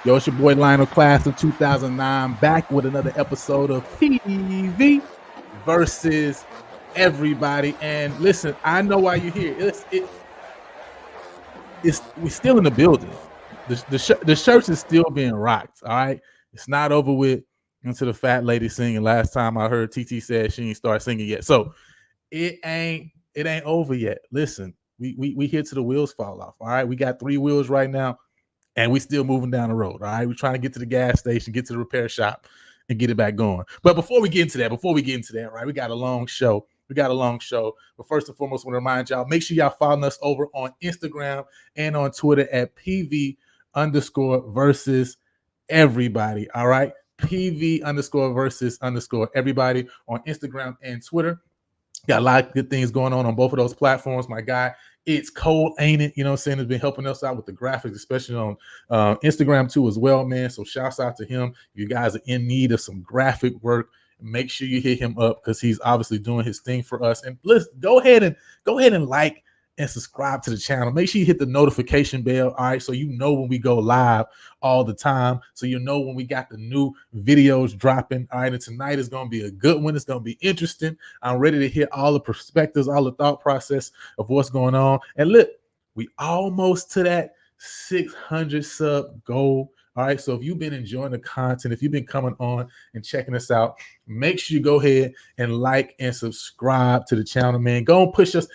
Yo, it's your boy Lionel, class of 2009, back with another episode of PV versus everybody. And listen, I know why you're here. We're still in the building. The shirts is still being rocked. All right, it's not over with. Into the fat lady singing. Last time I heard TT said she ain't start singing yet, so it ain't over yet. Listen, we here till the wheels fall off. All right, we got 3 wheels right now. And we still moving down the road. All right. We're trying to get to the gas station, get to the repair shop, and get it back going. But before we get into that, right, we got a long show. But first and foremost, I want to remind y'all, make sure y'all following us over on Instagram and on Twitter at PV_versus everybody. All right. PV_versus everybody on Instagram and Twitter. Got a lot of good things going on both of those platforms. My guy, It's Cold, Ain't It? You know what I'm saying? Has been helping us out with the graphics, especially on Instagram too as well, man. So shouts out to him. If you guys are in need of some graphic work, make sure you hit him up because he's obviously doing his thing for us. And listen, go ahead and like and subscribe to the channel. Make sure you hit the notification bell, all right, so you know when we go live all the time, so you know when we got the new videos dropping, all right. And tonight is going to be a good one. It's going to be interesting. I'm ready to hear all the perspectives, all the thought process of what's going on. And look, we almost to that 600 sub goal. All right, so if you've been enjoying the content, if you've been coming on and checking us out, make sure you go ahead and like and subscribe to the channel, man. Go and push us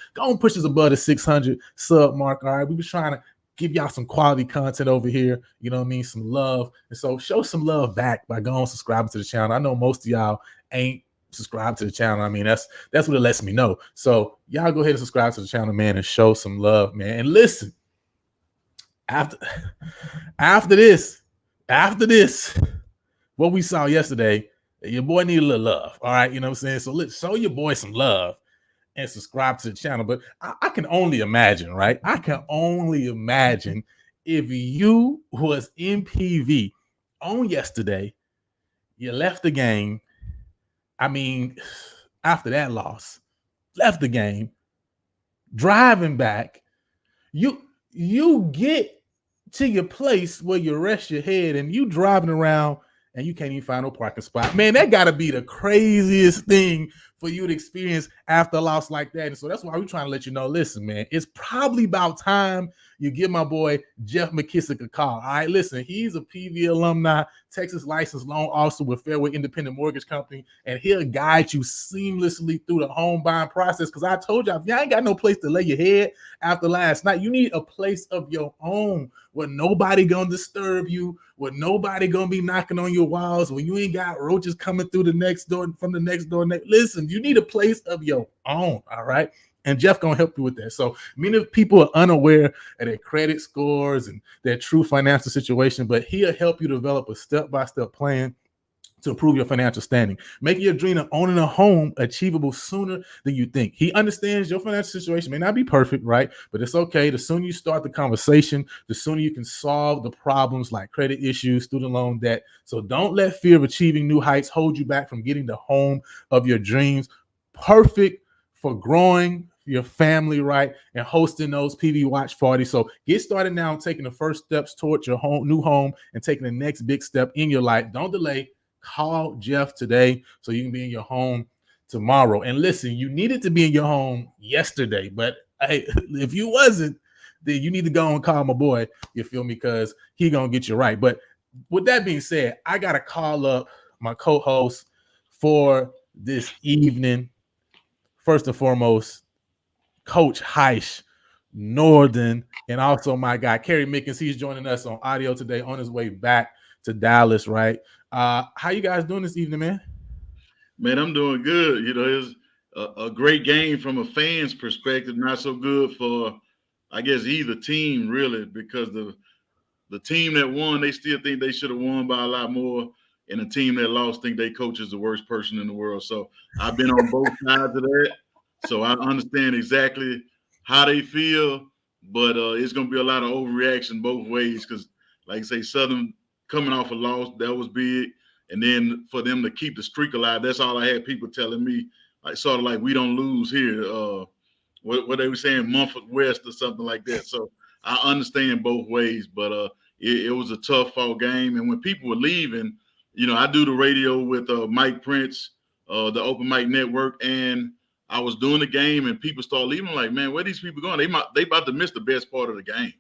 above the 600 sub mark. All right, we were trying to give y'all some quality content over here. You know what I mean? Some love, and so show some love back by going subscribing to the channel. I know most of y'all ain't subscribe to the channel. I mean, that's what it lets me know. So y'all go ahead and subscribe to the channel, man, and show some love, man. And listen, after this, what we saw yesterday, your boy need a little love. All right, you know what I'm saying? So let's show your boy some love and subscribe to the channel. But I can only imagine, right? I can only imagine if you was in PV on yesterday, you left the game. I mean, after that loss, left the game, driving back, you get to your place where you rest your head and you driving around and you can't even find no parking spot. Man, that got to be the craziest thing for you to experience after a loss like that. And so that's why we're trying to let you know, listen, man, it's probably about time you give my boy Jeff McKissick a call. All right, listen, he's a PV alumni, Texas licensed loan officer with Fairway Independent Mortgage Company, and he'll guide you seamlessly through the home buying process. Because I told y'all, if you ain't got no place to lay your head after last night, you need a place of your own where nobody gonna disturb you, where nobody gonna be knocking on your walls, when you ain't got roaches coming through the next door from the next door. Listen, you need a place of your own, all right? And Jeff gonna help you with that. So many people are unaware of their credit scores and their true financial situation, but he'll help you develop a step-by-step plan to improve your financial standing, making your dream of owning a home achievable sooner than you think. He understands your financial situation may not be perfect, right? But it's okay. The sooner you start the conversation, the sooner you can solve the problems like credit issues, student loan debt. So don't let fear of achieving new heights hold you back from getting the home of your dreams. Perfect for growing your family, right, and hosting those PV watch parties. So get started now, taking the first steps towards your new home and taking the next big step in your life. Don't delay. Call Jeff today so you can be in your home tomorrow. And listen, you needed to be in your home yesterday, but hey, if you wasn't, then you need to go and call my boy, you feel me, because he gonna get you right. But with that being said, I gotta call up my co-host for this evening. First and foremost, Coach Heish Northern, and also my guy Kerry Mickens. He's joining us on audio today on his way back to Dallas, right? How you guys doing this evening, man? Man, I'm doing good. You know, it's a great game from a fan's perspective, not so good for, I guess, either team really, because the the team that won, they still think they should have won by a lot more. And the team that lost think their coach is the worst person in the world. So I've been on both sides of that. So I understand exactly how they feel, but it's going to be a lot of overreaction both ways because, like I say, Southern coming off a loss, that was big. And then for them to keep the streak alive, that's all I had people telling me, like sort of like we don't lose here. What they were saying, Mumford West or something like that. So I understand both ways, but it was a tough fall game. And when people were leaving, I do the radio with Mike Prince, the Open Mic Network, and I was doing the game, and people started leaving. I'm like, man, where these people going? They about to miss the best part of the game.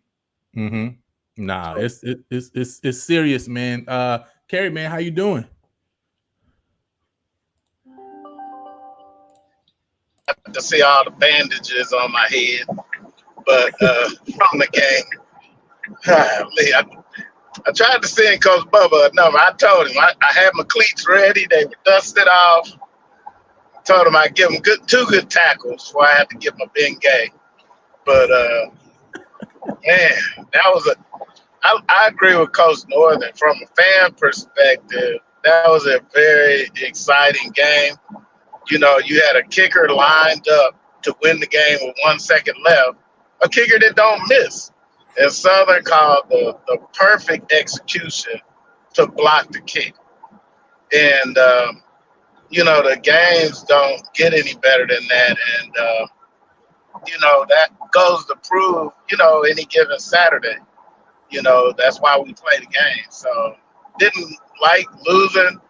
Mm-hmm. Nah, so, it's serious, man. Kerry, man, how you doing? To see all the bandages on my head, but from the game, I tried to send Coach Bubba a number. I told him I had my cleats ready. They were dusted off. I told him I'd give him two good tackles before I had to give him a Bengay. But man, that was I agree with Coach Northern. From a fan perspective, that was a very exciting game. You had a kicker lined up to win the game with 1 second left, a kicker that don't miss. And Southern called the perfect execution to block the kick. And, the games don't get any better than that. And, that goes to prove, any given Saturday, that's why we play the game. So didn't like losing,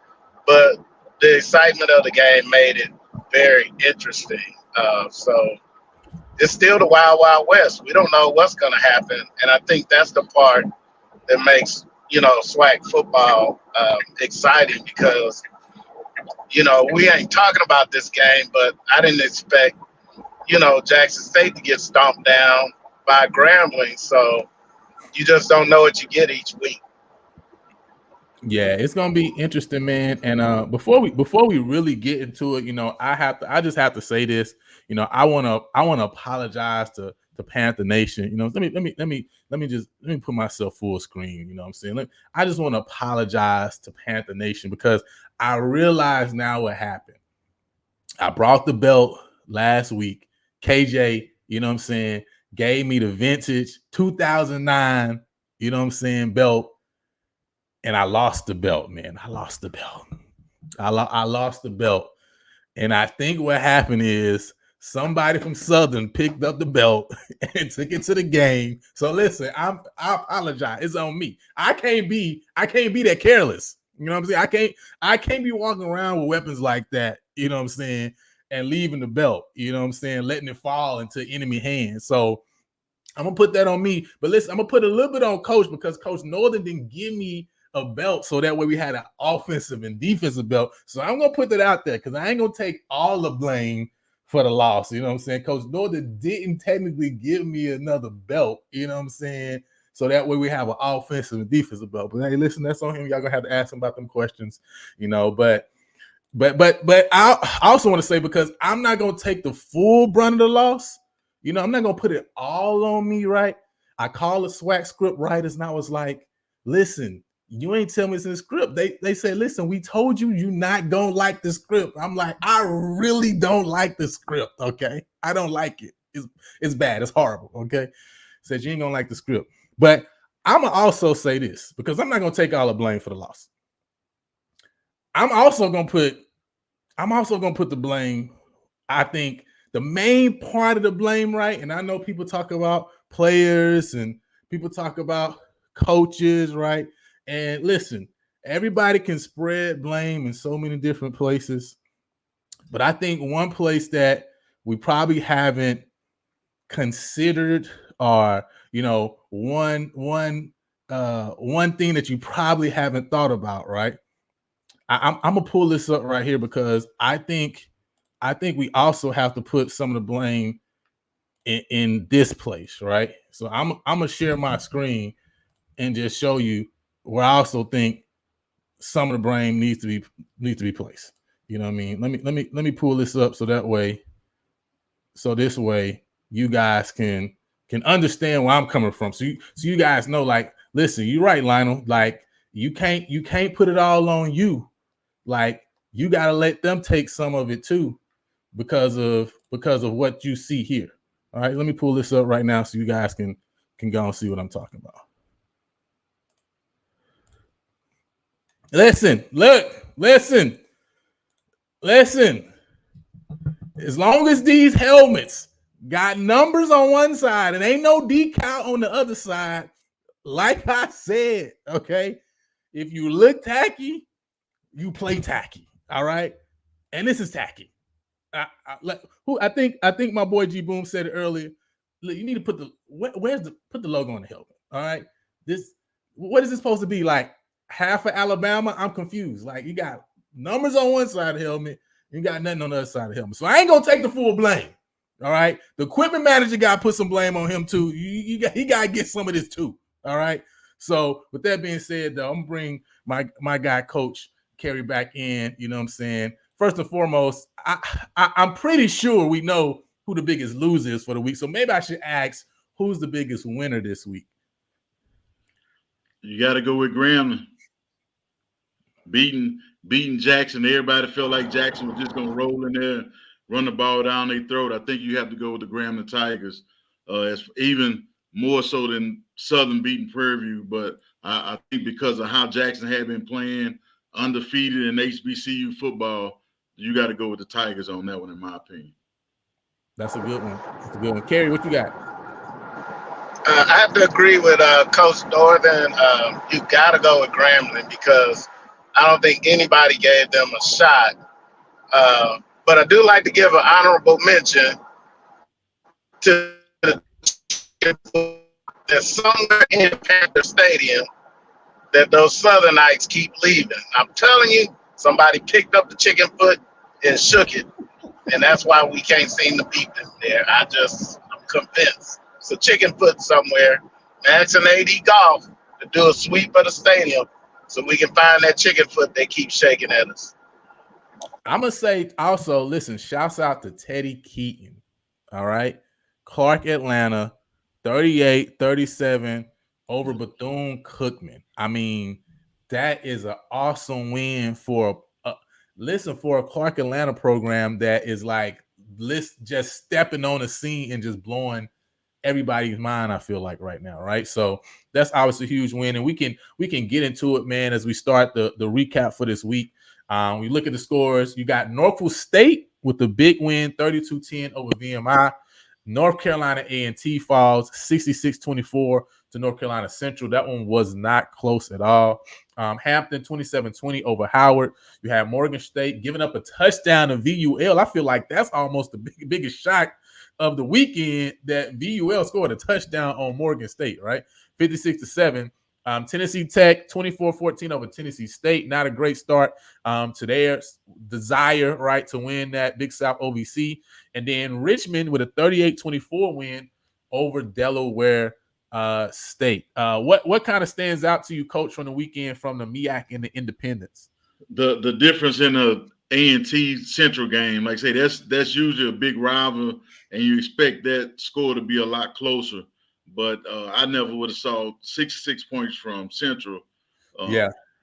but the excitement of the game made it very interesting. So it's still the Wild Wild West. We don't know what's going to happen. And I think that's the part that makes, SWAC football exciting because, we ain't talking about this game, but I didn't expect, Jackson State to get stomped down by Grambling. So you just don't know what you get each week. Yeah, it's gonna be interesting, man. And before we really get into it, I just have to say this. I wanna apologize to Panther Nation. Let me put myself full screen. You know what I'm saying? I just want to apologize to Panther Nation because I realize now what happened. I brought the belt last week. KJ, gave me the vintage 2009, belt. And I lost the belt, man. I lost the belt. I lost the belt. And I think what happened is somebody from Southern picked up the belt and took it to the game. So listen, I apologize. It's on me. I can't be that careless. You know what I'm saying? I can't be walking around with weapons like that, and leaving the belt, letting it fall into enemy hands. So I'm gonna put that on me. But listen, I'm gonna put a little bit on Coach because Coach Northern didn't give me a belt, so that way we had an offensive and defensive belt. So I'm gonna put that out there because I ain't gonna take all the blame for the loss. You know what I'm saying? Coach Northern didn't technically give me another belt. You know what I'm saying? So that way we have an offensive and defensive belt. But hey, listen, that's on him. Y'all gonna have to ask him about them questions. But I also want to say because I'm not gonna take the full brunt of the loss. I'm not gonna put it all on me, right? I call the SWAC script writers and I was like, listen. You ain't tell me it's in the script. They say, listen, we told you not gonna like the script. I'm like, I really don't like the script, okay? I don't like it. It's bad. It's horrible, okay? Said you ain't gonna like the script. But I'm gonna also say this because I'm not gonna take all the blame for the loss. I'm also gonna put the blame. I think the main part of the blame, right? And I know people talk about players and people talk about coaches, right? And listen, everybody can spread blame in so many different places. But I think one place that we probably haven't considered or, one thing that you probably haven't thought about, right? I'm gonna pull this up right here because I think we also have to put some of the blame in this place, right? So I'm gonna share my screen and just show you where I also think some of the blame needs to be placed. You know what I mean? Let me pull this up so this way you guys can understand where I'm coming from. So you guys know like listen, you're right, Lionel. Like you can't put it all on you. Like you got to let them take some of it too, because of what you see here. All right, let me pull this up right now so you guys can go and see what I'm talking about. Listen, look, listen. As long as these helmets got numbers on one side and ain't no decal on the other side, like I said, okay, if you look tacky, you play tacky. All right, and this is tacky. I think my boy G Boom said it earlier. Look, you need to put put the logo on the helmet. All right, what is this supposed to be like? Half of Alabama? I'm confused. Like you got numbers on one side of the helmet, you got nothing on the other side of the helmet. So I ain't gonna take the full blame. All right, the equipment manager got to put some blame on him too. He got to get some of this too. All right. So with that being said, though, I'm gonna bring my guy Coach Kerry back in. You know what I'm saying? First and foremost, I'm pretty sure we know who the biggest loser is for the week. So maybe I should ask, who's the biggest winner this week? You got to go with Grambling. Beating Jackson. Everybody felt like Jackson was just going to roll in there, run the ball down their throat. I think you have to go with the Grambling Tigers, as even more so than Southern beating Prairie View. But I think because of how Jackson had been playing undefeated in HBCU football, you got to go with the Tigers on that one, in my opinion. That's a good one. Kerry, what you got? I have to agree with Coach Northern. You got to go with Grambling because I don't think anybody gave them a shot. But I do like to give an honorable mention to that somewhere in Panther Stadium that those Southernites keep leaving. I'm telling you, somebody picked up the chicken foot and shook it. And that's why we can't seem to beat them there. I'm convinced. So chicken foot somewhere. Max and AD Golf to do a sweep of the stadium so we can find that chicken foot they keep shaking at us. I'm going to say also, listen, shouts out to Teddy Keaton. All right. Clark, Atlanta, 38-37 over Bethune-Cookman. I mean, that is an awesome win for a Clark Atlanta program that is like just stepping on the scene and just blowing everybody's mind, I feel like right now, right? So that's obviously a huge win, and we can get into it, man, as we start the recap for this week. We look at the scores. You got Norfolk State with the big win, 32-10 over VMI. North Carolina A&T falls 66-24 to North Carolina Central. That one was not close at all. Hampton 27-20 over Howard. You have Morgan State giving up a touchdown to VUL. I feel like that's almost the biggest shock of the weekend, that VUL scored a touchdown on Morgan State, right? 56-7. Tennessee Tech 24-14 over Tennessee State. Not a great start to their desire, right, to win that Big South OVC. And then Richmond with a 38-24 win over Delaware State. What kind of stands out to you, Coach, from the weekend from the MEAC and the Independents? The difference in a A&T Central game, like I say, that's usually a big rival, and you expect that score to be a lot closer. But I never would have saw 66 points from Central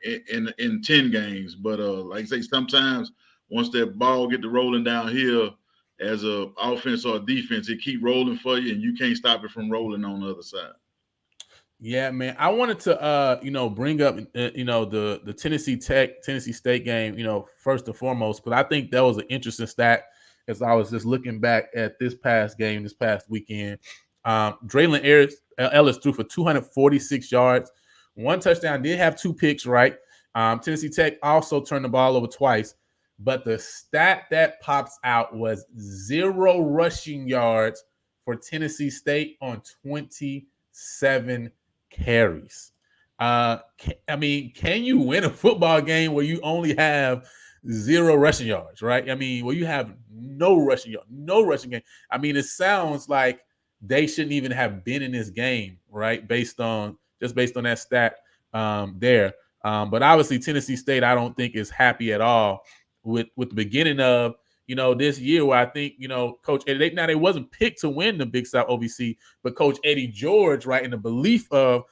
in 10 games. But like I say, sometimes once that ball get to rolling downhill as a offense or a defense, it keep rolling for you, and you can't stop it from rolling on the other side. Yeah, man. I wanted to bring up the Tennessee State game, first and foremost, but I think that was an interesting stat as I was just looking back at this past weekend. Draylon Ellis threw for 246 yards, one touchdown, did have 2 picks, right? Tennessee Tech also turned the ball over twice, but the stat that pops out was 0 rushing yards for Tennessee State on 27 carries. Can you win a football game where you only have 0 rushing yards, right? Where you have no rushing game. It sounds like they shouldn't even have been in this game, right? Based on that stat there. But obviously Tennessee State, I don't think is happy at all with the beginning of this year, where I think Coach Eddie, they wasn't picked to win the Big South OVC, but Coach Eddie George, right, in the belief of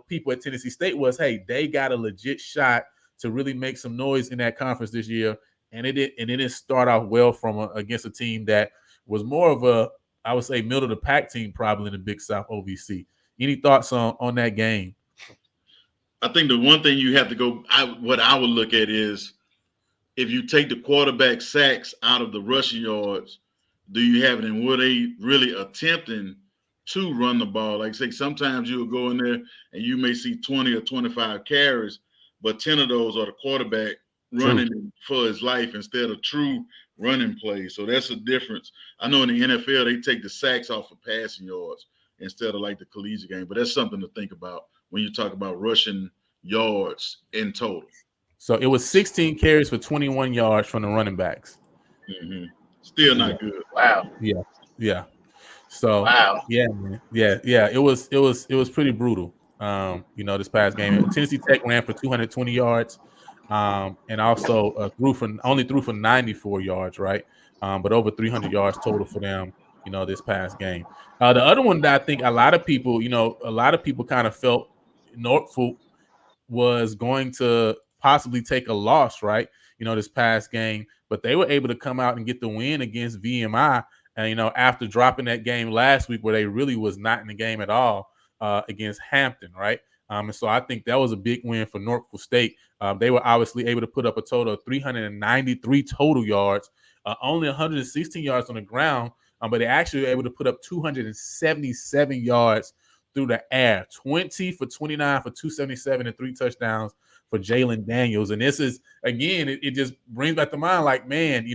people at Tennessee State was, hey, they got a legit shot to really make some noise in that conference this year. And it didn't start off well against a team that was more of a, I would say, middle of the pack team, probably in the Big South OVC. Any thoughts on that game? I think the one thing you have to what I would look at is, if you take the quarterback sacks out of the rushing yards, do you have it? And were they really attempting to run the ball? Like, say, sometimes you'll go in there and you may see 20 or 25 carries, but 10 of those are the quarterback running for his life instead of true running plays. So that's a difference. I know in the NFL, they take the sacks off of passing yards instead of like the collegiate game, but that's something to think about when you talk about rushing yards in total. So it was 16 carries for 21 yards from the running backs. Mm-hmm. Still not good. Wow. Yeah. So wow. Yeah, man. Yeah. It was pretty brutal. This past game, Tennessee Tech ran for 220 yards, and also only threw for 94 yards, right? But over 300 yards total for them, this past game. The other one that I think a lot of people kind of felt Norfolk was going to possibly take a loss, right? This past game, but they were able to come out and get the win against VMI. And, after dropping that game last week where they really was not in the game at all against Hampton, right? And so I think that was a big win for Norfolk State. They were obviously able to put up a total of 393 total yards, only 116 yards on the ground, but they actually were able to put up 277 yards through the air, 20 for 29 for 277 and 3 touchdowns for Jalen Daniels. And this is, again, it just brings back to mind, like, man,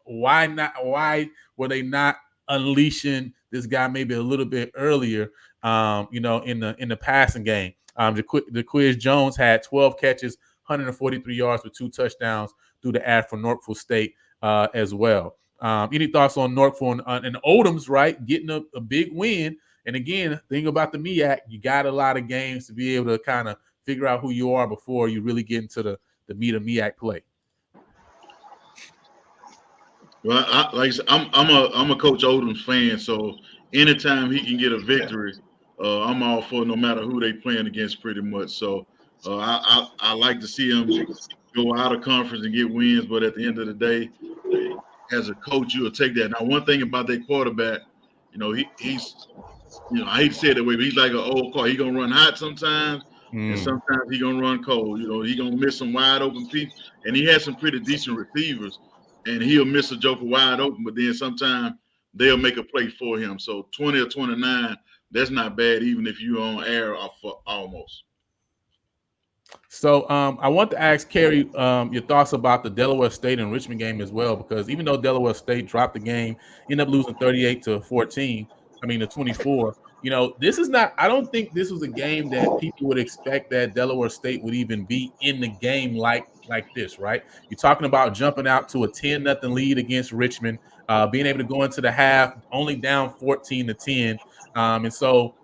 why were they not unleashing this guy maybe a little bit earlier, in the passing game? DeQuiz Jones had 12 catches, 143 yards with 2 touchdowns through the air for Norfolk State as well. Any thoughts on Norfolk and Odom's, right, getting a big win? And again, think about the MEAC. You got a lot of games to be able to kind of figure out who you are before you really get into the meat of MEAC play. Well, I'm a Coach Odom's fan, so anytime he can get a victory, I'm all for, no matter who they playing against, pretty much. So I like to see him go out of conference and get wins, but at the end of the day, as a coach, you'll take that. Now, one thing about that quarterback, he's I hate to say it that way, but he's like an old car. He gonna run hot sometimes, and sometimes he gonna run cold. He gonna miss some wide open people, and he has some pretty decent receivers, and he'll miss a joker wide open, but then sometimes they'll make a play for him. So 20 or 29, that's not bad, even if you're on air almost. So I want to ask Kerry your thoughts about the Delaware State and Richmond game as well, because even though Delaware State dropped the game, ended up losing 24. This is not, I don't think this was a game that people would expect that Delaware State would even be in the game like this, right? You're talking about jumping out to a 10-0 lead against Richmond, being able to go into the half only down 14-10. And so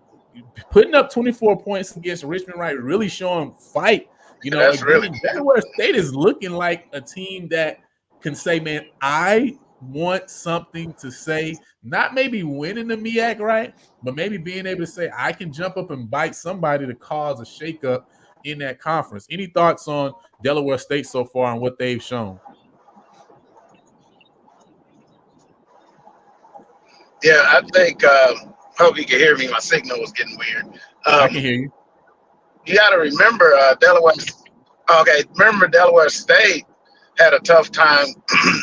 putting up 24 points against Richmond, right, really showing fight. Delaware State is looking like a team that can say, man, I want something to say, not maybe winning the MEAC, right, but maybe being able to say, I can jump up and bite somebody to cause a shakeup in that conference. Any thoughts on Delaware State so far and what they've shown? Yeah, I think, hope you can hear me. My signal was getting weird. I can hear you. You got to remember Delaware State had a tough time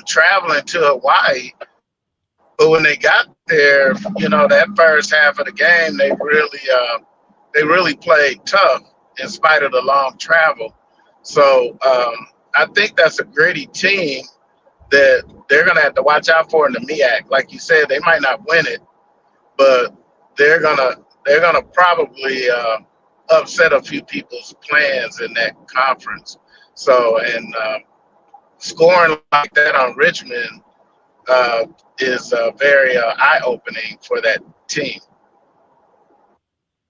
traveling to Hawaii. But when they got there, that first half of the game, they really played tough in spite of the long travel. So I think that's a gritty team that they're going to have to watch out for in the MEAC. Like you said, they might not win it, but they're gonna probably upset a few people's plans in that conference. So, and scoring like that on Richmond is very eye-opening for that team.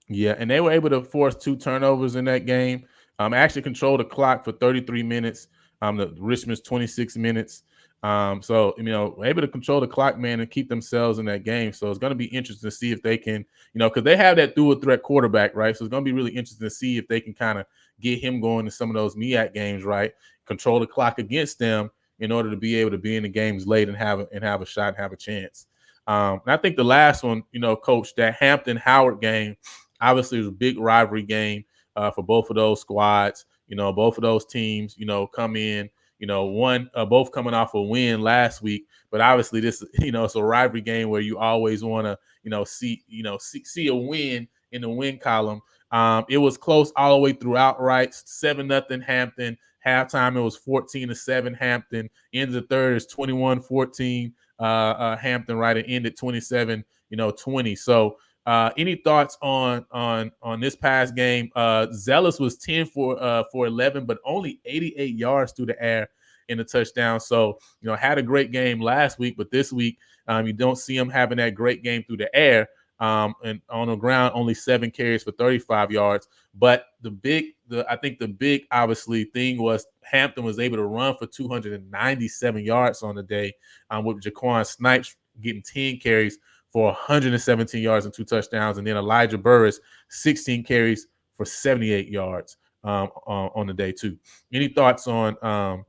Yeah, and they were able to force 2 turnovers in that game. Actually controlled the clock for 33 minutes. The Richmond's 26 minutes. So able to control the clock, man, and keep themselves in that game. So it's going to be interesting to see if they can, because they have that dual threat quarterback, right? So it's going to be really interesting to see if they can kind of get him going in some of those MEAC games, right? Control the clock against them in order to be able to be in the games late and have a shot and have a chance. And I think the last one, Coach, that Hampton-Howard game, obviously it was a big rivalry game for both of those squads. Both of those teams, come in. Both coming off a win last week, but obviously this, it's a rivalry game where you always want to, see a win in the win column. It was close all the way throughout, right? 7-0 Hampton. Halftime, it was 14-7 Hampton. End of the third is 21-14 Hampton, right? It ended 27-20. So any thoughts on this past game? Zealous was 10 for 11, but only 88 yards through the air in the touchdown. So, had a great game last week, but this week you don't see him having that great game through the air. And on the ground, only 7 carries for 35 yards. But I think the big obviously thing was Hampton was able to run for 297 yards on the day, with Jaquan Snipes getting 10 carries for 117 yards and 2 touchdowns, and then Elijah Burris 16 carries for 78 yards on the day too. Any thoughts on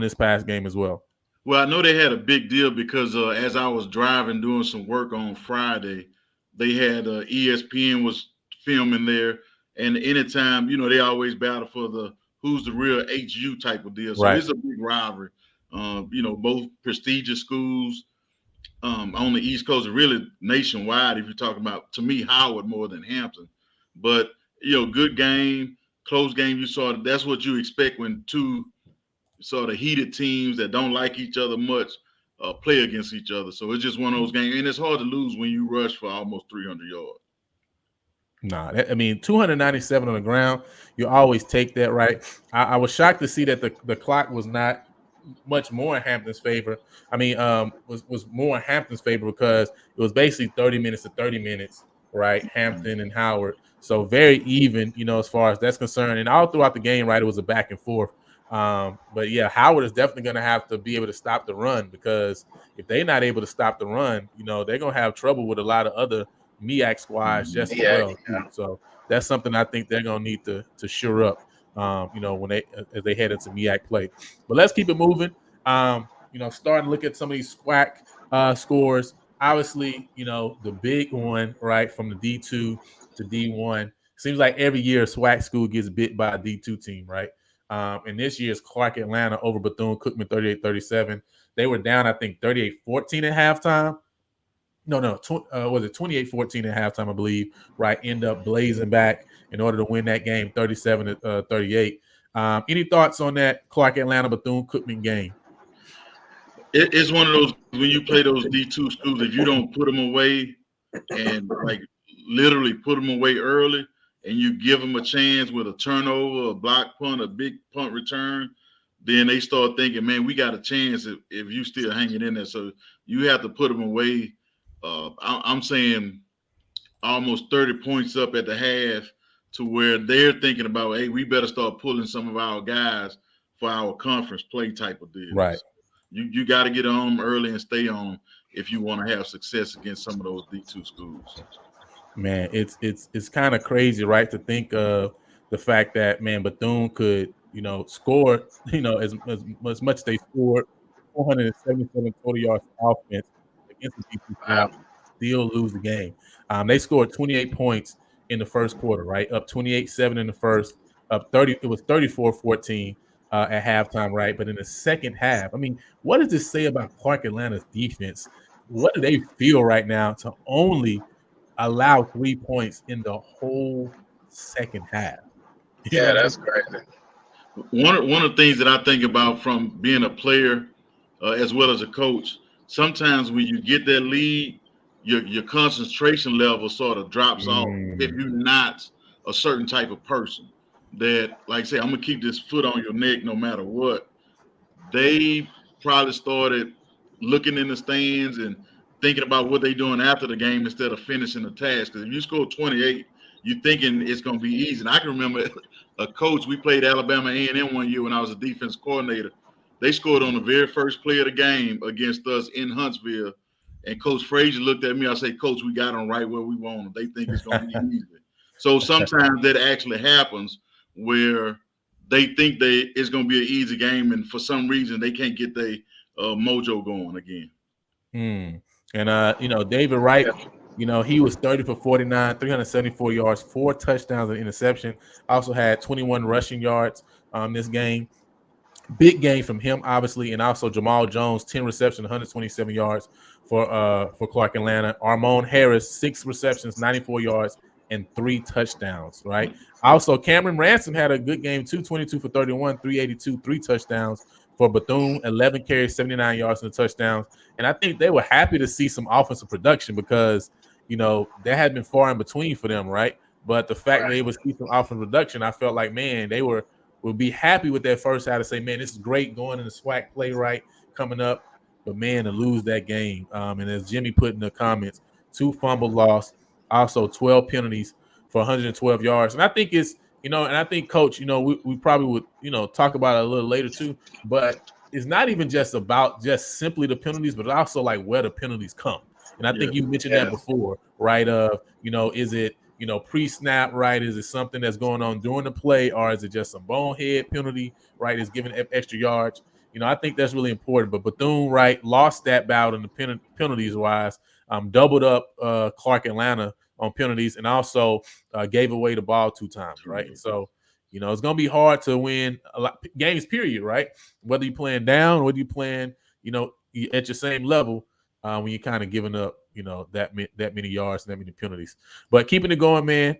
this past game as well? Well, I know they had a big deal because as I was driving doing some work on Friday, they had ESPN was filming there, and anytime they always battle for the who's the real HU type of deal. So Right. It's a big rivalry. Both prestigious schools on the East Coast, and really nationwide. If you're talking about, to me, Howard more than Hampton, but good game, close game. You saw that's what you expect when two sort of heated teams that don't like each other much play against each other. So it's just one of those games, and it's hard to lose when you rush for almost 300 yards. Nah, 297 on the ground, you always take that, right? I was shocked to see that the clock was not much more in Hampton's favor. Was more in Hampton's favor because it was basically 30 minutes to 30 minutes, right? Hampton and Howard. So very even, as far as that's concerned. And all throughout the game, right, it was a back and forth. But yeah, Howard is definitely going to have to be able to stop the run, because if they're not able to stop the run, they're going to have trouble with a lot of other MEAC squads just as well. Yeah. So that's something I think they're going to need to shore up, when as they head into MEAC play. But let's keep it moving. Starting to look at some of these SWAC scores. Obviously, the big one, right, from the D2 to D1. Seems like every year a SWAC school gets bit by a D2 team, right? And this year's Clark Atlanta over Bethune-Cookman 38-37. They were down, I think, 38-14 at halftime. Was it 28-14 at halftime, I believe, right? End up blazing back in order to win that game 37-38. Any thoughts on that Clark Atlanta Bethune-Cookman game? It's one of those, when you play those D2 schools, if you don't put them away and literally put them away early, and you give them a chance with a turnover, a block punt, a big punt return, then they start thinking, man, we got a chance if you still hanging in there. So you have to put them away. I'm saying almost 30 points up at the half, to where they're thinking about, hey, we better start pulling some of our guys for our conference play type of deals. Right. You got to get on them early and stay on them if you want to have success against some of those D2 schools. Man, it's kind of crazy, right, to think of the fact that, man, Bethune could, score, as much as they scored 477 total yards of offense against the D2 squad, still lose the game. They scored 28 points in the first quarter, right? Up 28-7 in the first, up 30. It was 34-14 at halftime, right? But in the second half, what does this say about Clark Atlanta's defense? What do they feel right now to only allow 3 points in the whole second half? Yeah, that's crazy. One of the things that I think about from being a player as well as a coach, sometimes when you get that lead, your concentration level sort of drops off if you're not a certain type of person that, like, say, I'm going to keep this foot on your neck no matter what. They probably started looking in the stands and thinking about what they're doing after the game instead of finishing the task. Because if you score 28, you're thinking it's going to be easy. And I can remember a coach, we played Alabama A&M one year when I was a defense coordinator, They scored on the very first play of the game against us in Huntsville. And Coach Frazier looked at me. I said, Coach, we got them right where we want them. They think it's going to be easy. So sometimes that actually happens where they think it's going to be an easy game, and for some reason they can't get their mojo going again. And David Wright, he was 30 for 49, 374 yards, 4 touchdowns and interception. Also had 21 rushing yards this game. Big game from him, obviously, and also Jamal Jones, 10 receptions, 127 yards for Clark Atlanta. Armon Harris, 6 receptions, 94 yards, and 3 touchdowns, right? Also, Cameron Ransom had a good game too, 22 for 31, 382, 3 touchdowns for Bethune, 11 carries, 79 yards, and touchdowns. And I think they were happy to see some offensive production because, that had been far in between for them, right? But the fact they would see some offensive production, I felt like, man, they would be happy with that first half to say, man, this is great going in the SWAC play right coming up. But, man, to lose that game. And as Jimmy put in the comments, 2 fumble loss, also 12 penalties for 112 yards. And I think it's, and I think, Coach, we probably would, talk about it a little later too. But it's not even just about just simply the penalties, but also like where the penalties come. And I think you mentioned that before, right? Is it, pre-snap, right? Is it something that's going on during the play, or is it just some bonehead penalty, right? Is giving extra yards. I think that's really important. But Bethune, right, lost that bout in the penalties wise, doubled up Clark Atlanta on penalties, and also gave away the ball 2 times, right? And so, it's going to be hard to win a lot games, period, right? Whether you're playing down, whether you're playing, at your same level, when you're kind of giving up, that many yards and that many penalties. But keeping it going, man.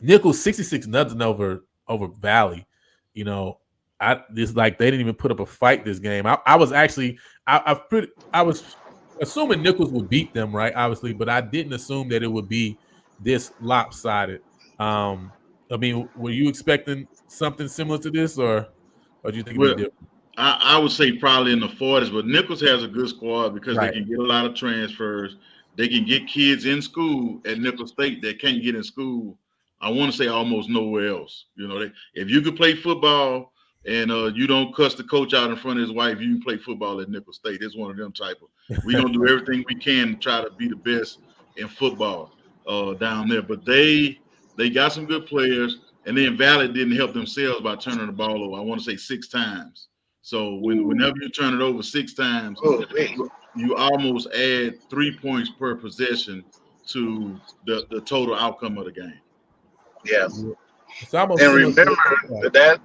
Nichols 66-0 over Valley. It's like they didn't even put up a fight this game. I was actually I was assuming Nichols would beat them, right? Obviously, but I didn't assume that it would be this lopsided. Were you expecting something similar to this, or do you think it'd be different? I would say probably in the 40s, but Nichols has a good squad because they can get a lot of transfers. They can get kids in school at Nichols State that can't get in school. I want to say almost nowhere else. If you could play football and you don't cuss the coach out in front of his wife, you can play football at Nichols State. It's one of them type of. We're going to do everything we can to try to be the best in football down there. But they got some good players, and then Valley didn't help themselves by turning the ball over, I want to say 6 times. So whenever you turn it over 6 times, you almost add 3 points per possession to the total outcome of the game. Yes. And remember that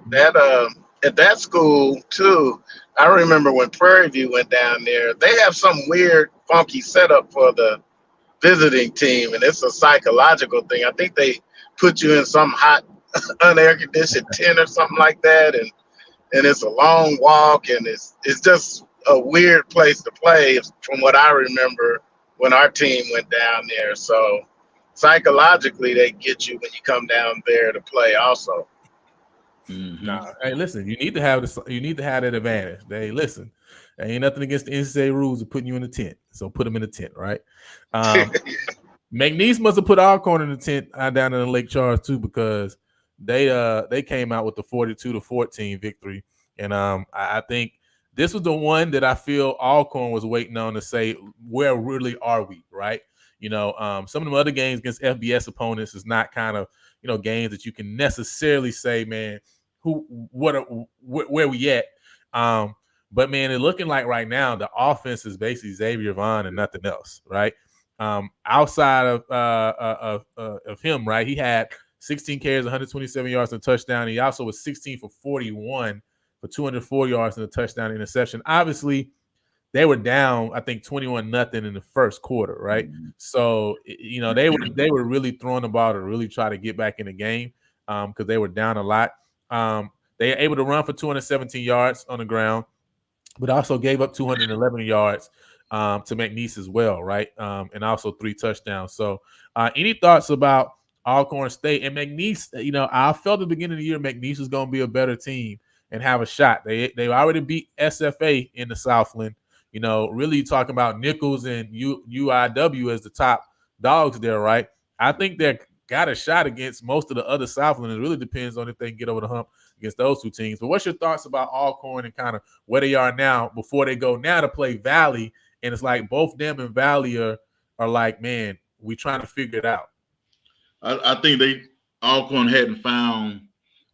at that school too, I remember when Prairie View went down there, they have some weird, funky setup for the visiting team, and it's a psychological thing. I think they put you in some hot, unair conditioned tent or something like that, and it's a long walk, and it's just a weird place to play from what I remember when our team went down there. So psychologically, they get you when you come down there to play also. Mm-hmm. Nah, hey, listen, you need to have this. You need to have that advantage. Hey, listen, there ain't nothing against the NCAA rules of putting you in the tent. So put them in the tent, right? McNeese must have put Alcorn in the tent down in the Lake Charles too, because they came out with the 42-14 victory, and I think this was the one that I feel Alcorn was waiting on to say, where really are we, right? Some of them other games against FBS opponents is not kind of games that you can necessarily say, man, where we at. But man, it's looking like right now the offense is basically Xavier Vaughn and nothing else, right? Outside of him, right? He had 16 carries, 127 yards and a touchdown. He also was 16 for 41 for 204 yards and a touchdown interception. Obviously, they were down, I think, 21-0 in the first quarter, right? Mm-hmm. So, they were really throwing the ball to really try to get back in the game because they were down a lot. They were able to run for 217 yards on the ground, but also gave up 211 yards to McNeese as well, right? And also 3 touchdowns. So, any thoughts about Alcorn State and McNeese? I felt at the beginning of the year McNeese was going to be a better team and have a shot. They already beat SFA in the Southland. Really talking about Nichols and UIW as the top dogs there, right? I think they're got a shot against most of the other Southland. It really depends on if they can get over the hump against those two teams. But what's your thoughts about Alcorn and kind of where they are now before they go now to play Valley? And it's like both them and Valley are like, man, we trying to figure it out. I think Alcorn hadn't found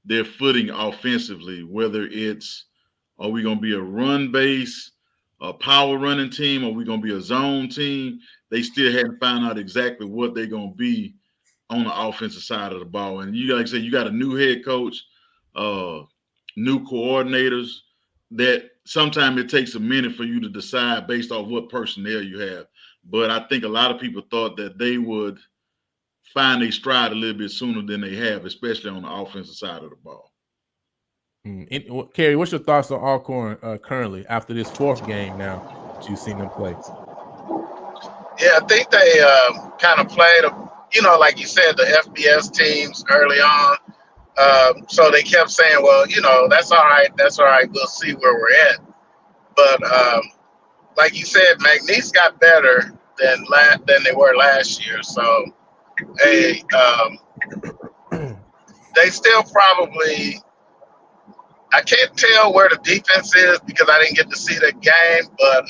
their footing offensively, whether it's are we going to be a run base, a power running team, or are we going to be a zone team? They still hadn't found out exactly what they're going to be on the offensive side of the ball. And you, like I said, you got a new head coach, new coordinators, that sometimes it takes a minute for you to decide based off what personnel you have. But I think a lot of people thought that they would find a stride a little bit sooner than they have, especially on the offensive side of the ball. Kerry, what's your thoughts on Alcorn currently after this fourth game now that you've seen them play? Yeah, I think they kind of played, like you said, the FBS teams early on. So they kept saying, well, that's all right. We'll see where we're at. But like you said, McNeese got better than they were last year. So they still probably, I can't tell where the defense is because I didn't get to see the game, but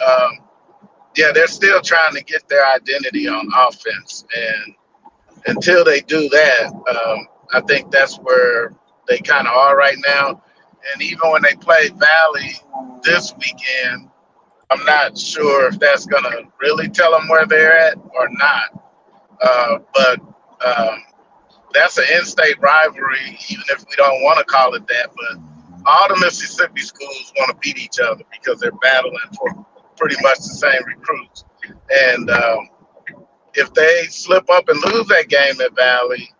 yeah, they're still trying to get their identity on offense. And until they do that, I think that's where they kind of are right now. And even when they play Valley this weekend, I'm not sure if that's going to really tell them where they're at or not. But that's an in-state rivalry, even if we don't want to call it that. But all the Mississippi schools want to beat each other because they're battling for pretty much the same recruits. And if they slip up and lose that game at Valley,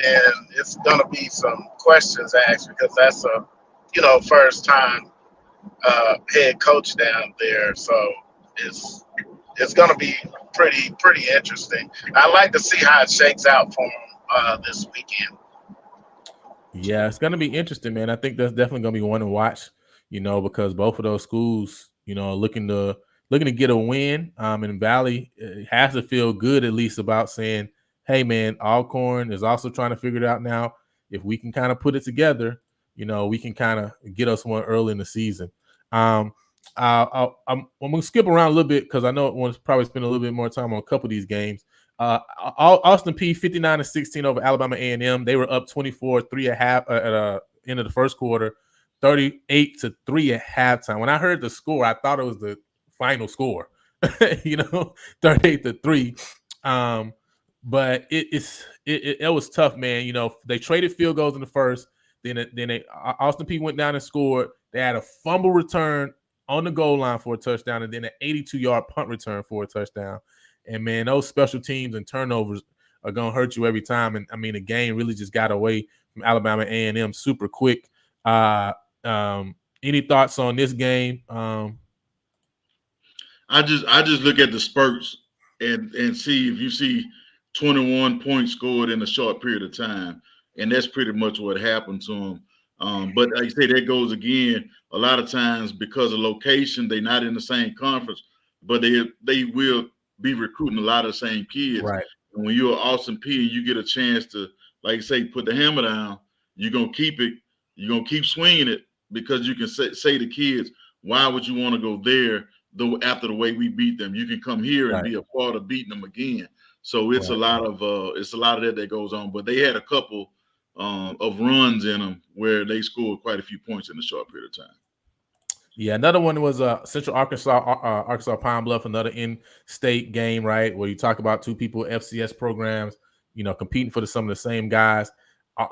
then it's going to be some questions asked because that's a, first time head coach down there. So it's going to be pretty interesting. I'd like to see how it shakes out for them this weekend. Yeah, it's going to be interesting, man. I think that's definitely going to be one to watch, because both of those schools, looking to get a win. And Valley has to feel good at least about saying, hey, man, Alcorn is also trying to figure it out now. If we can kind of put it together, we can kind of get us one early in the season. I'm going to skip around a little bit because I know I want to probably spend a little bit more time on a couple of these games. Austin Peay 59-16 over Alabama A&M. They were up 24-3 at half at end of the first quarter, 38-3 at halftime. When I heard the score, I thought it was the final score. 38-3. But it was tough, man. They traded field goals in the first. Then Austin Peay went down and scored. They had a fumble return on the goal line for a touchdown, and then an 82-yard punt return for a touchdown. And, man, those special teams and turnovers are going to hurt you every time. And, I mean, the game really just got away from Alabama A&M super quick. Any thoughts on this game? I just look at the spurts and see if you see 21 points scored in a short period of time. And that's pretty much what happened to them. But like I say, that goes again, a lot of times because of location, they're not in the same conference, but they will be recruiting a lot of the same kids. Right. And when you're Austin Peay and you get a chance to, like I say, put the hammer down, you're going to keep it. You're going to keep swinging it because you can say to kids, why would you want to go there after the way we beat them? You can come here and be a part of beating them again. So it's a lot of that goes on. But they had a couple of runs in them where they scored quite a few points in a short period of time. Yeah, another one was Central Arkansas Pine Bluff, another in-state game, right, where you talk about two people FCS programs, competing for some of the same guys.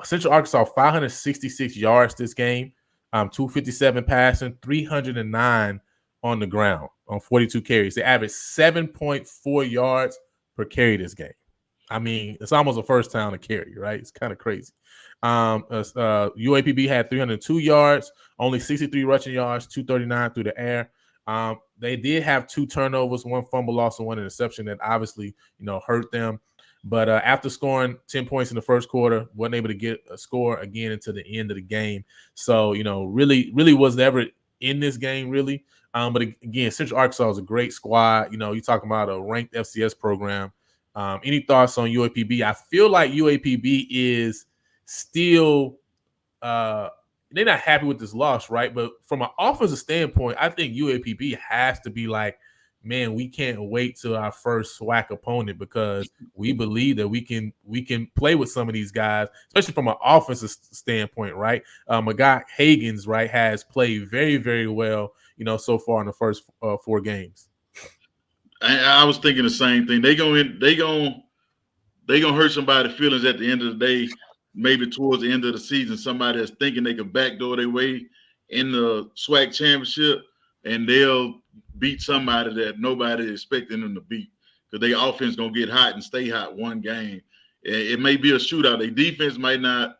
Central Arkansas 566 yards this game, 257 passing, 309 on the ground on 42 carries. They averaged 7.4 yards per carry this game. I mean, it's almost a first down to carry, right? It's kind of crazy. UAPB had 302 yards, only 63 rushing yards, 239 through the air. They did have 2 turnovers, 1 fumble loss, and 1 interception that obviously, hurt them. But after scoring 10 points in the first quarter, wasn't able to get a score again until the end of the game. So, really was never in this game, really. But again, Central Arkansas is a great squad. You're talking about a ranked FCS program. Any thoughts on UAPB? I feel like UAPB is still they're not happy with this loss, right? But from an offensive standpoint, I think UAPB has to be like, man, we can't wait till our first SWAC opponent because we believe that we can play with some of these guys, especially from an offensive standpoint, right? My guy Hagens, right, has played very, very well, so far in the first 4 games. I was thinking the same thing. They gonna hurt somebody's feelings at the end of the day. Maybe towards the end of the season, somebody that's thinking they can backdoor their way in the SWAC championship, and they'll beat somebody that nobody is expecting them to beat because their offense gonna get hot and stay hot one game. It may be a shootout. Their defense might not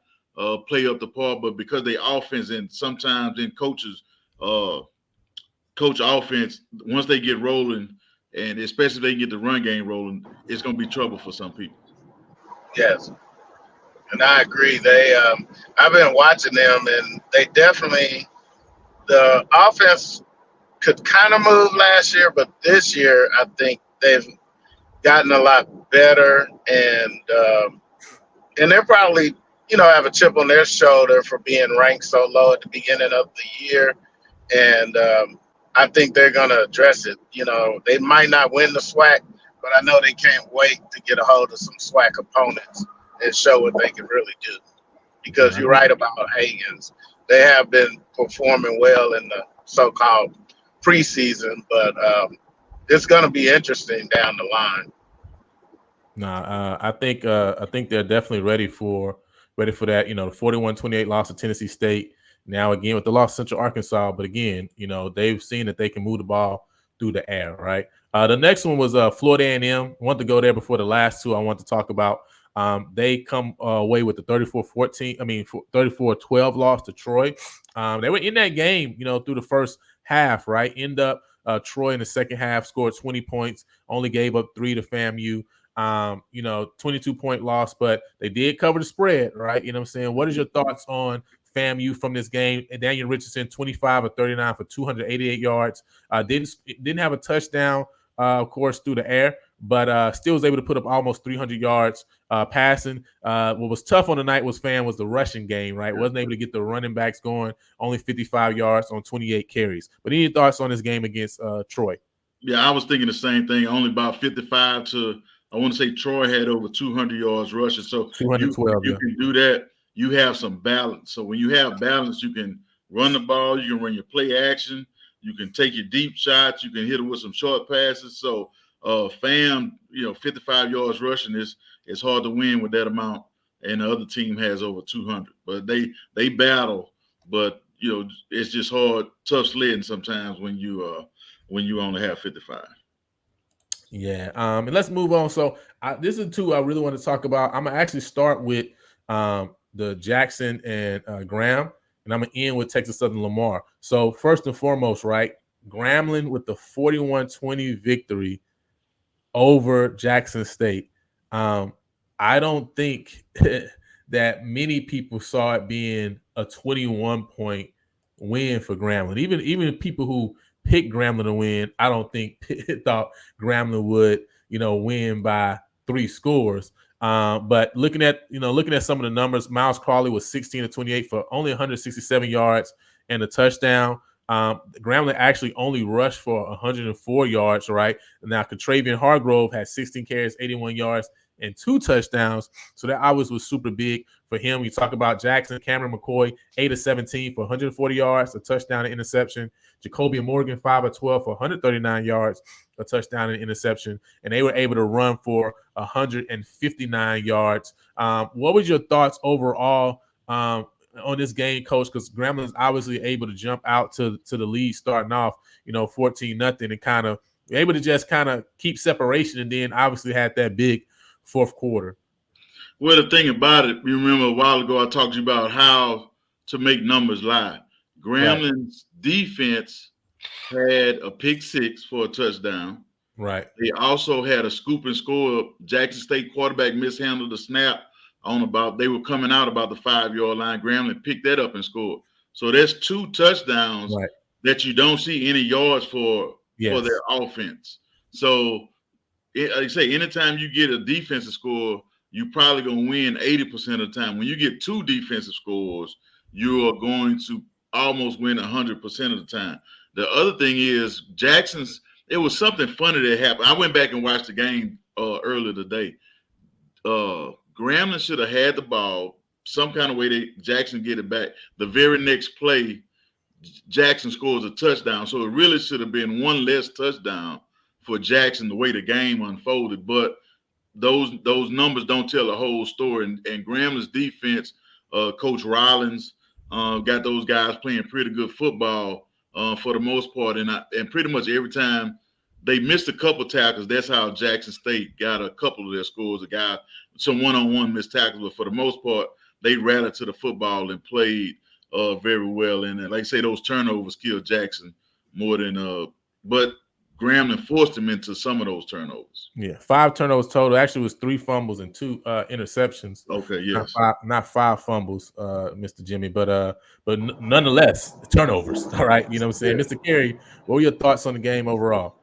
play up the par, but because they offense and sometimes in coaches coach offense, once they get rolling, and especially if they get the run game rolling, it's gonna be trouble for some people. Yes. And I agree. I've been watching them, and they definitely, the offense could kind of move last year, but this year I think they've gotten a lot better, and they're probably, have a chip on their shoulder for being ranked so low at the beginning of the year, and I think they're going to address it. They might not win the SWAC, but I know they can't wait to get a hold of some SWAC opponents and show what they can really do. Because you're right about Hagens. They have been performing well in the so-called preseason, but it's going to be interesting down the line. I think they're definitely ready for that. The 41-28 loss to Tennessee State. Now again with the loss to Central Arkansas, but again, they've seen that they can move the ball through the air, right? The next one was Florida A&M. I want to go there before the last two I want to talk about. They come away with the 34-12 loss to Troy. They were in that game, through the first half, right? End up Troy in the second half scored 20 points, only gave up 3 to FAMU. 22-point loss, but they did cover the spread, right? You know what I'm saying? What is your thoughts on FAMU from this game? Daniel Richardson, 25 of 39 for 288 yards. Didn't have a touchdown, of course, through the air, but still was able to put up almost 300 yards passing. What was tough on the night was the rushing game, right? Wasn't able to get the running backs going, only 55 yards on 28 carries. But any thoughts on this game against Troy? Yeah, I was thinking the same thing. Only about 55 to, I want to say Troy had over 200 yards rushing. So you can do that. You have some balance. So when you have balance, you can run the ball, you can run your play action, you can take your deep shots, you can hit it with some short passes. So FAM, 55 yards rushing is hard to win with that amount, and the other team has over 200. But they battle, but it's just hard, tough sledding sometimes when you only have 55. Yeah. And let's move on. So this is 2 I really want to talk about. I'm gonna actually start with the Jackson and Graham, and I'm gonna end with Texas Southern Lamar. So first and foremost, right, Grambling with the 41-20 victory over Jackson State. I don't think that many people saw it being a 21-point win for Grambling. Even people who picked Grambling to win, I don't think thought Grambling would, win by 3 scores. But looking at some of the numbers, Miles Crawley was 16 of 28 for only 167 yards and a touchdown. Grambling actually only rushed for 104 yards, right? Now, Contravian Hargrove had 16 carries, 81 yards, and 2 touchdowns. So that always was super big for him. You talk about Jackson, Cameron McCoy, 8 of 17 for 140 yards, a touchdown and interception. Jacoby Morgan, 5 of 12 for 139 yards, a touchdown and interception. And they were able to run for 159 yards. What was your thoughts overall on this game, Coach? Because Grambling's obviously able to jump out to the lead starting off, 14-0, and kind of able to just kind of keep separation, and then obviously had that big fourth quarter. Well, the thing about it, you remember a while ago I talked to you about how to make numbers lie. Grambling's defense had a pick 6 for a touchdown. Right. They also had a scoop and score. Jackson State quarterback mishandled the snap they were coming out about the 5-yard line. Grambling picked that up and scored. So there's 2 touchdowns that you don't see any yards for their offense. So like I say, anytime you get a defensive score, you're probably going to win 80% of the time. When you get 2 defensive scores, you are going to almost win 100% of the time. The other thing is Jackson's. It was something funny that happened. I went back and watched the game earlier today. Grambling should have had the ball some kind of way. Jackson get it back. The very next play, Jackson scores a touchdown. So it really should have been one less touchdown for Jackson the way the game unfolded. But those numbers don't tell the whole story. And Grambling's defense, Coach Rollins, got those guys playing pretty good football for the most part. And pretty much every time they missed a couple tackles, that's how Jackson State got a couple of their scores. Some one-on-one missed tackles, but for the most part, they rallied to the football and played very well. And like I say, those turnovers killed Jackson more than but Grambling forced him into some of those turnovers. Yeah, 5 turnovers total. Actually, it was 3 fumbles and 2 interceptions. Okay, yes, not 5 fumbles, Mr. Jimmy, but nonetheless, turnovers. All right, you know what I'm saying, Mr. Carey. What were your thoughts on the game overall?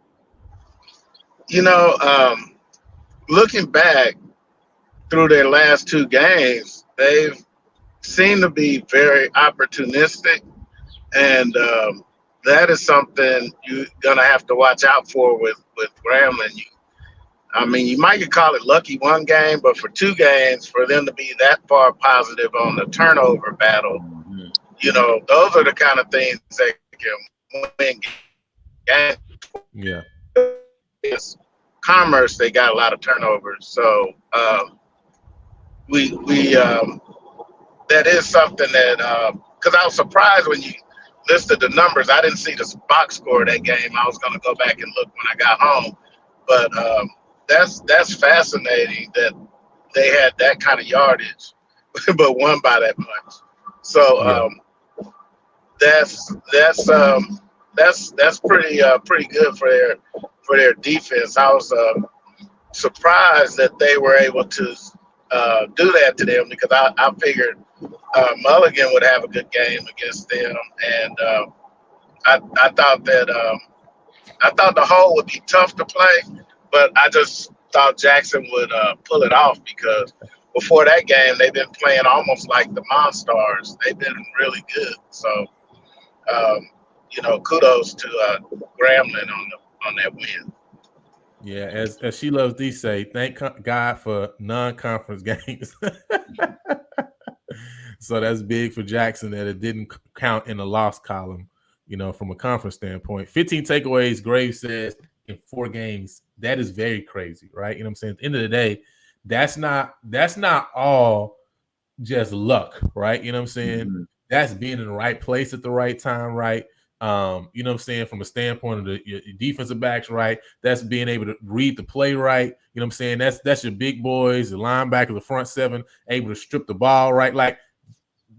Looking back through their last 2 games, they've seemed to be very opportunistic, and that is something you're gonna have to watch out for with Grambling. You might call it lucky one game, but for 2 games, for them to be that far positive on the turnover battle, those are the kind of things that can win games. Yeah. It's Commerce, they got a lot of turnovers. So that is something that because I was surprised when you listed the numbers. I didn't see the box score of that game. I was going to go back and look when I got home, but that's fascinating that they had that kind of yardage, but won by that much. So that's pretty good for their defense. I was surprised that they were able to do that to them, because I figured Mulligan would have a good game against them, and I thought the whole would be tough to play, but I just thought Jackson would pull it off, because before that game they've been playing almost like the Monstars. They've been really good. So kudos to Grambling on that win. Yeah, as she loves to say, thank God for non-conference games. So that's big for Jackson that it didn't count in the loss column, from a conference standpoint. 15 takeaways, Graves says, in 4 games. That is very crazy, right? You know what I'm saying? At the end of the day, that's not all just luck, right? You know what I'm saying? Mm-hmm. That's being in the right place at the right time, right? You know what I'm saying? From a standpoint of your defensive backs, right? That's being able to read the play right. You know what I'm saying? That's your big boys, the linebacker, the front 7, able to strip the ball, right? Like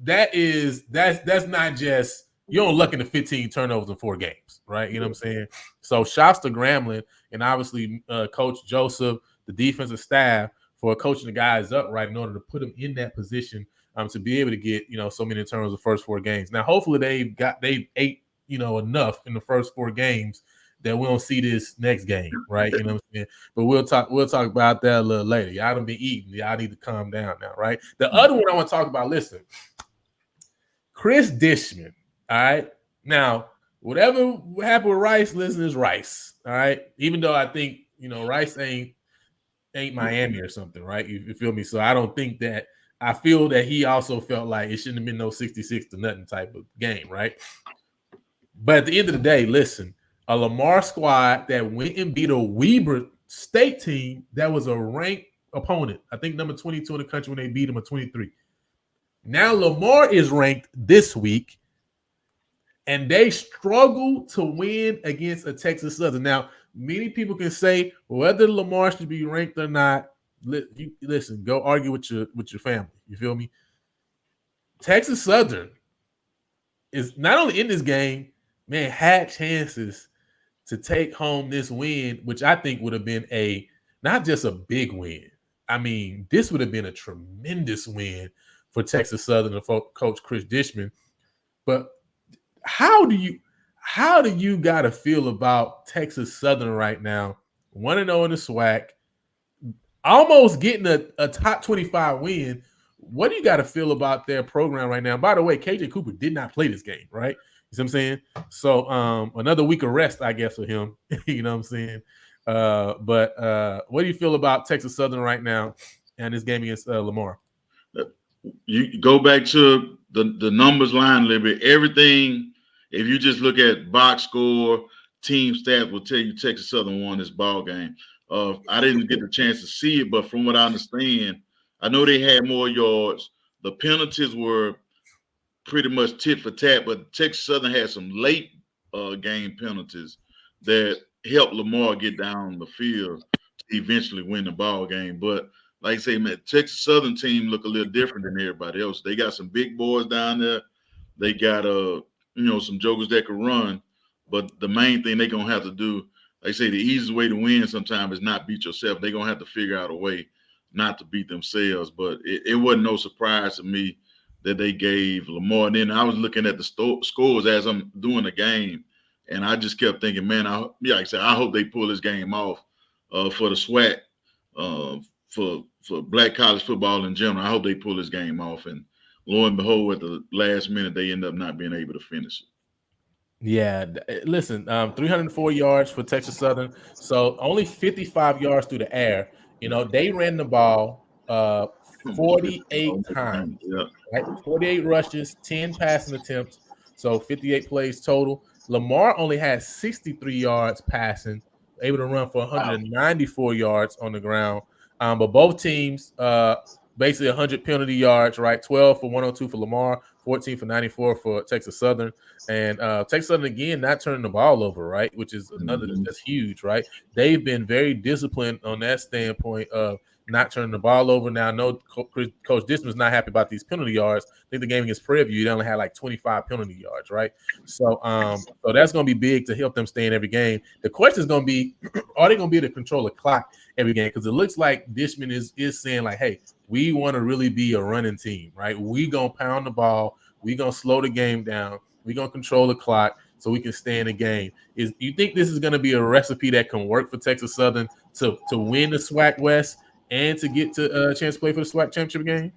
that's not just, you don't luck into 15 turnovers in 4 games, right? You know what I'm saying? So shouts to Grambling and obviously Coach Joseph, the defensive staff, for coaching the guys up right in order to put them in that position to be able to get, so many turnovers the first 4 games. Now, hopefully they've ate, enough in the first 4 games that we don't see this next game, right? You know what I'm saying? But we'll talk about that a little later. Y'all done been eating. Y'all need to calm down now, right? The other one I want to talk about, listen, Chris Dishman, all right? Now, whatever happened with Rice, listen, is Rice, all right? Even though I think, Rice ain't Miami or something, right? You feel me? So I don't think that, I feel that he also felt like it shouldn't have been no 66-0 type of game, right? But at the end of the day, listen, a Lamar squad that went and beat a Weber State team that was a ranked opponent. I think number 22 in the country when they beat them at 23. Now Lamar is ranked this week, and they struggle to win against a Texas Southern. Now, many people can say whether Lamar should be ranked or not. Listen, go argue with your family. You feel me? Texas Southern is not only in this game, man, had chances to take home this win, which I think would have been not just a big win. I mean, this would have been a tremendous win for Texas Southern and for Coach Chris Dishman. But how do you got to feel about Texas Southern right now 1-0 in the SWAC, almost getting a top 25 win. What do you got to feel about their program right now? By the way, KJ Cooper did not play this game, right? You see what I'm saying? So another week of rest, I guess, for him. You know what I'm saying? But what do you feel about Texas Southern right now and this game against Lamar? You go back to the numbers line a little bit. Everything, if you just look at box score, team stats will tell you Texas Southern won this ball game. I didn't get the chance to see it, but from what I understand, I know they had more yards. The penalties were pretty much tit for tat, but Texas Southern had some late game penalties that helped Lamar get down the field to eventually win the ball game. But like I say, man, Texas Southern team look a little different than everybody else. They got some big boys down there. They got some jokers that can run. But the main thing they're gonna have to do, like I say, the easiest way to win sometimes is not beat yourself. They're gonna have to figure out a way not to beat themselves. But it wasn't no surprise to me that they gave Lamar. And then I was looking at the scores as I'm doing the game, and I just kept thinking, man, like I said, I hope they pull this game off for the SWAC, for black college football in general. I hope they pull this game off. And lo and behold, at the last minute, they end up not being able to finish it. Yeah, listen, 304 yards for Texas Southern, so only 55 yards through the air. You know, they ran the ball 48 times, right? 48 rushes, 10 passing attempts, so 58 plays total. Lamar only had 63 yards passing, able to run for 194 yards on the ground. But both teams, basically 100 penalty yards, right? 12 for 102 for Lamar, 14 for 94 for Texas Southern. And Texas Southern, again, not turning the ball over, right? Which is another that's huge, right? They've been very disciplined on that standpoint of not turning the ball over. Now, I know Coach Disman's not happy about these penalty yards. I think the game against Prairie View, they only had like 25 penalty yards, right? So that's going to be big to help them stay in every game. The question is going to be, are they going to be able to control the clock every game? Because it looks like Dishman is saying like, hey, we want to really be a running team, right? We going to pound the ball. We going to slow the game down. We going to control the clock so we can stay in the game. You think this is going to be a recipe that can work for Texas Southern to win the SWAC West and to get to a chance to play for the SWAC championship game?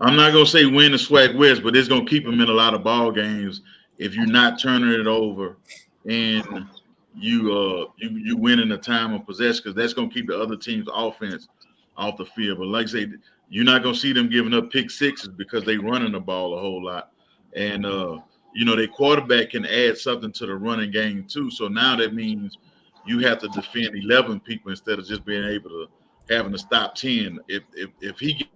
I'm not going to say win the SWAC West, but it's going to keep them in a lot of ball games if you're not turning it over and you win in the time of possession, because that's going to keep the other team's offense off the field. But like I say, you're not going to see them giving up pick sixes because they running the ball a whole lot. And, their quarterback can add something to the running game too. So now that means you have to defend 11 people instead of just being able to having to stop 10. If he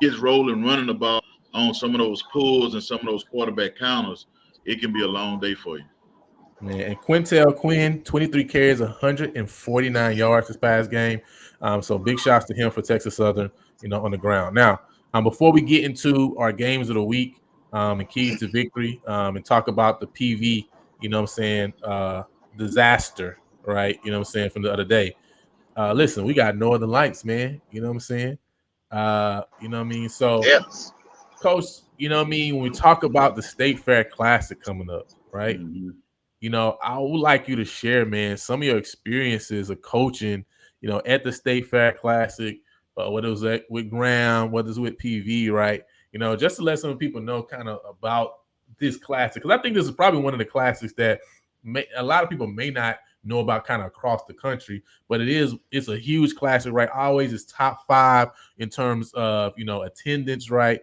gets rolling, running the ball on some of those pulls and some of those quarterback counters, it can be a long day for you. Man, and Quintel Quinn, 23 carries, 149 yards this past game. So big shots to him for Texas Southern, on the ground. Now, before we get into our games of the week and keys to victory and talk about the PV, disaster, right? From the other day. Listen, we got Northern Lights, man. You know what I'm saying? So, yes. Coach, when we talk about the State Fair Classic coming up, right? Mm-hmm. I would like you to share, man, some of your experiences of coaching, at the State Fair Classic, whether it was with Graham, whether it's with PV, right? Just to let some people know kind of about this classic. Because I think this is probably one of the classics that a lot of people may not know about kind of across the country, but it's a huge classic, right? Always is top 5 in terms of, attendance, right?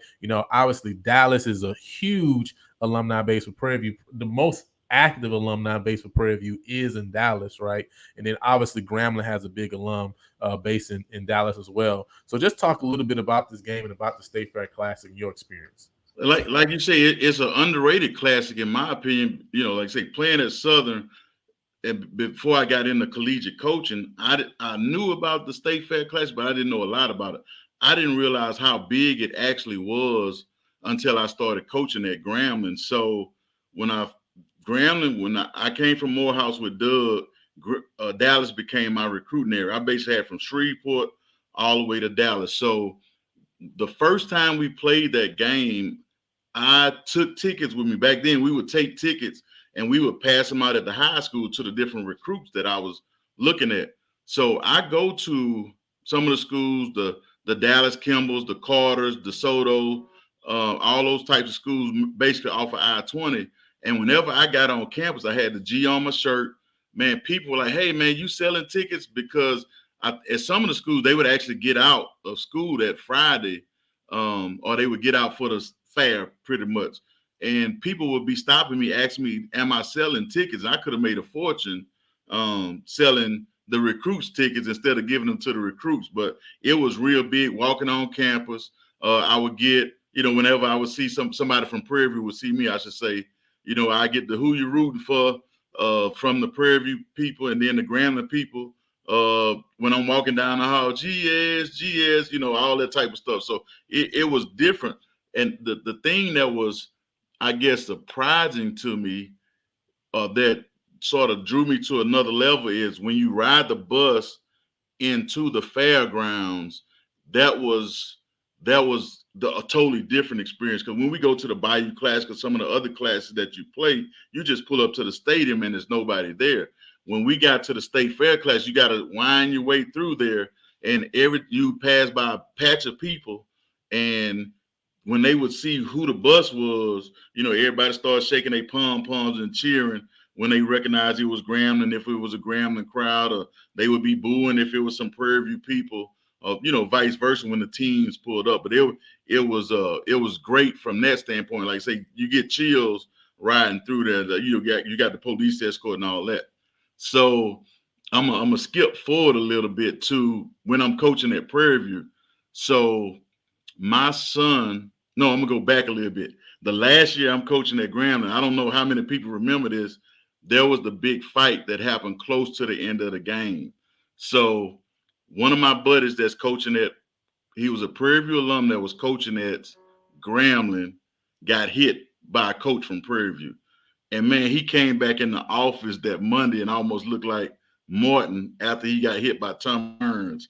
Obviously Dallas is a huge alumni base for Prairie View. The most active alumni base for Prairie View is in Dallas, right? And then obviously Grambling has a big alum base in Dallas as well. So just talk a little bit about this game and about the State Fair Classic and your experience. Like you say, it's an underrated classic in my opinion. Like I say, playing at Southern, and before I got into collegiate coaching, I knew about the State Fair Classic, but I didn't know a lot about it. I didn't realize how big it actually was until I started coaching at Grambling. So when I came from Morehouse with Doug, Dallas became my recruiting area. I basically had from Shreveport all the way to Dallas. So the first time we played that game, I took tickets with me. Back then, we would take tickets and we would pass them out at the high school to the different recruits that I was looking at. So I go to some of the schools, the Dallas Kimballs, the Carters, the Soto, all those types of schools, basically off of I-20. And whenever I got on campus, I had the G on my shirt. Man, people were like, "Hey, man, you selling tickets?" Because at some of the schools, they would actually get out of school that Friday, or they would get out for the fair, pretty much. And people would be stopping me, asking me, "Am I selling tickets?" I could have made a fortune selling the recruits tickets instead of giving them to the recruits. But it was real big walking on campus. I would get, whenever I would see somebody from Prairie View would see me, I should say, I get the who you rooting for from the Prairie View people, and then the Grambling people. When I'm walking down the hall, GS, all that type of stuff. So it was different. And the thing that was, I guess, surprising to me that sort of drew me to another level is when you ride the bus into the fairgrounds. That was a totally different experience, because when we go to the Bayou Classic or some of the other classes that you play, you just pull up to the stadium and there's nobody there. When we got to the state fair class, you got to wind your way through there, and you pass by a patch of people, and when they would see who the bus was, everybody started shaking their pom-poms and cheering when they recognized it was Grambling, if it was a Grambling crowd, or they would be booing if it was some Prairie View people, vice versa when the teams pulled up. But it was great from that standpoint. Like I say, you get chills riding through there. You got the police escort and all that. So I'm gonna skip forward a little bit to when I'm coaching at Prairie View. So my son, no, I'm gonna go back a little bit. The last year I'm coaching at Grambling, I don't know how many people remember this. There was the big fight that happened close to the end of the game. So one of my buddies that's coaching he was a Prairie View alum that was coaching at Grambling, got hit by a coach from Prairie View. And man, he came back in the office that Monday and almost looked like Morton after he got hit by Tom Hearns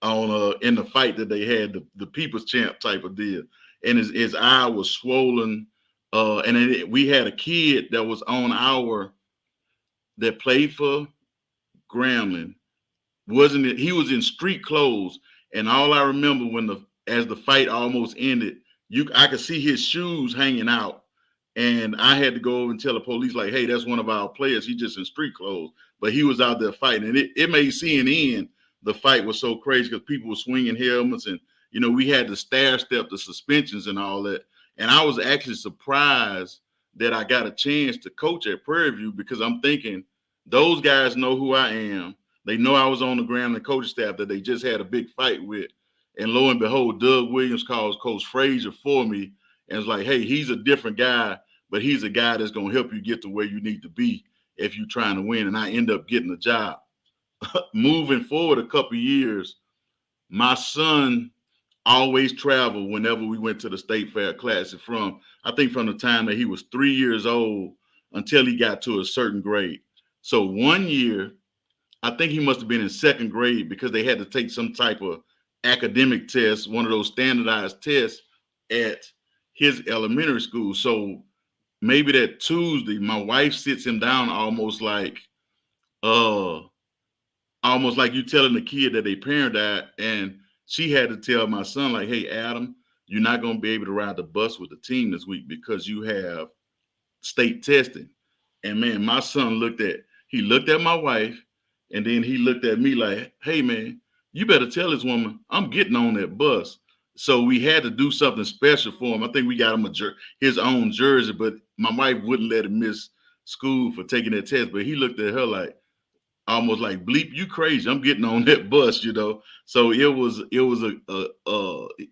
on in the fight that they had, the People's Champ type of deal. And his eye was swollen. We had a kid that was on that played for Grambling. He was in street clothes, and all I remember as the fight almost ended, I could see his shoes hanging out, and I had to go over and tell the police, like, "Hey, that's one of our players. He's just in street clothes," but he was out there fighting, and it made CNN. The fight was so crazy because people were swinging helmets, and we had to stair step the suspensions and all that. And I was actually surprised that I got a chance to coach at Prairie View, because I'm thinking those guys know who I am. They know I was on the Grambling coaching staff that they just had a big fight with. And lo and behold, Doug Williams calls Coach Frazier for me and was like, "Hey, he's a different guy, but he's a guy that's going to help you get to where you need to be if you're trying to win." And I end up getting a job. Moving forward a couple of years, my son always traveled whenever we went to the State Fair Classic I think from the time that he was 3 years old until he got to a certain grade. So one year, I think he must have been in second grade, because they had to take some type of academic test, one of those standardized tests at his elementary school. So maybe that Tuesday, my wife sits him down almost like you telling the kid that their parent died, and she had to tell my son, like, "Hey, Adam, you're not going to be able to ride the bus with the team this week because you have state testing." And man, my son looked at my wife, and then he looked at me like, "Hey man, you better tell this woman I'm getting on that bus." So we had to do something special for him. I think we got him his own jersey, but my wife wouldn't let him miss school for taking that test. But he looked at her like, almost like, "Bleep, you crazy. I'm getting on that bus," So it was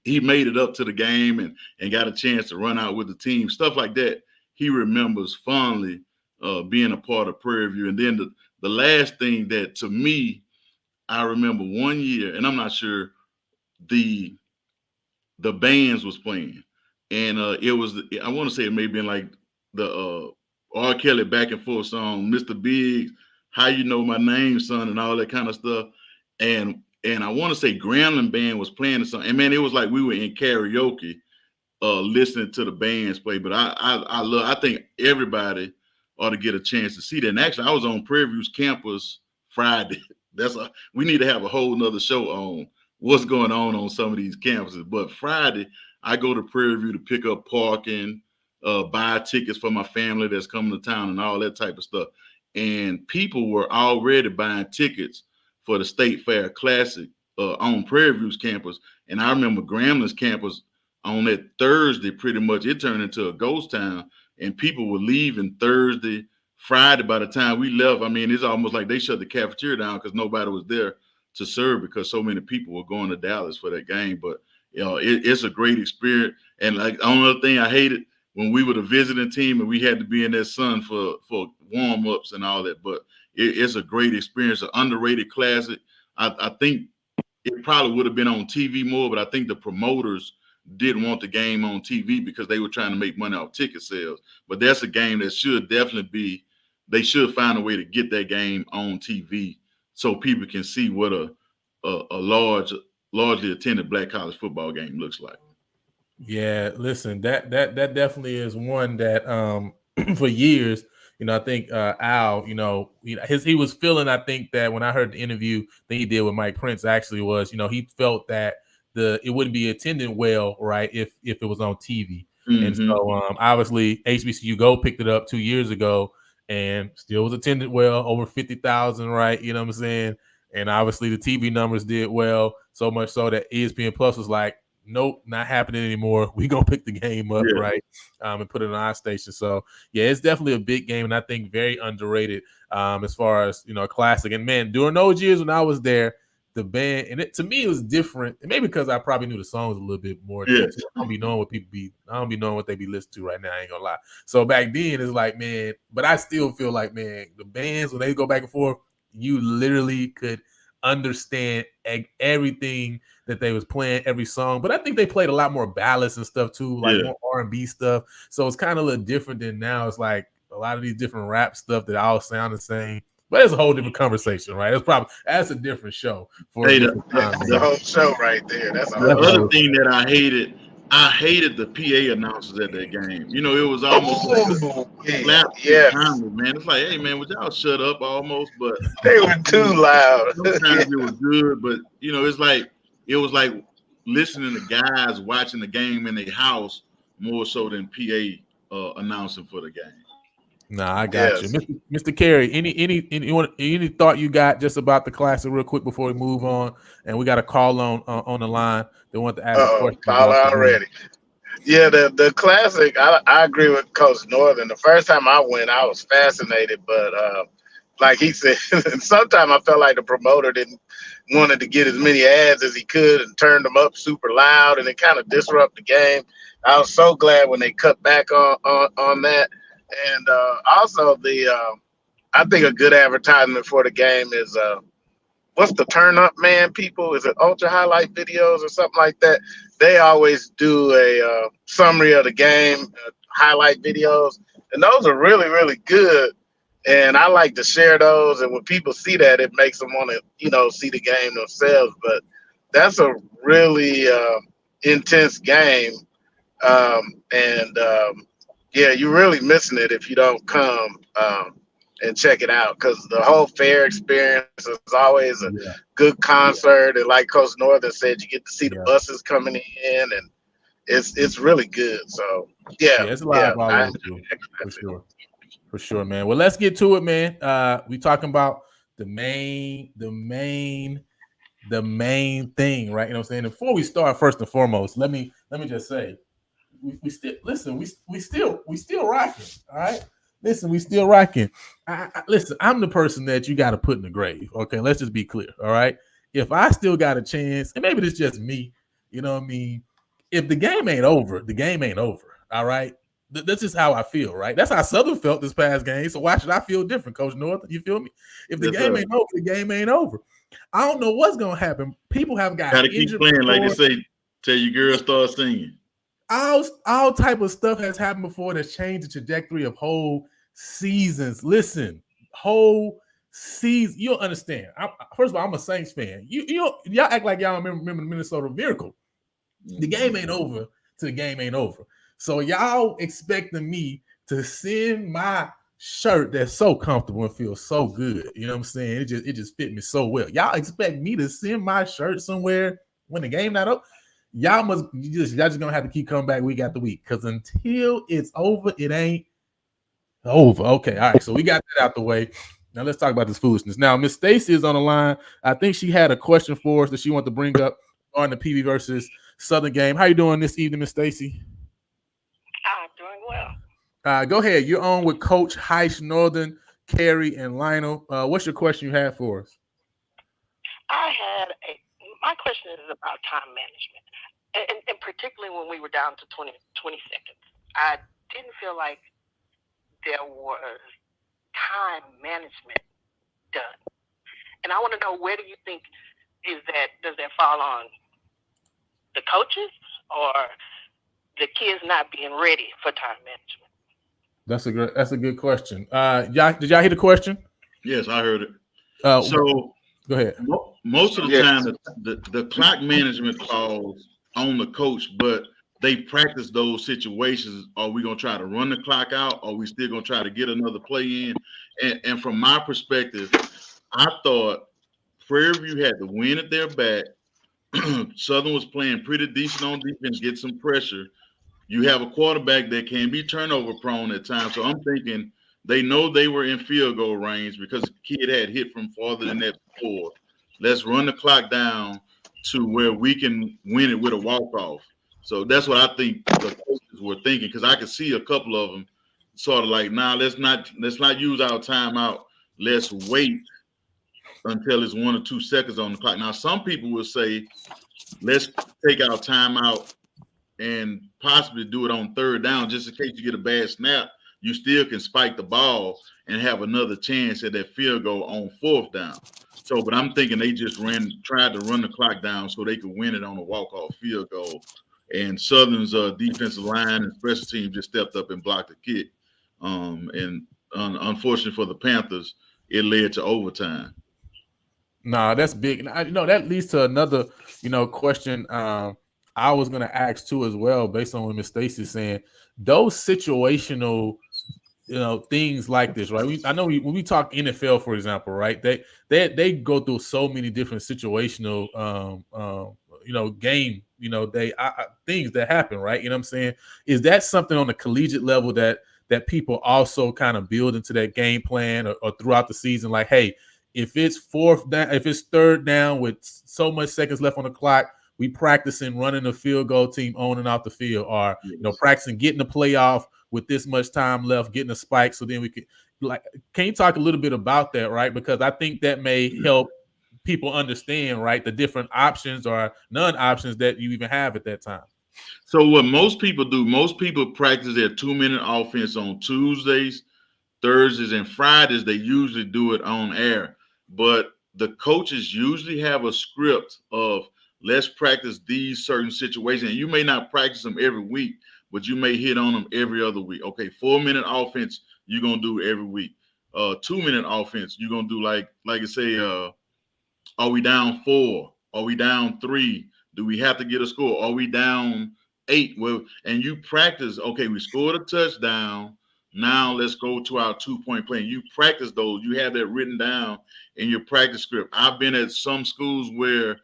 he made it up to the game and got a chance to run out with the team. Stuff like that he remembers fondly, being a part of Prairie View. And then the last thing that, to me, I remember one year, and I'm not sure, the bands was playing, and it was, I want to say it may have been like the R. Kelly Back and Forth song, Mr. Biggs, How You Know My Name, Son, and all that kind of stuff. And I want to say Grambling band was playing the song, and man, it was like we were in karaoke, listening to the bands play. But I think everybody ought to get a chance to see that. And actually, I was on Prairie View's campus Friday We need to have a whole nother show on what's going on some of these campuses. But Friday, I go to Prairie View to pick up parking, buy tickets for my family that's coming to town and all that type of stuff. And people were already buying tickets for the State Fair Classic on Prairie View's campus. And I remember Gramblin's campus on that Thursday, pretty much it turned into a ghost town, and people were leaving Thursday, Friday. By the time we left, I mean, it's almost like they shut the cafeteria down because nobody was there to serve because so many people were going to Dallas for that game. But it's a great experience. And like the only other thing I hated when we were the visiting team and we had to be in that sun for warm-ups and all that. But it's a great experience, an underrated classic. I think it probably would have been on TV more, but I think the promoters didn't want the game on TV because they were trying to make money off ticket sales. But that's a game that should definitely be, they should find a way to get that game on TV so people can see what a largely attended black college football game looks like. Yeah, listen, that definitely is one that for years, I think Al, he was feeling, I think that when I heard the interview that he did with Mike Prince actually was, he felt that it wouldn't be attended well, right, if it was on TV. Mm-hmm. And so obviously HBCU Go picked it up 2 years ago and still was attended well, over 50,000, right? You know what I'm saying? And obviously the TV numbers did well, so much so that ESPN Plus was like, nope, not happening anymore. We gonna pick the game up, right, and put it on our station. So yeah, it's definitely a big game, and I think very underrated as far as a classic. And man, during those years when I was there, the band and to me it was different. And maybe because I probably knew the songs a little bit more. Yeah. I don't be knowing what they be listening to right now. I ain't gonna lie. So back then it's like, man, but I still feel like, man, the bands when they go back and forth, you literally could understand everything that they was playing, every song. But I think they played a lot more ballads and stuff too, like more R&B stuff. So it's kind of a little different than now. It's like a lot of these different rap stuff that all sound the same. But it's a whole different conversation, right? That's a different show for the whole show right there. That's the other thing that I hated the PA announcers at that game. It was almost man. It's like, hey man, would y'all shut up almost? But they were too loud. Sometimes it was good, but it was like listening to guys watching the game in their house more so than PA announcing for the game. Nah, I got you, Mr. Carey. Any thought you got just about the classic, real quick, before we move on? And we got a call on the line. They want to ask a question. Call already. Yeah, the classic. I agree with Coach Northern. The first time I went, I was fascinated, but like he said, sometimes I felt like the promoter wanted to get as many ads as he could and turned them up super loud, and it kind of disrupted the game. I was so glad when they cut back on that. And also I think a good advertisement for the game is what's the Turn Up Man people? Is it Ultra Highlight Videos or something like that? They always do a summary of the game, highlight videos, and those are really, really good. And I like to share those. And when people see that, it makes them want to, see the game themselves. But that's a really intense game. Yeah, you're really missing it if you don't come and check it out, because the whole fair experience is always a good concert. And like Coach Northern said, you get to see the buses coming in, and it's really good. So it's a lot of for sure, man. Well, let's get to it, man. We talking about the main thing, right? You know what I'm saying? Before we start, first and foremost, let me just say, we still rocking. All right. Listen, we still rocking. Listen, I'm the person that you got to put in the grave. Okay, let's just be clear. All right. If I still got a chance, and maybe it's just me, you know what I mean? If the game ain't over, the game ain't over. All right. That's just how I feel, right? That's how Southern felt this past game. So why should I feel different, Coach North? You feel me? If the game ain't over, the game ain't over. I don't know what's gonna happen. People have got to keep playing, like they say. Tell your girl start singing. All type of stuff has happened before that's changed the trajectory of whole seasons. Listen, whole season. You'll understand. First of all, I'm a Saints fan. Y'all act like y'all remember the Minnesota Miracle. The game ain't over till the game ain't over. So y'all expecting me to send my shirt that's so comfortable and feels so good. You know what I'm saying? It just fit me so well. Y'all expect me to send my shirt somewhere when the game not up? Y'all just gonna have to keep coming back week after week, because until it's over, it ain't over. Okay, all right. So we got that out the way. Now let's talk about this foolishness. Now, Miss Stacy is on the line. I think she had a question for us that she wanted to bring up on the PV versus Southern game. How you doing this evening, Miss Stacy? I'm doing well. Go ahead. You're on with Coach Heiss, Northern, Carrie, and Lionel. What's your question you have for us? My question is about time management, and particularly when we were down to 20 seconds. I didn't feel like there was time management done. And I want to know, where do you think does that fall on the coaches or the kids not being ready for time management? That's a good question. Did y'all hear the question? Yes, I heard it. So go ahead. Most of the time, the clock management falls on the coach, but they practice those situations. Are we going to try to run the clock out? Or are we still going to try to get another play in? And from my perspective, I thought Prairie View had the win at their back. Southern was playing pretty decent on defense, get some pressure. You have a quarterback that can be turnover prone at times. So I'm thinking they know they were in field goal range because the kid had hit from farther than that before. Let's run the clock down to where we can win it with a walk-off. So that's what I think the coaches were thinking, because I could see a couple of them sort of like, let's not use our timeout. Let's wait until it's 1 or 2 seconds on the clock. Now, some people will say, let's take our timeout and possibly do it on third down, just in case you get a bad snap. You still can spike the ball and have another chance at that field goal on fourth down. So, but I'm thinking they just tried to run the clock down so they could win it on a walk-off field goal. And Southern's defensive line and special team just stepped up and blocked the kick. And unfortunately for the Panthers, it led to overtime. Nah, that's big. That leads to another, question I was going to ask too as well, based on what Miss Stacy's saying. Those situational, things like this, right? I know when we talk NFL, for example, right? They go through so many different situational, game, things that happen, right? You know what I'm saying? Is that something on the collegiate level that people also kind of build into that game plan or throughout the season? Like, hey, if it's third down with so much seconds left on the clock, we practicing running the field goal team on and off the field, or practicing getting the playoff with this much time left, getting a spike, so then we can can you talk a little bit about that, right? Because I think that may help people understand, right, the different options or non-options that you even have at that time. So what most people do, practice their 2-minute offense on Tuesdays, Thursdays, and Fridays. They usually do it on air, but the coaches usually have a script of, let's practice these certain situations. And you may not practice them every week, but you may hit on them every other week. Okay, 4-minute offense, you're going to do every week. 2-minute offense, you're going to do like I say, are we down 4? Are we down 3? Do we have to get a score? Are we down 8? Well, and you practice, okay, we scored a touchdown. Now let's go to our 2-point play. You practice those. You have that written down in your practice script. I've been at some schools where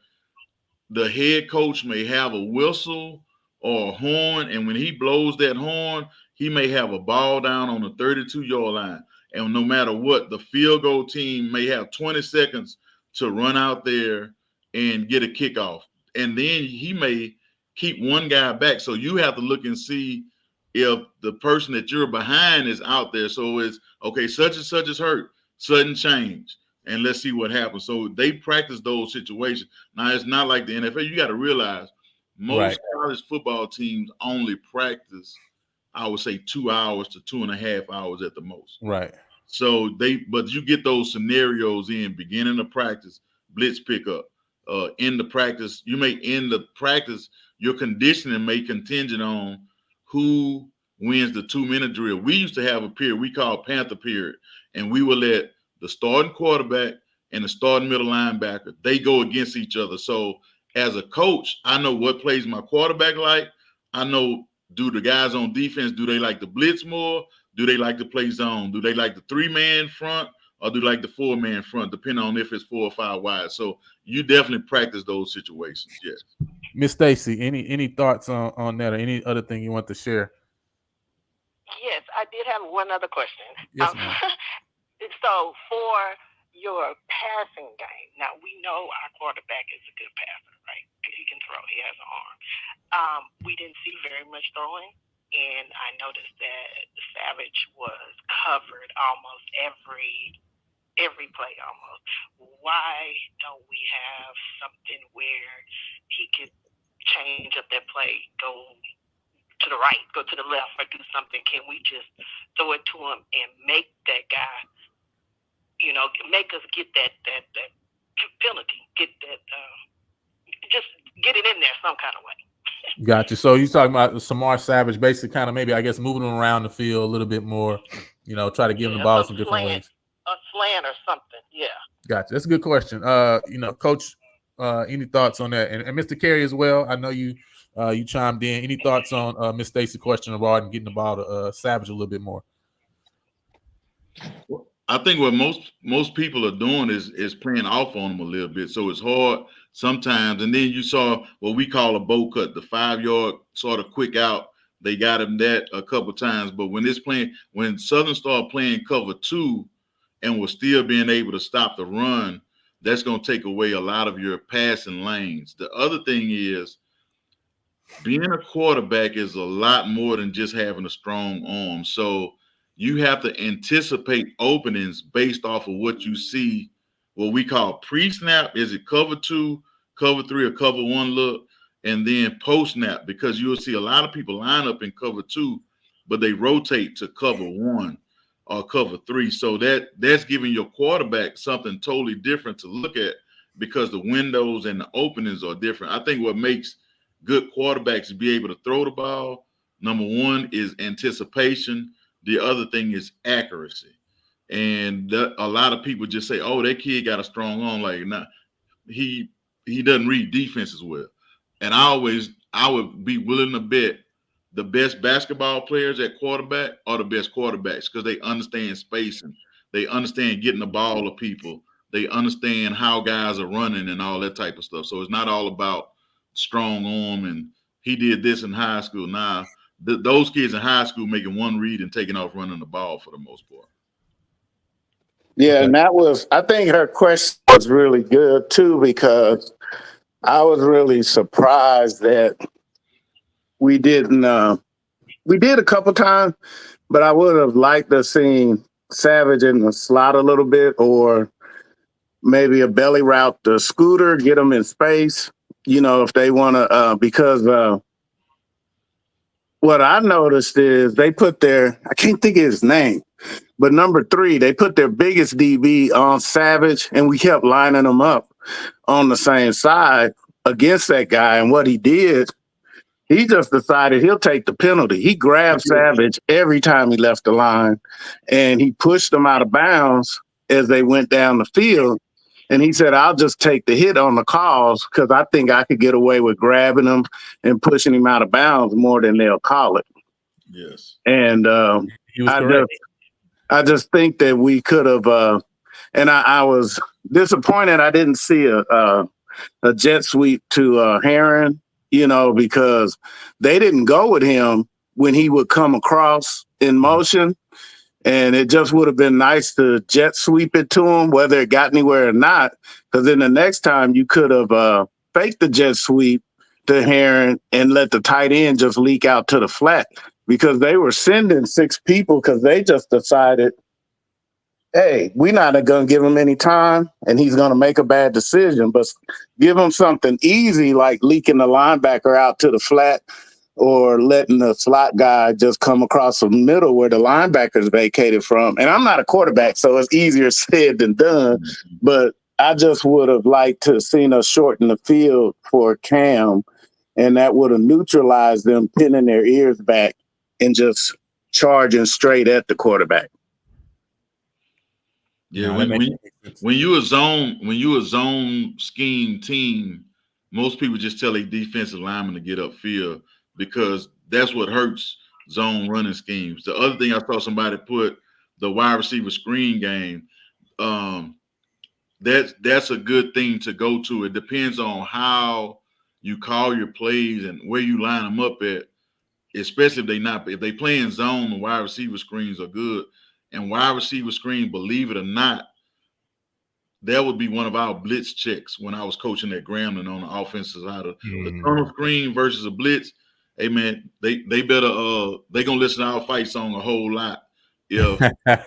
the head coach may have a whistle or a horn, and when he blows that horn, he may have a ball down on the 32-yard line. And no matter what, the field goal team may have 20 seconds to run out there and get a kickoff. And then he may keep one guy back. So you have to look and see if the person that you're behind is out there. So it's, okay, such and such is hurt, sudden change, and let's see what happens. So they practice those situations. Now, it's not like the NFL. You got to realize most college football teams only practice, I would say, 2 hours to 2.5 hours at the most. Right. So but you get those scenarios in beginning of practice, blitz pickup, end the practice. You may end the practice, your conditioning may contingent on who wins the 2-minute drill. We used to have a period we call Panther period, and we would let the starting quarterback and the starting middle linebacker, they go against each other. So as a coach, I know what plays my quarterback like. I know, do the guys on defense, do they like to blitz more? Do they like to play zone? Do they like the 3-man front or do they like the 4-man front, depending on if it's 4 or 5 wide? So you definitely practice those situations. Yes. Miss Stacy, any thoughts on that or any other thing you want to share? Yes, I did have one other question. Yes, ma'am. So for your passing game, now we know our quarterback is a good passer, right? He can throw. He has an arm. We didn't see very much throwing, and I noticed that Savage was covered almost every play almost. Why don't we have something where he could change up that play, go to the right, go to the left, or do something? Can we just throw it to him and make that guy, make us get that penalty, get that, just get it in there some kind of way? Gotcha. So you talking about Samar Savage, basically kind of maybe, I guess, moving him around the field a little bit more, try to give him the ball some different ways. A slant or something, yeah. Gotcha. That's a good question. Coach, any thoughts on that? And Mr. Carey as well. I know you chimed in. Any thoughts on Miss Stacy's question about getting the ball to Savage a little bit more? I think what most people are doing is playing off on them a little bit. So it's hard sometimes. And then you saw what we call a bow cut, the 5-yard sort of quick out. They got him that a couple times. But when Southern started playing cover 2 and was still being able to stop the run, that's going to take away a lot of your passing lanes. The other thing is, being a quarterback is a lot more than just having a strong arm. So you have to anticipate openings based off of what you see, what we call pre-snap. Is it cover 2, cover 3, or cover 1 look? And then post-snap, because you'll see a lot of people line up in cover 2, but they rotate to cover 1 or cover 3. So that's giving your quarterback something totally different to look at, because the windows and the openings are different. I think what makes good quarterbacks be able to throw the ball, number one, is anticipation. The other thing is accuracy. And a lot of people just say, oh, that kid got a strong arm. Like, nah, he doesn't read defenses well. And I would be willing to bet the best basketball players at quarterback are the best quarterbacks, because they understand spacing. They understand getting the ball to people. They understand how guys are running and all that type of stuff. So it's not all about strong arm and he did this in high school. Nah, those kids in high school making one read and taking off running the ball for the most part. Yeah, and I think her question was really good too, because I was really surprised that we didn't, we did a couple times, but I would have liked to see Savage in the slot a little bit, or maybe a belly route to Scooter, get them in space, if they want to, because what I noticed is they put I can't think of his name, but number 3, they put their biggest DB on Savage, and we kept lining them up on the same side against that guy. And what he did, he just decided he'll take the penalty. He grabbed Savage every time he left the line, and he pushed him out of bounds as they went down the field. And he said, I'll just take the hit on the calls, because I think I could get away with grabbing him and pushing him out of bounds more than they'll call it. Yes. And I just think that we could have, and I was disappointed I didn't see a jet sweep to Heron, because they didn't go with him when he would come across in motion. And it just would have been nice to jet sweep it to him, whether it got anywhere or not, because then the next time you could have faked the jet sweep to Heron and let the tight end just leak out to the flat, because they were sending 6 people because they just decided, hey, we're not going to give him any time and he's going to make a bad decision, but give him something easy like leaking the linebacker out to the flat, or letting the slot guy just come across the middle where the linebacker's vacated from. And I'm not a quarterback, so it's easier said than done. But I just would have liked to have seen us shorten the field for Cam, and that would have neutralized them pinning their ears back and just charging straight at the quarterback. Yeah, when you a zone scheme team, most people just tell a defensive lineman to get upfield, because that's what hurts zone running schemes. The other thing I saw somebody put the wide receiver screen game. That's a good thing to go to. It depends on how you call your plays and where you line them up at, especially if they play in zone, the wide receiver screens are good. And wide receiver screen, believe it or not, that would be one of our blitz checks when I was coaching at Grambling on the offensive side of the tunnel screen versus a blitz. Hey man, they better they gonna listen to our fight song a whole lot if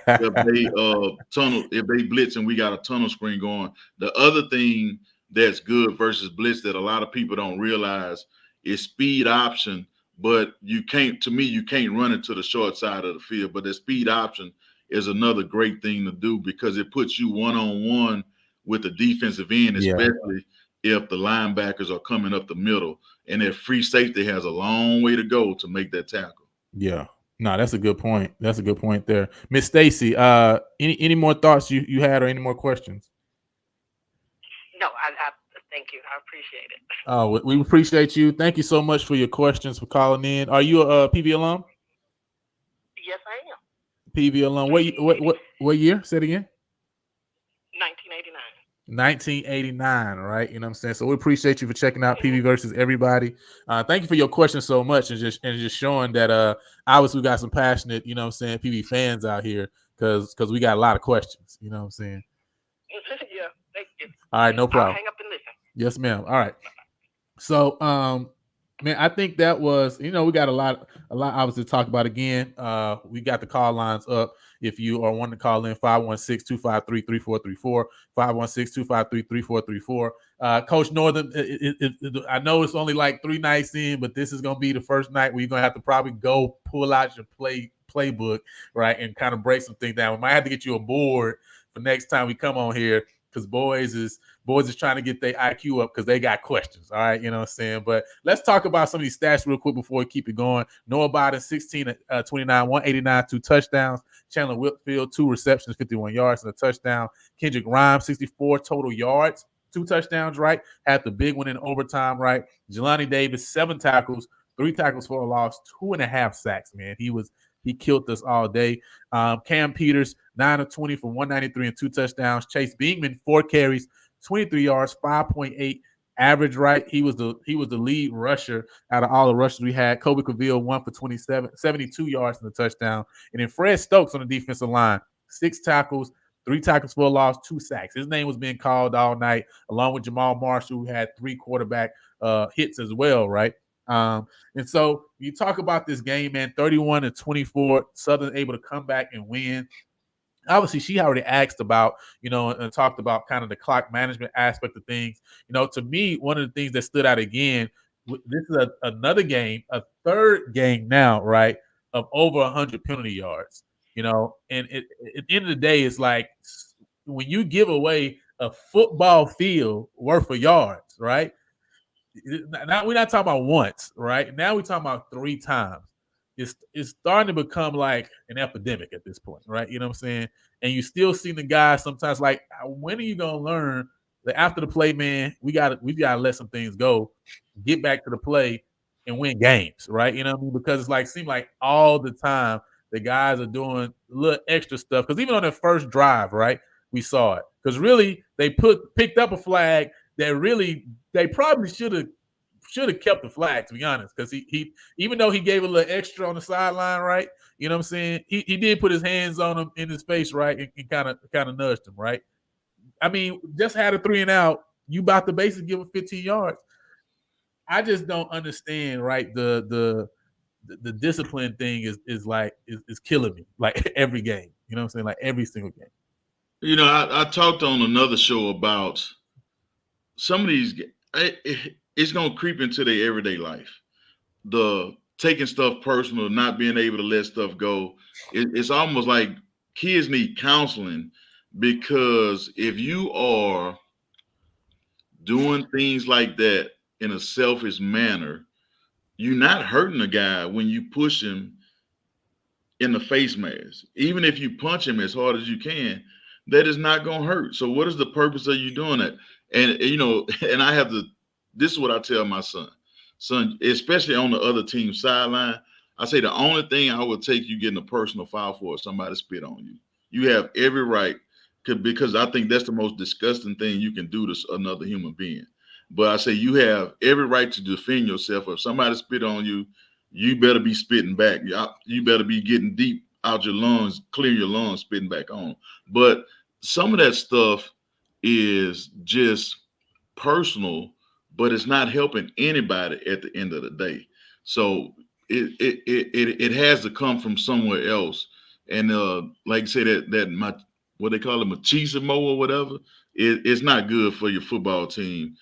if they blitz and we got a tunnel screen going. The other thing that's good versus blitz that a lot of people don't realize is speed option, but you can't run it to the short side of the field. But the speed option is another great thing to do because it puts you one-on-one with the defensive end, especially if the linebackers are coming up the middle. And if free safety has a long way to go to make that tackle. Yeah. No, that's a good point. That's a good point there. Miss Stacy, any more thoughts you had or any more questions? No, I thank you. I appreciate it. Oh, we appreciate you. Thank you so much for your questions, for calling in. Are you a PV alum? Yes, I am. PV alum. What year? Say it again. 1989. 1989, right? You know what I'm saying? So we appreciate you for checking out PV versus everybody. Thank you for your questions so much and just showing that obviously we got some passionate, you know what I'm saying, PV fans out here because we got a lot of questions, you know what I'm saying? Yeah, thank you. All right, no problem. I'll hang up and listen. Yes, ma'am. All right. So man, I think that was, we got a lot obviously to talk about again. We got the call lines up. If you are wanting to call in, 516-253-3434, 516-253-3434. Coach Northern, I know it's only like 3 nights in, but this is going to be the first night where you're going to have to probably go pull out your playbook, right, and kind of break some things down. We might have to get you a board for next time we come on here because boys is trying to get their IQ up because they got questions. All right, you know what I'm saying? But let's talk about some of these stats real quick before we keep it going. Noah Biden, 16-29, 189, 2 touchdowns. Chandler Whitfield, 2 receptions, 51 yards and a touchdown. Kendrick Grimes, 64 total yards, 2 touchdowns, right? Had the big one in overtime, right? Jelani Davis, 7 tackles, 3 tackles for a loss, 2.5 sacks, man. He killed us all day. Cam Peters, 9 of 20 for 193 and 2 touchdowns. Chase Beekman, 4 carries, 23 yards, 5.8 average, right? He was the lead rusher out of all the rushers we had. Kobe Cavill, 1 for 27, 72 yards and a touchdown. And then Fred Stokes on the defensive line, 6 tackles, 3 tackles for a loss, 2 sacks. His name was being called all night, along with Jamal Marshall, who had 3 quarterback hits as well, right? And so you talk about this game, man, 31-24, Southern able to come back and win. Obviously, she already asked about, and talked about kind of the clock management aspect of things. To me, one of the things that stood out again, this is another game, a third game now, right, of over 100 penalty yards, and at the end of the day, it's like when you give away a football field worth of yards, right? Now we're not talking about once, right? Now we're talking about 3 times. It's starting to become like an epidemic at this point, right? You know what I'm saying? And you still see the guys sometimes like, when are you gonna learn that after the play, man, we gotta let some things go, get back to the play and win games, right? You know what I mean? Because it's like seems like all the time the guys are doing a little extra stuff. Because even on their first drive, right, we saw it. Because really they picked up a flag that really they probably should have kept the flag, to be honest, because he even though he gave a little extra on the sideline, right? You know what I'm saying? He did put his hands on him in his face, right? And kind of nudged him, right? I mean, just had a 3 and out. You about to basically give him 15 yards. I just don't understand, right? The discipline thing is killing me, like every game. You know what I'm saying? Like every single game. I talked on another show about some of these. It's gonna creep into their everyday life. The taking stuff personal, not being able to let stuff go. It's almost like kids need counseling, because if you are doing things like that in a selfish manner, you're not hurting a guy when you push him in the face mask. Even if you punch him as hard as you can, that is not going to hurt. So what is the purpose of you doing that? And, and this is what I tell my son, especially on the other team sideline, I say the only thing I would take you getting a personal foul for is somebody spit on you. You have every right, because I think that's the most disgusting thing you can do to another human being. But I say you have every right to defend yourself. If somebody spit on you, you better be spitting back. You better be getting deep out your lungs, clear your lungs, spitting back on. But some of that stuff is just personal, but it's not helping anybody at the end of the day. So it has to come from somewhere else. And like I say, that what they call it, machismo or whatever, it's not good for your football team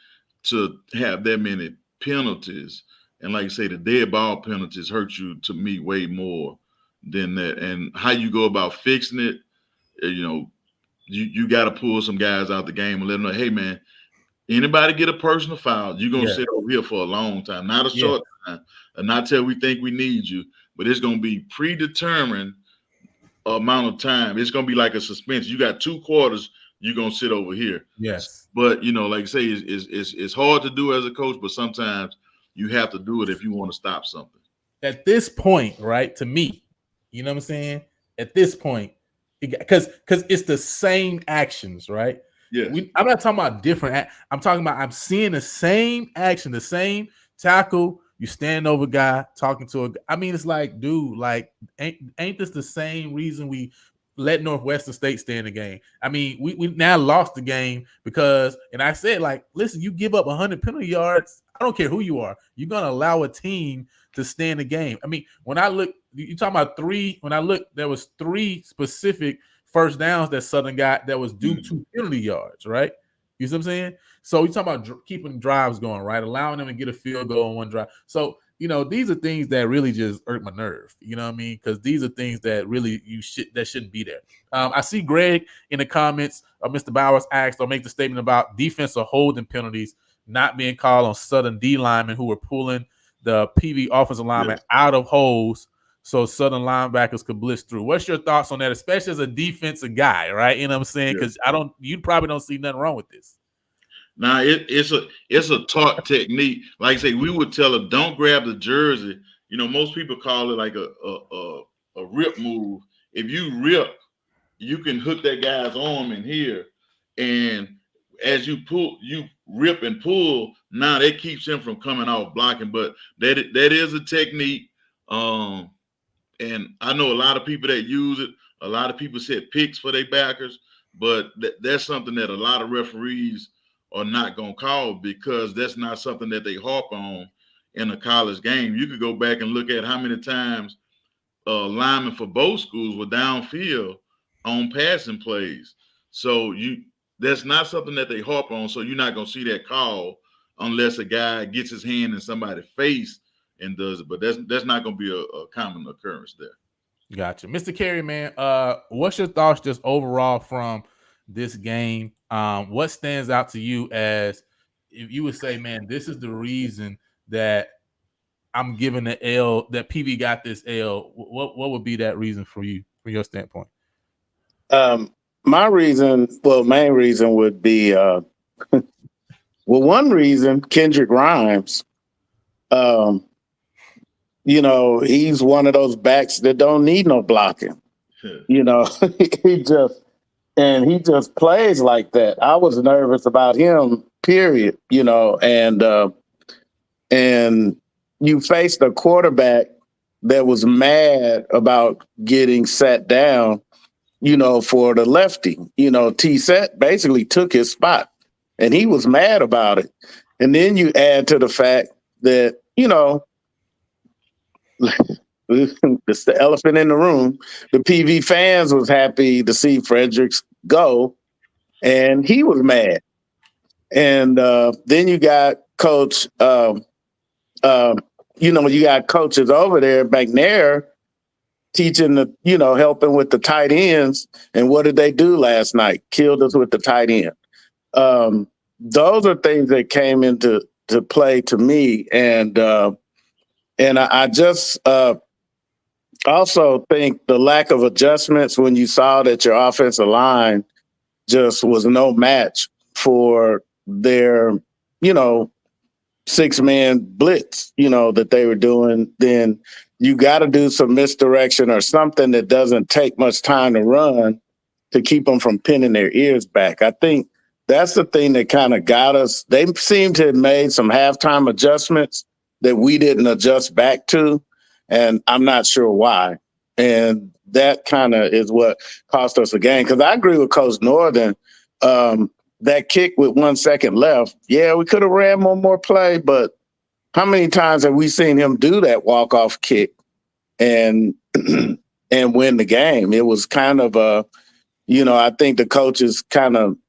to have that many penalties. And like I say, the dead ball penalties hurt you, to me, way more than that. And how you go about fixing it, you got to pull some guys out the game and let them know, hey man, anybody get a personal foul, you're gonna sit over here for a long time, not a short time, and not till we think we need you, but it's gonna be predetermined amount of time. It's gonna be like a suspension. You got 2 quarters, you're gonna sit over here. Yes. But like I say, it's hard to do as a coach, but sometimes you have to do it if you want to stop something. At this point, right? To me, you know what I'm saying? At this point, because it's the same actions, right? Yeah. I'm not talking about different. I'm talking about I'm seeing the same action, the same tackle. You stand over guy talking to a. I mean, it's like, dude, like, ain't this the same reason we let Northwestern State stay in the game? I mean, we now lost the game because, and I said, like, listen, you give up 100 penalty yards. I don't care who you are. You're gonna allow a team to stay in the game. I mean, when I look, you talking about 3. When I looked, there was 3 specific first downs that Southern got that was due to penalty yards, right? You see what I'm saying? So you're talking about keeping drives going, right? Allowing them to get a field goal on one drive. So, these are things that really just hurt my nerve. You know what I mean? Because these are things that really that shouldn't be there. I see Greg in the comments, Mr. Bowers asked or make the statement about defensive holding penalties not being called on Southern D linemen who were pulling the PV offensive lineman out of holes so Southern linebackers could blitz through. What's your thoughts on that, especially as a defensive guy, right? You know what I'm saying? Because you probably don't see nothing wrong with this. Now it's a taught technique. Like I say, we would tell them, don't grab the jersey. Most people call it like a rip move. If you rip, you can hook that guy's arm in here, and as you pull, you rip and pull. Now that keeps him from coming off blocking. But that is a technique. And I know a lot of people that use it. A lot of people set picks for their backers, but that's something that a lot of referees are not going to call because that's not something that they harp on in a college game. You could go back and look at how many times linemen for both schools were downfield on passing plays. So that's not something that they harp on. So you're not going to see that call unless a guy gets his hand in somebody's face and does it, but that's not going to be a common occurrence there. Gotcha. Mr. Carey, man, what's your thoughts just overall from this game? What stands out to you as if you would say, man, this is the reason that I'm giving the L, that PV got this L? What would be that reason for you, from your standpoint? My main reason would be, one reason, Kendrick Grimes. He's one of those backs that don't need no blocking. he just plays like that. I was nervous about him, period. And you faced a quarterback that was mad about getting sat down, for the lefty. T-Set basically took his spot and he was mad about it. And then you add to the fact that, it's the elephant in the room. The PV fans was happy to see Fredericks go, and he was mad. And then you got Coach, you got coaches over there, McNair, teaching helping with the tight ends. And what did they do last night? Killed us with the tight end. Those are things that came into play to me, and I just also think the lack of adjustments when you saw that your offensive line just was no match for their, 6-man blitz, that they were doing. Then you got to do some misdirection or something that doesn't take much time to run to keep them from pinning their ears back. I think that's the thing that kind of got us. They seem to have made some halftime adjustments that we didn't adjust back to, and I'm not sure why. And that kind of is what cost us a game. Because I agree with Coach Northern. That kick with 1 second left, yeah, we could have ran one more play, but how many times have we seen him do that walk-off kick and and win the game? It was kind of I think the coach is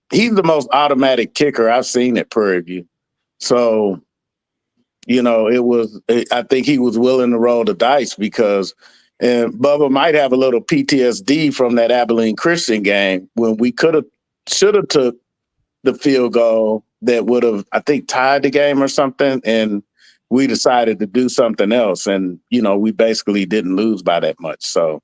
he's the most automatic kicker I've seen at Prairie View. So, I think he was willing to roll the dice because and Bubba might have a little PTSD from that Abilene Christian game when we should have took the field goal that would have, I think, tied the game or something. And we decided to do something else. And, we basically didn't lose by that much. So,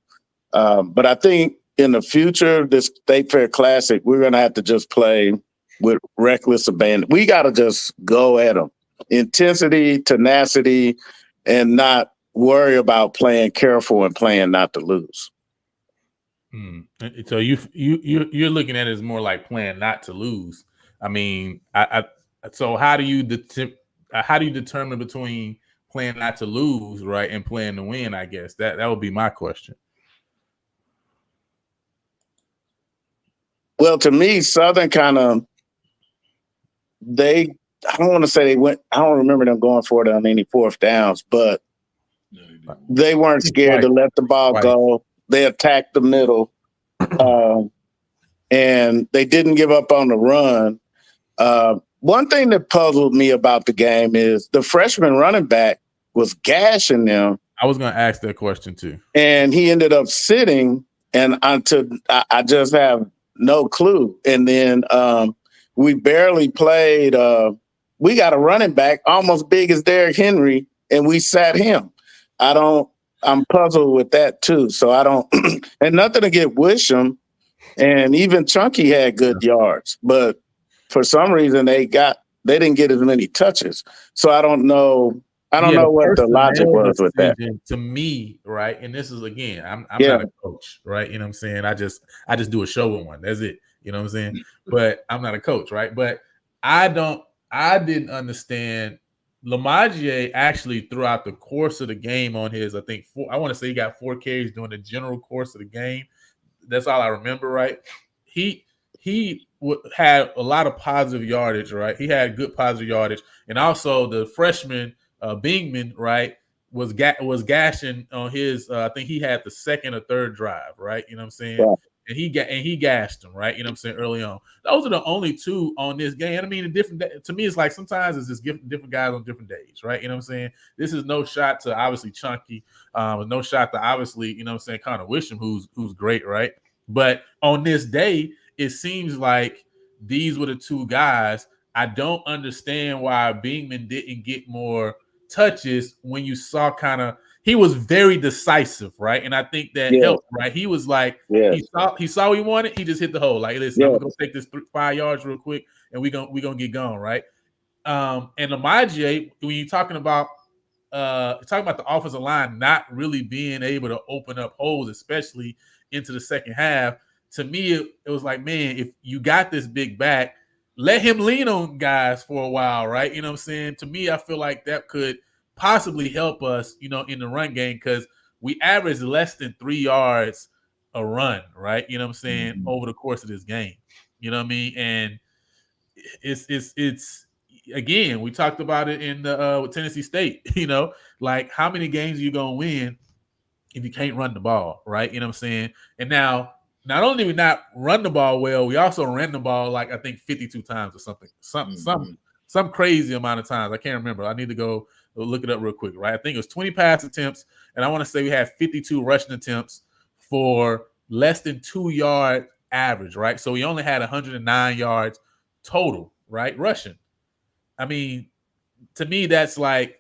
but I think in the future, this State Fair Classic, we're going to have to just play with reckless abandon. We got to just go at them. Intensity, tenacity, and not worry about playing careful and playing not to lose. So you're looking at it as more like playing not to lose. I mean, so how do you determine between playing not to lose, right, and playing to win? I guess that would be my question. Well, to me, Southern I don't want to say they went. I don't remember them going for it on any fourth downs, but they weren't scared to let the ball go. They attacked the middle, and they didn't give up on the run. One thing that puzzled me about the game is the freshman running back was gashing them. I was going to ask that question too. And he ended up sitting, and I just have no clue. And then we barely played. We got a running back almost big as Derrick Henry, and we sat him. I'm puzzled with that too. So I don't, and nothing to get Wisham, and even Chunky had good yards, but for some reason they didn't get as many touches. So I don't know. I don't know what the logic was with that. To me, right, and this is again, I'm not a coach, right? You know what I'm saying? I just do a show with one. That's it. You know what I'm saying? But I'm not a coach, right? But I didn't understand. Lamagier actually throughout the course of the game on his, I want to say he got 4 carries during the general course of the game. That's all I remember, right? He had a lot of positive yardage, right? He had good positive yardage, and also the freshman Bingman, right, was gashing on his. I think he had the second or third drive, right? You know what I'm saying? Yeah. And he gashed him, right? You know what I'm saying? Early on, those are the only 2 on this game. I mean, to me, it's like sometimes it's just different guys on different days, right? You know what I'm saying? This is no shot to obviously Chunky, no shot to obviously, you know what I'm saying, Connor Wisham, who's great, right? But on this day, it seems like these were the 2 guys. I don't understand why Bingman didn't get more touches when you saw he was very decisive, right? And I think that helped, right? He was like, he saw what he wanted, he just hit the hole. Like, listen, I'm gonna take this 5 yards real quick, and we gonna get going, right? And Lamagier, when you're talking about the offensive line not really being able to open up holes, especially into the second half, to me, it was like, man, if you got this big back, let him lean on guys for a while, right? You know what I'm saying? To me, I feel like that could possibly help us, in the run game, because we averaged less than 3 yards a run, right? You know what I'm saying? Over the course of this game. You know what I mean? And it's again, we talked about it in the with Tennessee State, like how many games are you gonna win if you can't run the ball, right? You know what I'm saying? And now, not only did we not run the ball well, we also ran the ball like I think 52 times or something, some crazy amount of times. I can't remember. I need to go look it up real quick, right? I think it was 20 pass attempts, and I want to say we had 52 rushing attempts for less than 2 yard average, right? So we only had 109 yards total, right? Rushing. I mean, to me, that's like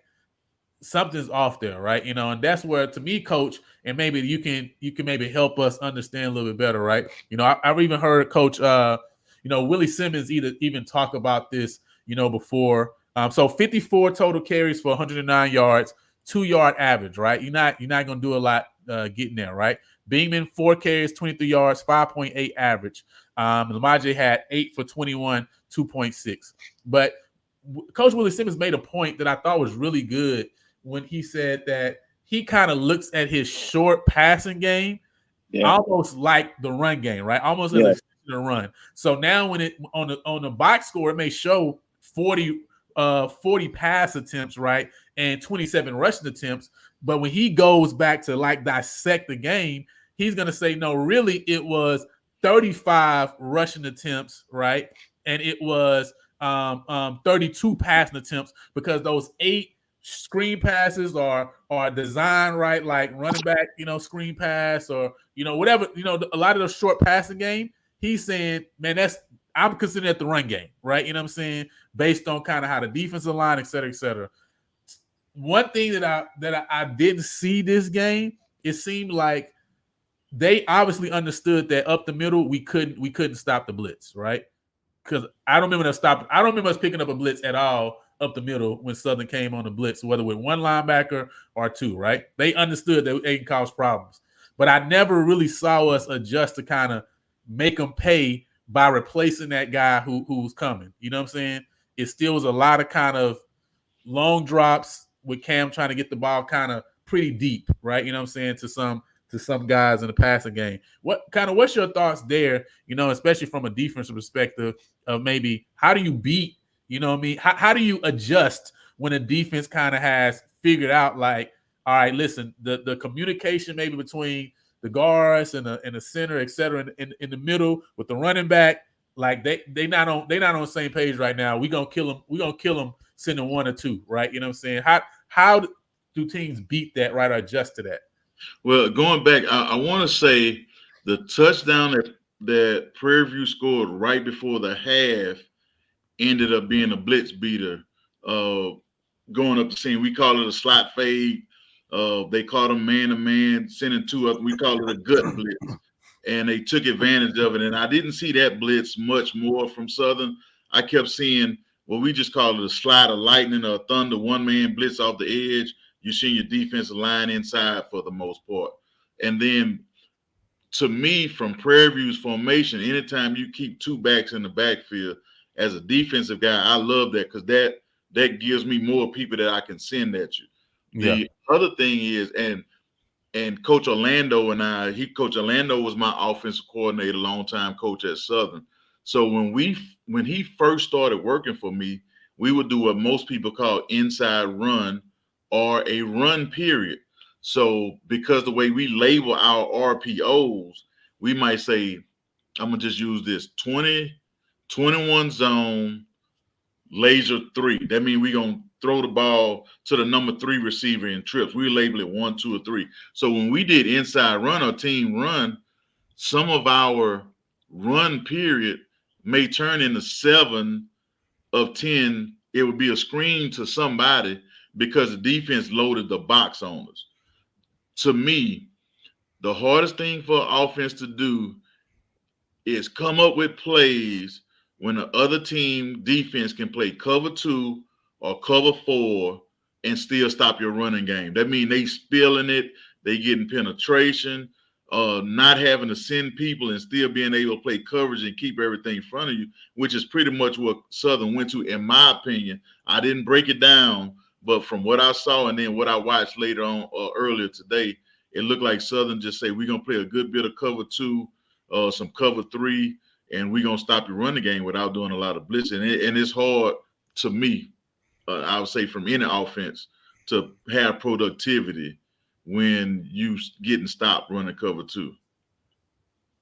something's off there, right? And that's where, to me, Coach, and maybe you can maybe help us understand a little bit better, right? I've even heard Coach, Willie Simmons even talk about this, before. So 54 total carries for 109 yards, 2-yard average, right? You're not gonna do a lot getting there, right? Beekman 4 carries, 23 yards, 5.8 average. Lamaje had 8 for 21, 2.6. But Coach Willie Simmons made a point that I thought was really good when he said that he kind of looks at his short passing game almost like the run game, right? Almost as a run. So now when it on the box score, it may show 40 pass attempts, right? And 27 rushing attempts. But when he goes back to like dissect the game, he's gonna say, no, really, it was 35 rushing attempts, right? And it was 32 passing attempts because those 8 screen passes are designed right, like running back, screen pass or whatever, a lot of the short passing game. He's saying, man, I'm considering that the run game, right? You know what I'm saying? Based on kind of how the defensive line, et cetera, et cetera. One thing that I didn't see this game, it seemed like they obviously understood that up the middle we couldn't stop the blitz, right? Because I don't remember us picking up a blitz at all up the middle when Southern came on the blitz, whether with 1 linebacker or 2, right? They understood that they can cause problems. But I never really saw us adjust to kind of make them pay by replacing that guy who's coming. You know what I'm saying? It still was a lot of kind of long drops with Cam trying to get the ball kind of pretty deep, right? You know what I'm saying? To some guys in the passing game. What's your thoughts there, especially from a defensive perspective of maybe how do you beat, how do you adjust when a defense kind of has figured out like, all right, listen, the communication maybe between the guards and the center, et cetera, in the middle with the running back, like they not on the same page right now. We're gonna kill them sending 1 or 2, right? You know what I'm saying? How do teams beat that, right, or adjust to that? Well, going back, I want to say the touchdown that Prairie View scored right before the half ended up being a blitz beater. Going up the seam, we call it a slot fade. They called them man-to-man, sending 2 up. We call it a gut blitz, and they took advantage of it. And I didn't see that blitz much more from Southern. I kept seeing what we just call it a slide of lightning or a thunder, 1-man blitz off the edge. You see your defensive line inside for the most part. And then, to me, from Prairie View's formation, anytime you keep 2 backs in the backfield, as a defensive guy, I love that because that gives me more people that I can send at you. Yeah. The other thing is, and Coach Orlando Coach Orlando was my offensive coordinator, longtime coach at Southern. So when he first started working for me, we would do what most people call inside run or a run period. So because the way we label our RPOs, we might say, I'm going to just use this 20, 21 zone, laser 3. That means we're going to throw the ball to the number 3 receiver in trips. We label it 1, 2, or 3. So when we did inside run or team run, some of our run period may turn into 7 of 10. It would be a screen to somebody because the defense loaded the box on us. To me, the hardest thing for offense to do is come up with plays when the other team defense can play cover 2 or cover 4 and still stop your running game. That means they spilling it, they getting penetration, not having to send people and still being able to play coverage and keep everything in front of you, which is pretty much what Southern went to, in my opinion. I didn't break it down, but from what I saw and then what I watched later on earlier today, it looked like Southern just say, we're going to play a good bit of cover 2, some cover 3, and we're going to stop your running game without doing a lot of blitzing. And it's hard to me, I would say, from any offense to have productivity when you getting stopped running cover 2.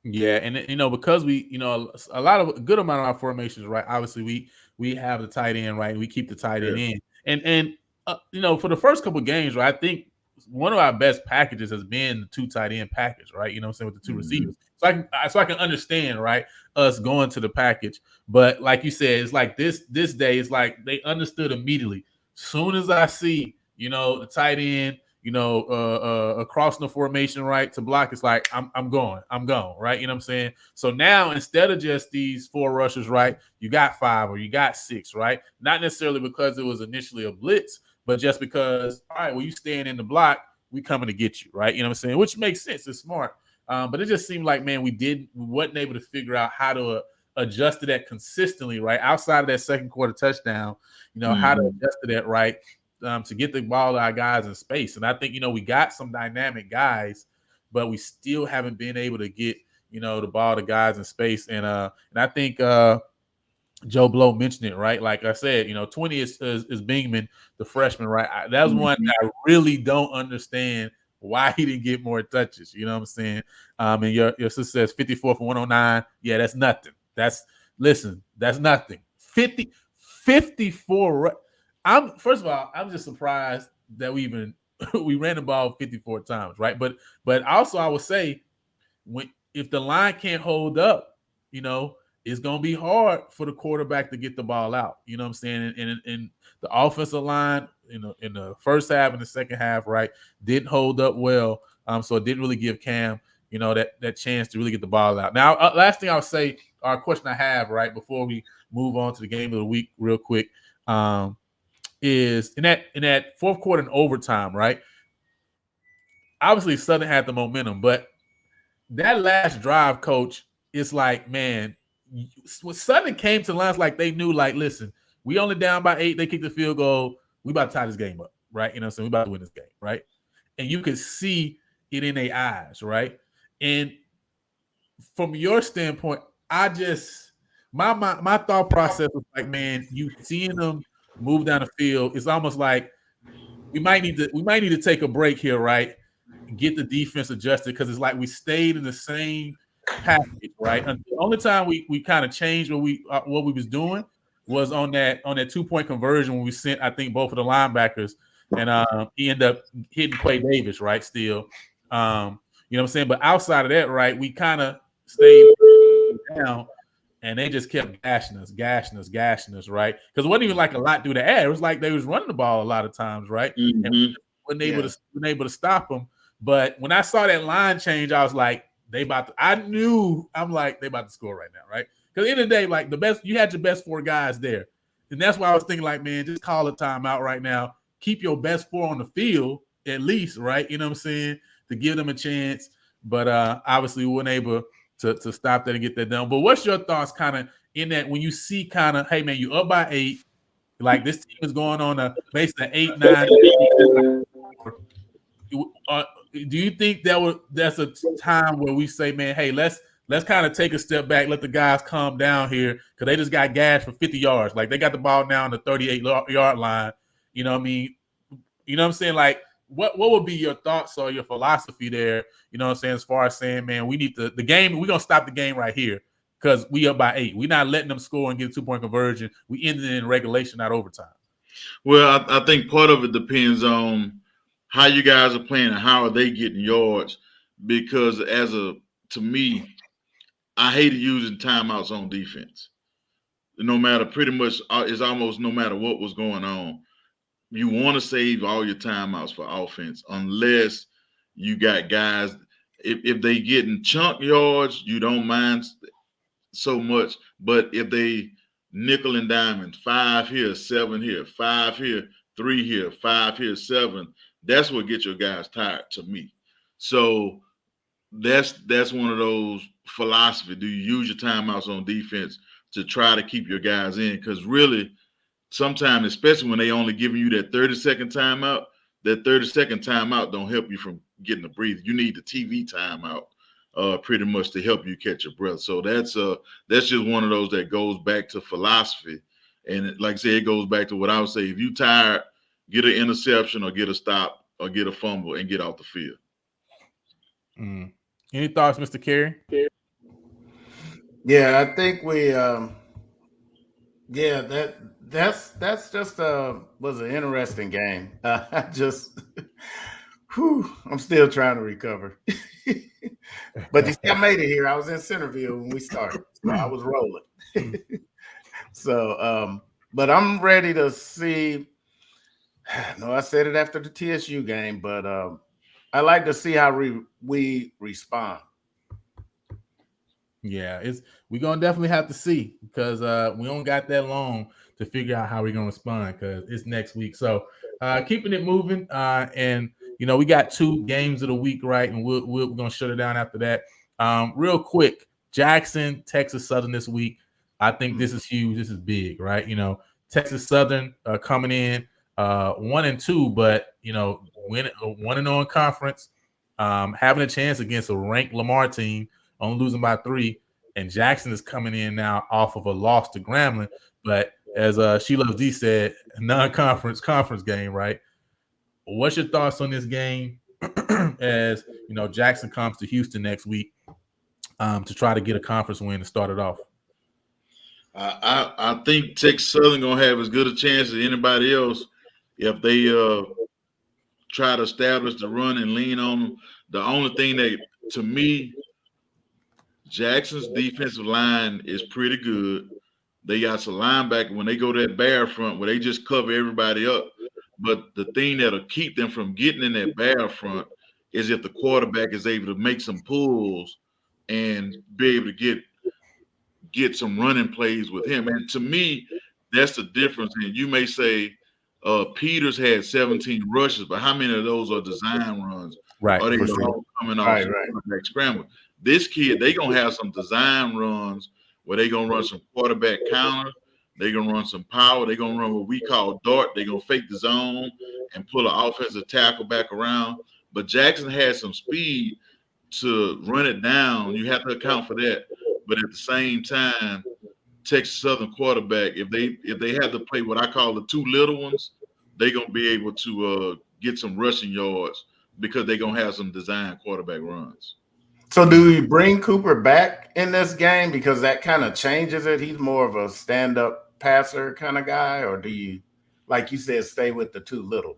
Yeah, and because we, a good amount of our formations, right? Obviously, we have the tight end, right? We keep the tight end in, and for the first couple of games, right? I think one of our best packages has been the 2 tight end package, right? You know what I'm saying, with the 2 receivers. So I can understand, right, us going to the package. But like you said, it's like this day, it's like they understood immediately. Soon as I see, the tight end, across the formation, right, to block, it's like I'm going, right? You know what I'm saying? So now instead of just these 4 rushers, right, you got 5 or you got 6, right? Not necessarily because it was initially a blitz, but just because, all right, well, you staying in the block, we coming to get you, right? You know what I'm saying? Which makes sense. It's smart. But it just seemed like, man, we wasn't able to figure out how to adjust to that consistently, right? Outside of that second quarter touchdown, how to adjust to that, right? To get the ball to our guys in space. And I think, we got some dynamic guys, but we still haven't been able to get, the ball to guys in space. And I think Joe Blow mentioned it, right? Like I said, 20 is Bingman, the freshman, right? That was one that I really don't understand why he didn't get more touches. You know what I'm saying? And your sister says 54 for 109. Yeah, that's nothing. That's nothing. 54. First of all, I'm just surprised that we ran the ball 54 times, right? But also I would say if the line can't hold up, it's going to be hard for the quarterback to get the ball out. You know what I'm saying? And the offensive line, in the first half and the second half, right, didn't hold up well. So it didn't really give Cam, that chance to really get the ball out. Now, last thing I'll say, our question I have, right, before we move on to the game of the week real quick, is in that fourth quarter and overtime, right? Obviously, Southern had the momentum, but that last drive, Coach, it's like, man, when Southern came to the lines, like they knew, like, listen, we only down by 8. They kicked the field goal. We about to tie this game up, right? So we about to win this game, right? And you could see it in their eyes, right? And from your standpoint, I just my thought process was like, man, you seeing them move down the field, it's almost like we might need to take a break here, right? Get the defense adjusted, because it's like we stayed in the same package, right? And the only time we kind of changed what we was doing was on that 2-point conversion when we sent, I think, both of the linebackers, and he ended up hitting Quay Davis, right? Still, you know what I'm saying? But outside of that, right, we kind of stayed down, and they just kept gashing us, right? Because it wasn't even like a lot through the air. It was like they was running the ball a lot of times, right? Mm-hmm. And we weren't able to stop them. But when I saw that line change, I was like, I'm like, they about to score right now, right? Because at the end of the day, like, you had your best 4 guys there. And that's why I was thinking, like, man, just call a timeout right now. Keep your best 4 on the field, at least, right? You know what I'm saying? To give them a chance. But obviously we weren't able to stop that and get that done. But what's your thoughts kind of in that when you see kind of, hey, man, you up by 8, like this team is going on basically 8, 9, 8, do you think that's a time where we say, man, hey, let's kind of take a step back, let the guys calm down here, because they just got gashed for 50 yards. Like, they got the ball now on the 38-yard line. You know what I mean? You know what I'm saying? Like, what would be your thoughts or your philosophy there? You know what I'm saying? As far as saying, man, we need the game, we're going to stop the game right here because we up by 8. We're not letting them score and get a 2-point conversion. We ended in regulation, not overtime. Well, I think part of it depends on how you guys are playing and how are they getting yards. Because to me, I hated using timeouts on defense. No matter, pretty much, it's almost no matter what was going on. You want to save all your timeouts for offense, unless you got guys. If they getting chunk yards, you don't mind so much. But if they nickel and diamond, 5 here, 7 here, 5 here, 3 here, 5 here, 7, that's what gets your guys tired to me. So that's one of those philosophy. Do you use your timeouts on defense to try to keep your guys in? Because really, sometimes, especially when they only giving you that 30-second timeout, that 30-second timeout don't help you from getting a breather. You need the TV timeout pretty much to help you catch your breath. So that's just one of those that goes back to philosophy. And like I said, it goes back to what I would say. If you tired, get an interception or get a stop or get a fumble and get off the field. Any thoughts, Mr. Carey? Yeah, I think we that's just was an interesting game. I just I'm still trying to recover. But you still made it here. I was in Centerville when we started. So I was rolling. So but I'm ready to see. No, I said it after the TSU game, but I like to see how we respond. Yeah, we're gonna definitely have to see, because we don't got that long to figure out how we're gonna respond, because it's next week. So keeping it moving. And we got 2 games of the week, right? And we're gonna shut it down after that. Real quick, Jackson, Texas Southern this week. I think this is huge. This is big, right? Texas Southern coming in 1-2, but winning 1-0 in conference, having a chance against a ranked Lamar team, only losing by 3. And Jackson is coming in now off of a loss to Grambling, but as She Loves D said, non-conference conference game, right? What's your thoughts on this game as Jackson comes to Houston next week to try to get a conference win to start it off? I think Texas Southern gonna have as good a chance as anybody else if they try to establish the run and lean on them. The only thing that, to me, Jackson's defensive line is pretty good. They got some linebacker when they go to that bear front where they just cover everybody up. But the thing that'll keep them from getting in that bear front is if the quarterback is able to make some pulls and be able to get some running plays with him. And to me, that's the difference. And you may say Peters had 17 rushes, but how many of those are design runs? Right. Are they all coming off quarterback scramble? This kid, they going to have some design runs where they going to run some quarterback counter. They're going to run some power. They're going to run what we call dart. They're going to fake the zone and pull an offensive tackle back around. But Jackson has some speed to run it down. You have to account for that. But at the same time, Texas Southern quarterback, if they have to play what I call the 2 little ones, they're going to be able to get some rushing yards because they're going to have some design quarterback runs. So do you bring Cooper back in this game because that kind of changes it? He's more of a stand-up passer kind of guy, or do you, like you said, stay with the 2 little?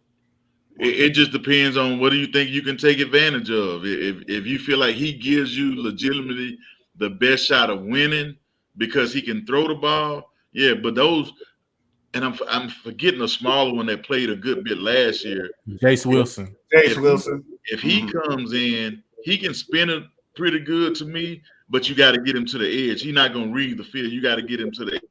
It just depends on what do you think you can take advantage of. If you feel like he gives you legitimately the best shot of winning because he can throw the ball, yeah. But those, and I'm forgetting a smaller one that played a good bit last year, Jace Wilson. If he comes in, he can spin it pretty good to me, but you got to get him to the edge. He's not going to read the field. You got to get him to the edge.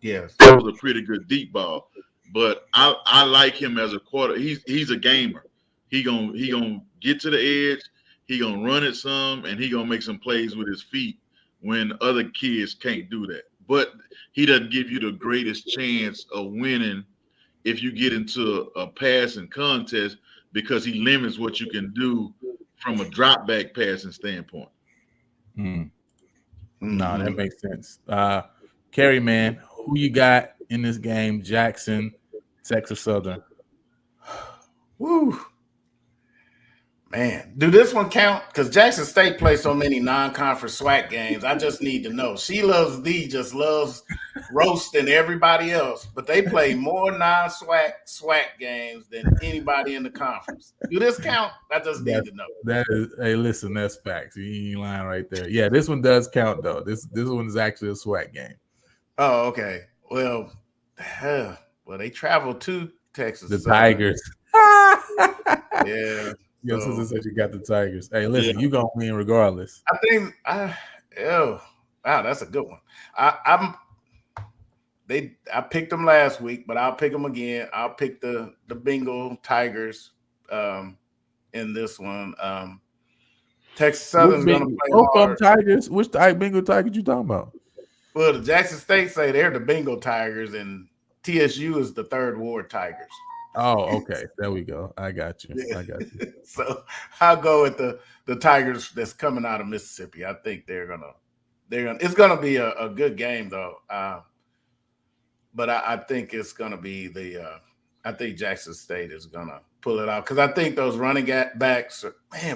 Yes. That was a pretty good deep ball. But I like him as a quarter. He's a gamer. He gonna get to the edge. He gonna run it some, and he gonna make some plays with his feet when other kids can't do that. But he doesn't give you the greatest chance of winning if you get into a passing contest because he limits what you can do from a drop back passing standpoint. No, that makes sense. Kerry, man, who you got in this game? Jackson, Texas Southern. Woo. Man, do this one count? Because Jackson State plays so many non-conference SWAC games. I just need to know. She Loves D just loves roasting everybody else, but they play more non-SWAC games than anybody in the conference. Do this count? I just need to know. That is, hey, listen, that's facts. You ain't lying right there. Yeah, this one does count though. This one is actually a SWAC game. Oh, okay. Well, they travel to Texas. The Tigers. Yeah. Your sister said you got the Tigers. Hey, listen, you gonna win regardless. I think. Wow, that's a good one. I picked them last week, but I'll pick them again. I'll pick the Bengal Tigers in this one. Texas Southern's gonna play hard. Tigers. Which Bengal Tigers you talking about? Well, the Jackson State say they're the Bengal Tigers, and TSU is the Third Ward Tigers. Oh, okay. There we go. I got you. Yeah. I got you. So I'll go with the Tigers that's coming out of Mississippi. I think they're gonna. It's gonna be a good game though. But I think it's gonna be I think Jackson State is gonna pull it out because I think those running backs.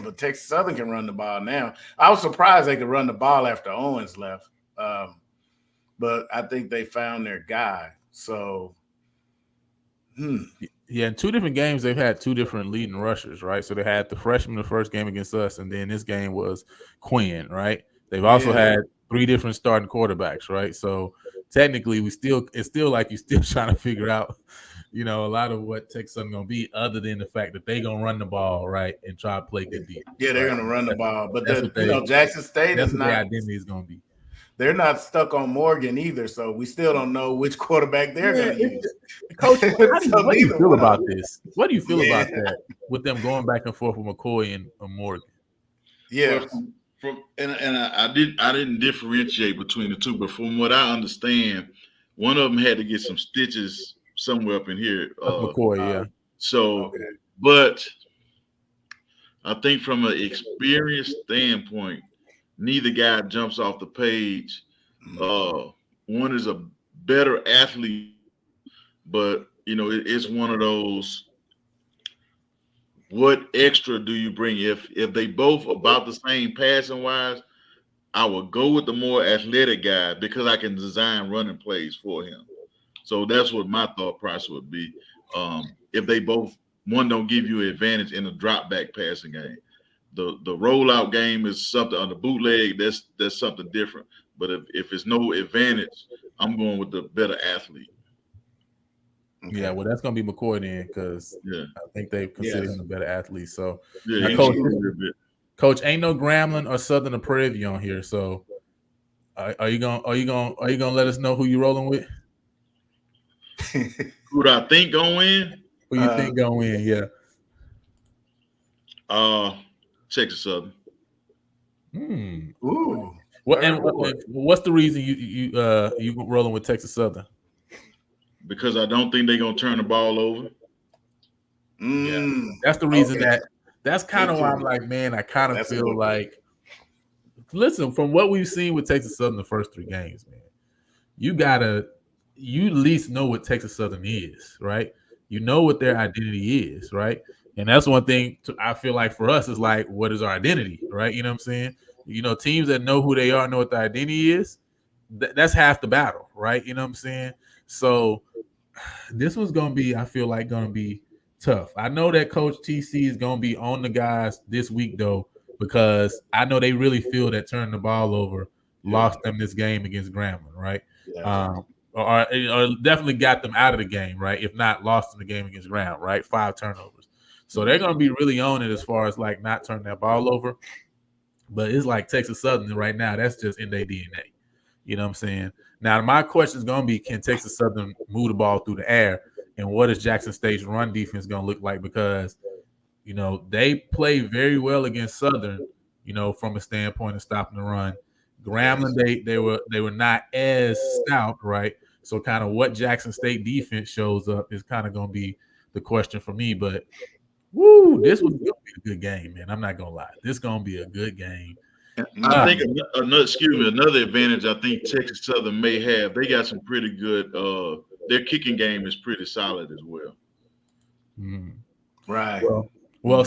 But Texas Southern can run the ball now. I was surprised they could run the ball after Owens left. But I think they found their guy. So. Yeah, in 2 different games, they've had 2 different leading rushers, right? So they had the freshman the first game against us, and then this game was Quinn, right? They've also had 3 different starting quarterbacks, right? So technically, it's still like you're still trying to figure out, a lot of what Texas is going to be, other than the fact that they're going to run the ball, right, and try to play good defense. Yeah, they're going to run the ball, but Jackson State that's is what not. their identity is going to be. they're not stuck on Morgan either, so we still don't know which quarterback they're going to use. Coach, what do you feel about them. this? What do you feel about that with them going back and forth with McCoy and Morgan? Yeah. Well, I didn't differentiate between the two, but from what I understand, one of them had to get some stitches somewhere up in here. McCoy, yeah. So, but I think from an experience standpoint, neither guy jumps off the page. One is a better athlete, but it's one of those. What extra do you bring if they both about the same passing wise? I would go with the more athletic guy because I can design running plays for him. So that's what my thought process would be. If they both, one don't give you an advantage in a drop back passing game. The rollout game is something on the bootleg. That's something different. But if it's no advantage, I'm going with the better athlete. Okay. Yeah, well, that's gonna be McCoy then, because I think they consider him a better athlete. So, Coach, ain't no Grambling or Southern or Prairie View on here. So, are you gonna let us know who you rolling with? Who do I think gonna win? Who you think gonna win? Yeah. Texas Southern. Ooh. What's the reason you rolling with Texas Southern? Because I don't think they're gonna turn the ball over. Yeah, that's the reason. That's kind of why I'm like, man, I kind of feel like. Listen, from what we've seen with Texas Southern the first 3 games, man, you at least know what Texas Southern is, right? You know what their identity is, right? And that's one thing I feel like for us is like, what is our identity, right? You know what I'm saying? Teams that know who they are, know what their identity is. That's half the battle, right? You know what I'm saying? So this was going to be, I feel like, going to be tough. I know that Coach TC is going to be on the guys this week, though, because I know they really feel that turning the ball over lost them this game against Grambling, right? Yeah. Or definitely got them out of the game, right? If not, lost in the game against Grambling, right? 5 turnovers. So they're going to be really on it as far as, like, not turning that ball over. But it's like Texas Southern right now. That's just in their DNA. You know what I'm saying? Now, my question is going to be, can Texas Southern move the ball through the air? And what is Jackson State's run defense going to look like? Because, they play very well against Southern, from a standpoint of stopping the run. Grambling, they were not as stout, right? So kind of what Jackson State defense shows up is kind of going to be the question for me. But, this was going to be a good game, man. I'm not going to lie. This is going to be a good game. I think another advantage I think Texas Southern may have, they got some pretty good their kicking game is pretty solid as well. Right. Well,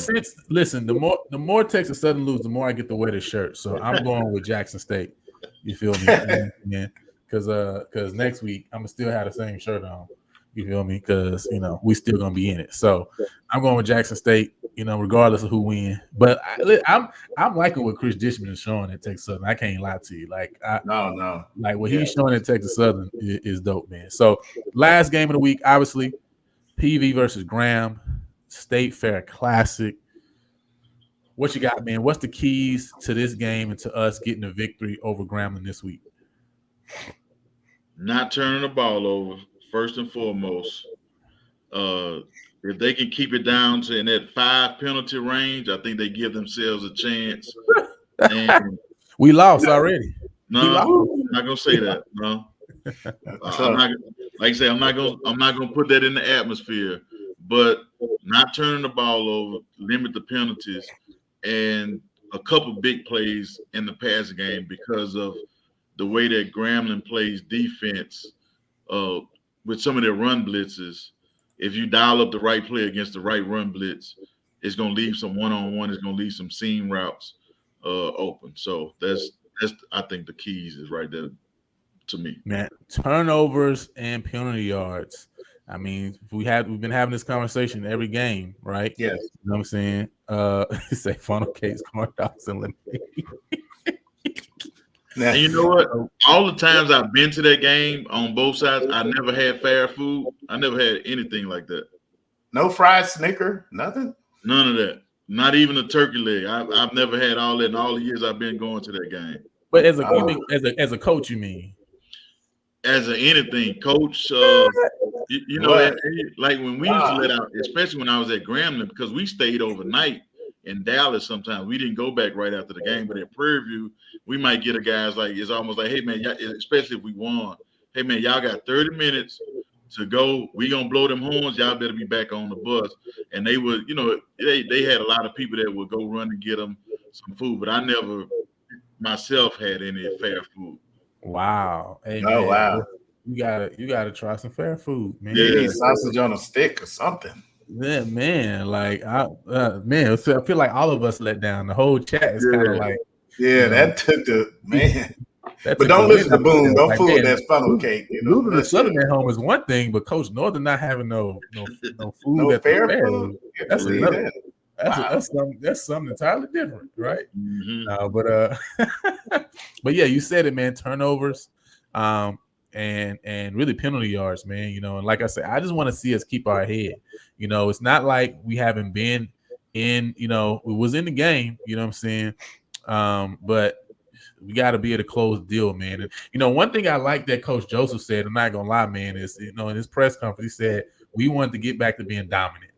listen, the more Texas Southern lose, the more I get to wear the shirt. So I'm going with Jackson State. You feel me? Yeah. Because next week I'm gonna still have the same shirt on. You feel me? Because we still gonna be in it. So I'm going with Jackson State. Regardless of who wins. But I'm liking what Chris Dishman is showing at Texas Southern. I can't lie to you. Like what he's showing at Texas Southern is dope, man. So last game of the week, obviously, PV versus Graham, State Fair Classic. What you got, man? What's the keys to this game and to us getting a victory over Grambling this week? Not turning the ball over, first and foremost. If they can keep it down to in that 5 penalty range, I think they give themselves a chance. And we lost already. No, I'm not gonna say that. No, I'm not. Like I say, I'm not gonna put that in the atmosphere. But not turning the ball over, limit the penalties, and a couple big plays in the passing game because of the way that Grambling plays defense with some of their run blitzes. If you dial up the right play against the right run blitz, it's going to leave some one-on-one. It's going to leave some seam routes open. So that's I think the keys is right there to me. Man, turnovers and penalty yards. I mean, we've been having this conversation every game, right? Yes. You know what I'm saying? Say funnel cakes, corn dogs, and lemonade. And you know what? All the times I've been to that game on both sides, I never had fair food. I never had anything like that. No fried Snicker, nothing? None of that. Not even a turkey leg. I've never had all that in all the years I've been going to that game. But as a you mean as a coach, you mean? As a anything, coach, you know, What? like when we used to let out, especially when I was at Grambling, because we stayed overnight in Dallas sometimes. We didn't go back right after the game, but at Prairie View, we might get a guys like, it's almost like, hey, man, especially if we won, hey, man, y'all got 30 minutes to go. We going to blow them horns. Y'all better be back on the bus. And they would, you know, they had a lot of people that would go run and get them some food, but I never myself had any fair food. Wow. Hey, Oh, man, wow. You gotta try some fair food, man. You need sausage on a stick or something. Yeah, man. Like man, I feel like all of us let down. The whole chat is kind of like, Yeah, that took the man. But don't listen to Boom. Don't fool with that funnel losing, cake. You know, losing to Southern at home is one thing, but Coach Northern not having no food no at fair the fair. food. That's another. Wow. That's something entirely different, right? Mm-hmm. But yeah, you said it, man. Turnovers, and really penalty yards, man. You know, and like I said, I just want to see us keep our head. You know, it's not like we haven't been in. You know, we was in the game. You know what I'm saying? But we got to be able to close the deal, man. And you know, one thing I like that Coach Joseph said, I'm not gonna lie, man, is in his press conference, he said we wanted to get back to being dominant.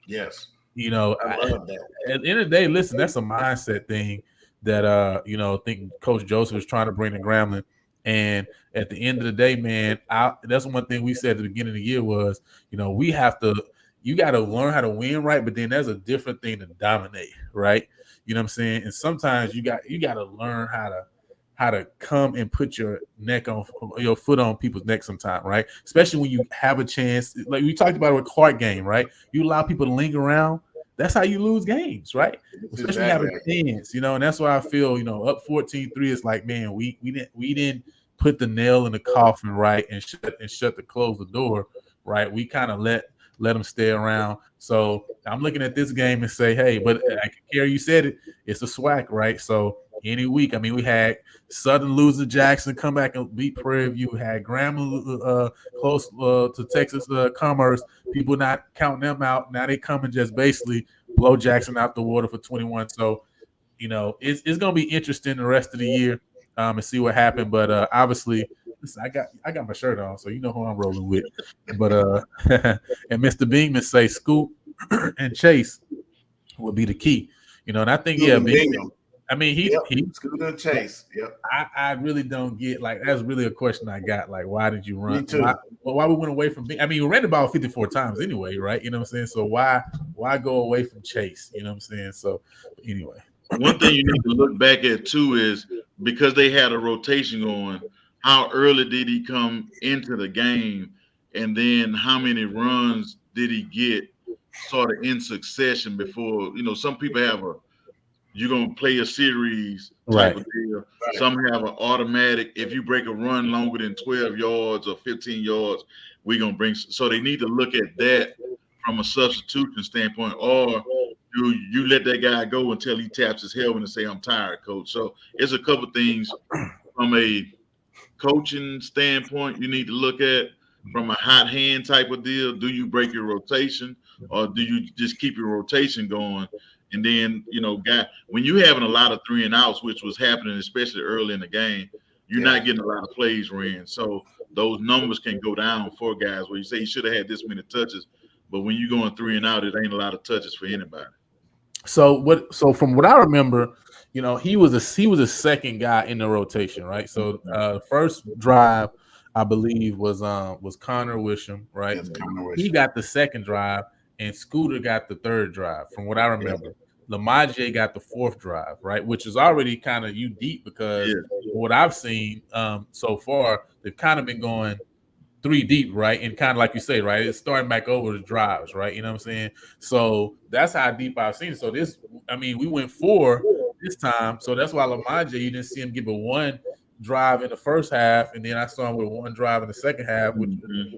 Yes. You know, I love that. At the end of the day, listen, that's a mindset thing that I think Coach Joseph is trying to bring to Grambling. And at the end of the day, man, that's one thing we said at the beginning of the year was, you got to learn how to win, right? But then there's a different thing to dominate, right? You know what I'm saying? And sometimes you got to learn how to come and put your foot on people's neck sometime, right? Especially when you have a chance, like we talked about with Clark game, right? You allow people to linger around. That's how you lose games, right? Especially when you have a chance, and that's why I feel, up 14-3 is like, man, we didn't put the nail in the coffin, right, and close the door, right? We kind of let them stay around. So I'm looking at this game and say, hey, but Kerry, you said it, it's a SWAC, right? So any week, I mean, we had Southern lose to Jackson, come back and beat Prairie View. We had Grambling close to Texas Commerce. People not counting them out. Now they come and just basically blow Jackson out the water for 21. So, it's going to be interesting the rest of the year and see what happened. But obviously, listen, I got my shirt on, so you know who I'm rolling with. But and Mr. Beamon say Scoop and Chase will be the key. And I think Bingham. I mean, he Scooter and Chase. Yep. I really don't get, like, that's really a question I got. Like, why did you run? Me too. Why we went away from? I mean, we ran the ball 54 times anyway, right? You know what I'm saying? So why go away from Chase? You know what I'm saying? So anyway, one thing you need to look back at too is because they had a rotation going. How early did he come into the game, and then how many runs did he get, sort of in succession before? Some people have you're going to play a series type of deal. Right. Some have an automatic. If you break a run longer than 12 yards or 15 yards, we're going to bring. So they need to look at that from a substitution standpoint, or do you let that guy go until he taps his helmet and say, I'm tired, coach? So it's a couple things from a coaching standpoint you need to look at. From a hot hand type of deal, do you break your rotation or do you just keep your rotation going? And then, when you're having a lot of 3 and outs, which was happening, especially early in the game, you're not getting a lot of plays ran. So those numbers can go down for guys where you say you should have had this many touches. But when you're going 3 and out, it ain't a lot of touches for anybody. So from what I remember, he was a second guy in the rotation, right? So first drive, I believe, was Connor Wisham, right? Yes, Connor Wisham. He got the second drive, and Scooter got the third drive, from what I remember. Lamaje got the fourth drive, right? Which is already kind of deep because what I've seen so far, they've kind of been going 3 deep, right? And kind of like you say, right? It's starting back over the drives, right? You know what I'm saying? So that's how deep I've seen it. So we went 4 this time. So that's why Lamaje, you didn't see him give a 1 drive in the first half, and then I saw him with 1 drive in the second half, which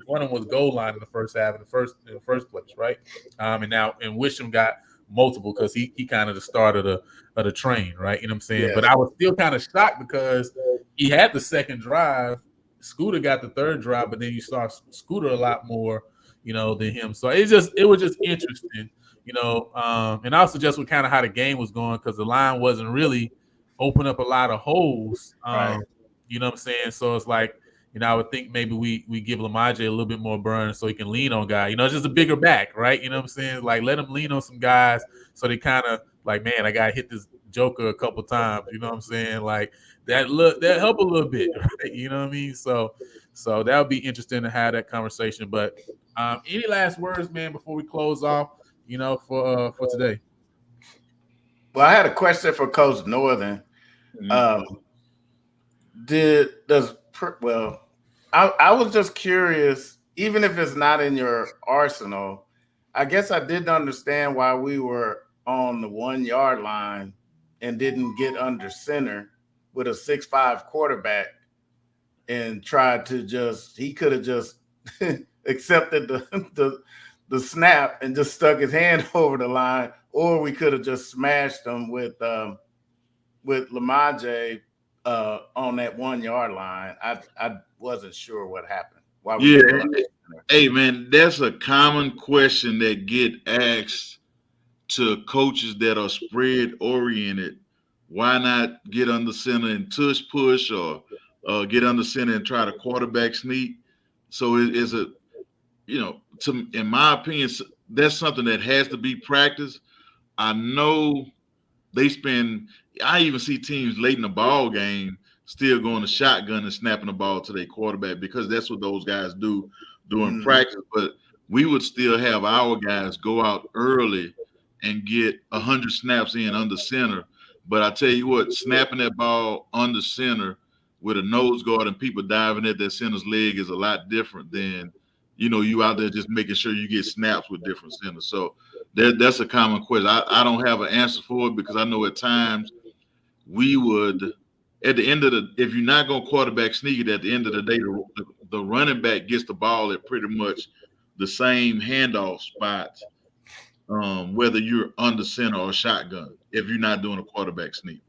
one of them was goal line in the first half in the first place, right? And Wisham got multiple because he kind of the start of the train, right? You know what I'm saying? Yes. But I was still kind of shocked because he had the second drive. Scooter got the third drive, but then you saw Scooter a lot more, than him. So it was just interesting, and also just with kind of how the game was going because the line wasn't really open up a lot of holes. Right. You know what I'm saying? So it's like, I would think maybe we give Lamaje a little bit more burn so he can lean on guys. It's just a bigger back, right? You know what I'm saying? Like, let him lean on some guys so they kind of like, man, I got to hit this Joker a couple times. You know what I'm saying? Like that help a little bit, right? You know what I mean? So that would be interesting to have that conversation. But any last words, man, before we close off? For today. Well, I had a question for Coach Northern. Mhm. I was just curious, even if it's not in your arsenal, I guess I didn't understand why we were on the 1 yard line and didn't get under center with a 6'5" quarterback and tried to he could have just accepted the snap and just stuck his hand over the line, or we could have just smashed him with Lamaje on that 1 yard line. I wasn't sure what happened. Why we Yeah, hey man, that's a common question that get asked to coaches that are spread oriented. Why not get under center and tush push, or get under center and try to quarterback sneak? So it's a, in my opinion, that's something that has to be practiced. I know I even see teams late in the ball game still going to shotgun and snapping the ball to their quarterback, because that's what those guys do during practice. But we would still have our guys go out early and get 100 snaps in under center. But I tell you what, snapping that ball under center with a nose guard and people diving at that center's leg is a lot different than, you out there just making sure you get snaps with different centers. So that's a common question. I don't have an answer for it, because I know at times we would, at the end of if you're not going to quarterback sneak it, at the end of the day, the running back gets the ball at pretty much the same handoff spot, whether you're under center or shotgun, if you're not doing a quarterback sneak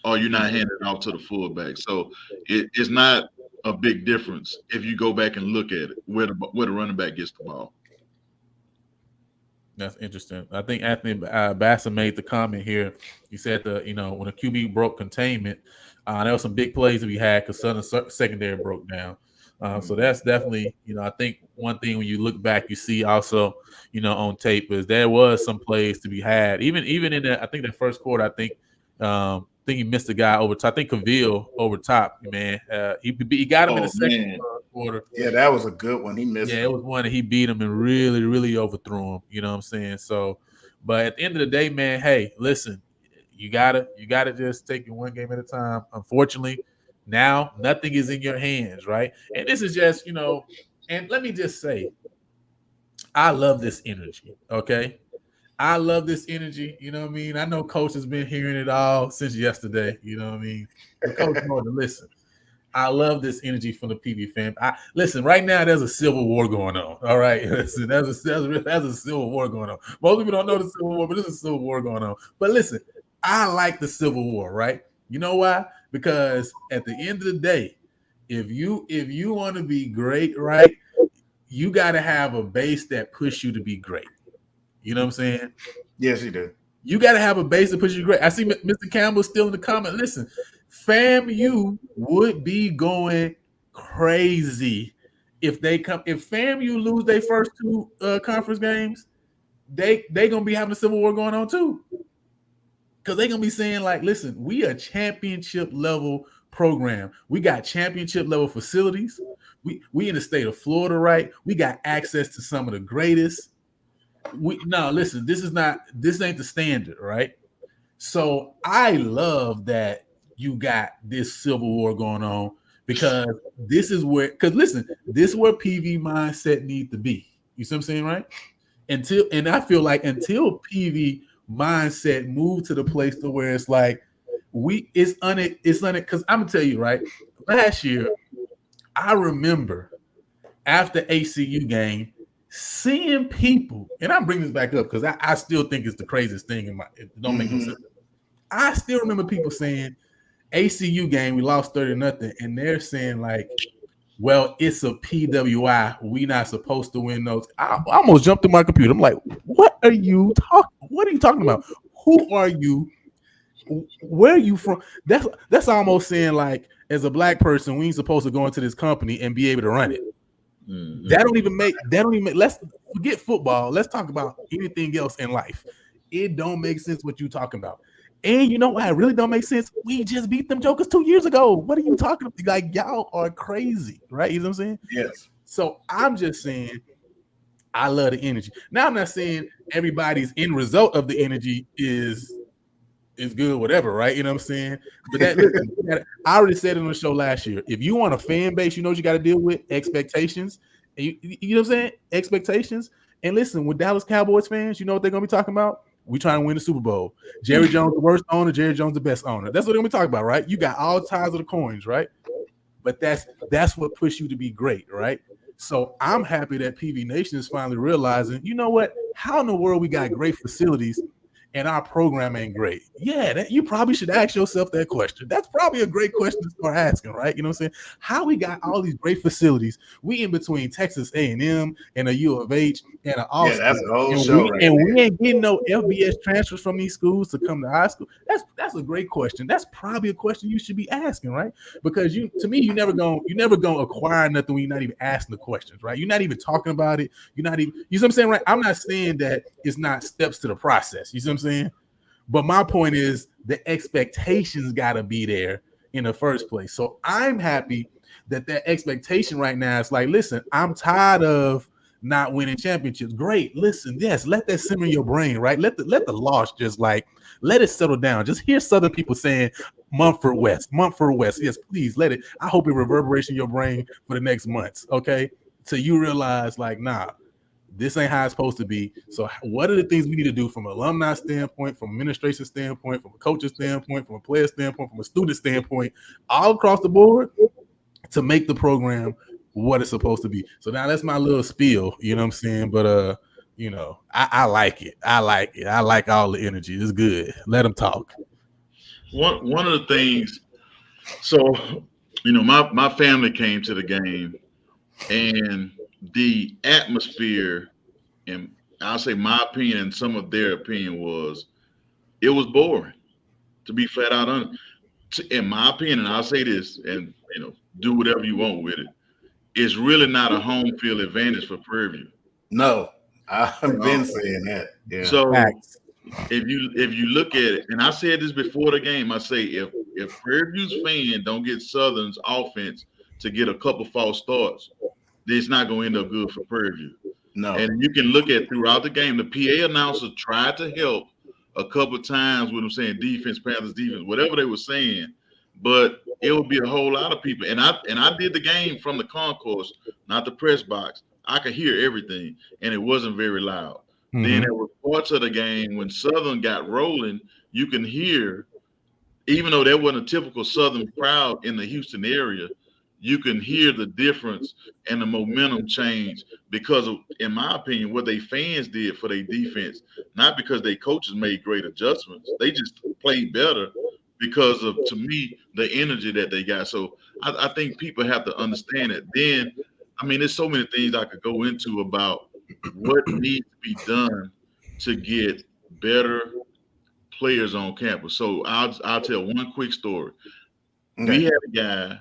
or you're not handing it off to the fullback. So it's not a big difference if you go back and look at it where the running back gets the ball. That's interesting. I think Anthony Bassa made the comment here. He said when a QB broke containment, there were some big plays that we had because Southern secondary broke down. So that's definitely, I think one thing when you look back, you see also, on tape is there was some plays to be had. Even in that, I think that first quarter, I think he missed a guy over top. I think Cavill over top, man. He got him in the second quarter. Yeah, that was a good one. He missed. Yeah, it was one that he beat him and really, really overthrew him. You know what I'm saying? So, but at the end of the day, man, hey, listen, you gotta just take it one game at a time. Unfortunately, now nothing is in your hands, right? And this is just, and let me just say, I love this energy. Okay. I love this energy. You know what I mean? I know Coach has been hearing it all since yesterday. You know what I mean? But Coach Norton, listen. I love this energy from the PV fam. Listen, right now there's a civil war going on. All right, listen, there's a civil war going on. Most people don't know the civil war, but there's a civil war going on. But listen, I like the civil war, right? You know why? Because at the end of the day, if you want to be great, right, you got to have a base that push you to be great. You know what I'm saying? Yes, you do. You got to have a base that pushes you great. I see Mr. Campbell still in the comment. Listen, FAMU would be going crazy if FAMU lose their first two conference games. They gonna be having a civil war going on too, because they gonna be saying like, listen, we a championship level program. We got championship level facilities. We in the state of Florida, right? We got access to some of the greatest. Listen, this ain't the standard, right? So I love that you got this civil war going on, because this is where PV mindset need to be. You see what I'm saying, right? I feel like until PV mindset move to the place to where it's like it's on it, because I'm gonna tell you, right? Last year, I remember after ACU game seeing people, and I bring this back up because I still think it's the craziest thing it don't make no sense. I still remember people saying ACU game, we lost 30-0, and they're saying like, well, it's a PWI. We not supposed to win those. I almost jumped to my computer. I'm like, what are you talking about? Who are you Where are you from? That's almost saying like, as a black person, we ain't supposed to go into this company and be able to run it. Mhm. That don't even make. Let's forget football. Let's talk about anything else in life. It don't make sense what you talking about. And you know why it really don't make sense? We just beat them jokers 2 years ago. What are you talking about? Like, y'all are crazy, right? You know what I'm saying? Yes. So I'm just saying I love the energy. Now I'm not saying everybody's end result of the energy is good, whatever, right? You know what I'm saying? But listen, I already said it on the show last year. If you want a fan base, you know what you got to deal with? Expectations. You know what I'm saying? Expectations. And listen, with Dallas Cowboys fans, you know what they're gonna be talking about? We trying to win the Super Bowl. Jerry Jones the worst owner, Jerry Jones the best owner. That's what they're gonna be talking about, right? You got all sides of the coins, right? But that's what pushed you to be great, right? So I'm happy that PV Nation is finally realizing, you know what? How in the world we got great facilities and our program ain't great? Yeah, you probably should ask yourself that question. That's probably a great question to start asking, right? You know what I'm saying? How we got all these great facilities? We in between Texas A&M and a U of H and an Yeah, that's Austin, a whole and show right there. we ain't getting no FBS transfers from these schools to come to high school. That's a great question. That's probably a question you should be asking, right? Because to me, you never gonna acquire nothing when you're not even asking the questions, right? You're not even talking about it. You're not even, you see what I'm saying, right? I'm not saying that it's not steps to the process. You see what I'm saying? But my point is the expectations got to be there in the first place. So I'm happy that expectation right now is like, listen, I'm tired of not winning championships. Great. Listen, yes, let that simmer in your brain, right? Let the loss just like, let it settle down. Just hear Southern people saying Mumford West. Yes, please let it. I hope it reverberates in your brain for the next months, okay? So you realize like, nah, this ain't how it's supposed to be. So what are the things we need to do from an alumni standpoint, from administration standpoint, from a coach's standpoint, from a player standpoint, from a student standpoint, all across the board to make the program what it's supposed to be? So now that's my little spiel, you know what I'm saying? But you know, I like it. I like all the energy. It's good. Let them talk. One of the things, so my family came to the game, and the atmosphere, and I'll say my opinion and some of their opinion was it was boring, to be flat out honest. In my opinion, and I'll say this, and do whatever you want with it. It's really not a home field advantage for Prairie View. No, I've been saying that. Yeah. So if you look at it, and I said this before the game, I say if Prairie View's fan don't get Southern's offense to get a couple false starts, then it's not going to end up good for Prairie View. No. And you can look at throughout the game, the PA announcer tried to help a couple times with them saying defense, Panthers defense, whatever they were saying, but it would be a whole lot of people. And I did the game from the concourse, not the press box. I could hear everything, and it wasn't very loud. Then there were parts of the game when Southern got rolling, you can hear, even though there wasn't a typical Southern crowd in the Houston area, you can hear the difference and the momentum change because of, in my opinion, what they fans did for their defense, not because they coaches made great adjustments. They just played better because of, to me, the energy that they got. So I think people have to understand it. Then, I mean, there's so many things I could go into about what needs to be done to get better players on campus. So I'll tell one quick story. Okay. We had a guy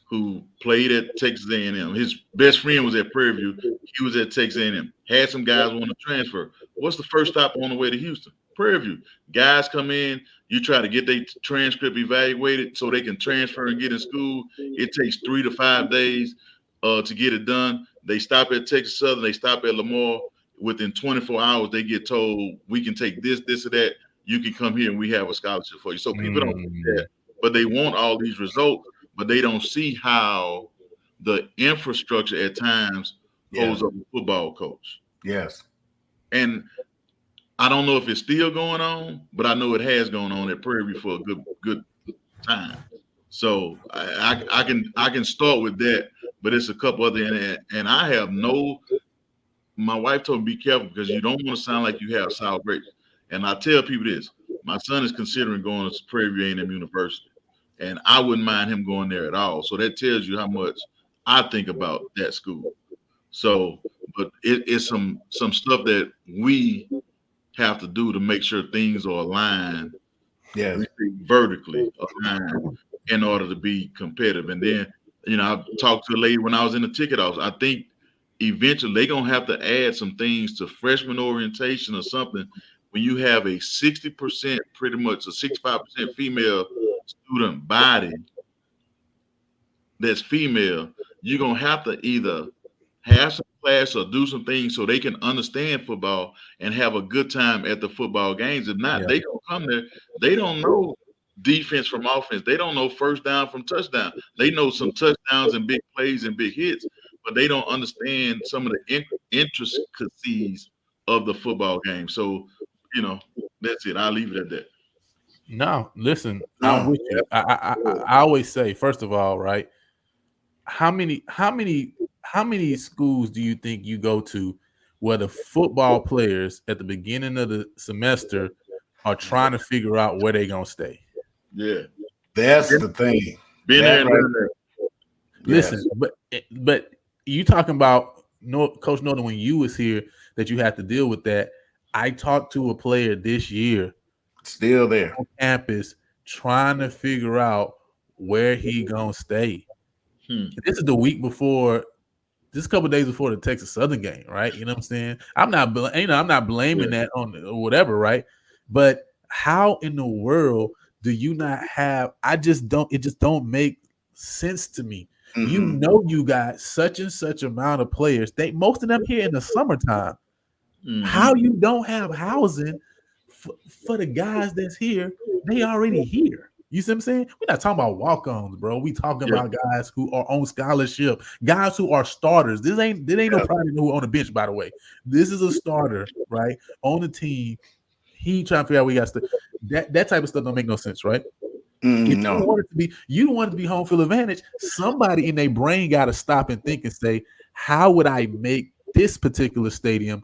who played at Texas A&M. His best friend was at Prairie View. He was at Texas A&M. Had some guys want to transfer. What's the first stop on the way to Houston? Prairie View. Guys come in. You try to get their transcript evaluated so they can transfer and get in school. It takes 3 to 5 days to get it done. They stop at Texas Southern. They stop at Lamar. Within 24 hours, they get told, we can take this, this, or that. You can come here and we have a scholarship for you. So people don't do that, but they want all these results, but they don't see how the infrastructure at times holds up a football coach. Yes. And I don't know if it's still going on, but I know it has gone on at Prairie View for a good time. So I can start with that, but it's a couple other, and I have no. My wife told me be careful because you don't want to sound like you have sour grapes. And I tell people this: my son is considering going to Prairie View A&M University, and I wouldn't mind him going there at all. So that tells you how much I think about that school. So, but it's some stuff that we have to do to make sure things are aligned Yes. Vertically aligned in order to be competitive. And then, I talked to a lady when I was in the ticket office. I think eventually they're gonna have to add some things to freshman orientation or something. When you have a 60%, pretty much a 65% female student body that's female, you're gonna have to either have some class or do some things so they can understand football and have a good time at the football games. If not, they gonna come there. They don't know defense from offense. They don't know first down from touchdown. They know some touchdowns and big plays and big hits, but they don't understand some of the intricacies of the football game. So, that's it. I'll leave it at that. No, listen, I'm with you. I always say, first of all, right? How many schools do you think you go to where the football players at the beginning of the semester are trying to figure out where they're gonna stay? Yeah, that's the thing. Been there and done that. Listen, but you talking about Coach Norton when you was here that you had to deal with that. I talked to a player this year, still there on campus, trying to figure out where he gonna stay. This is the week before, just a couple days before the Texas Southern game, right? You know what I'm saying? I'm not blaming that on whatever, right? But how in the world do you not have? It just don't make sense to me. Mm-hmm. You got such and such amount of players. Most of them here in the summertime. Mm-hmm. How you don't have housing for the guys that's here? They already here. You see what I'm saying? We're not talking about walk-ons, bro. We talking about guys who are on scholarship, guys who are starters. There ain't no pride who on the bench, by the way. This is a starter, right? On the team. He trying to figure out where he got to. That type of stuff don't make no sense, right? If you want it to be home field advantage, somebody in their brain got to stop and think and say, how would I make this particular stadium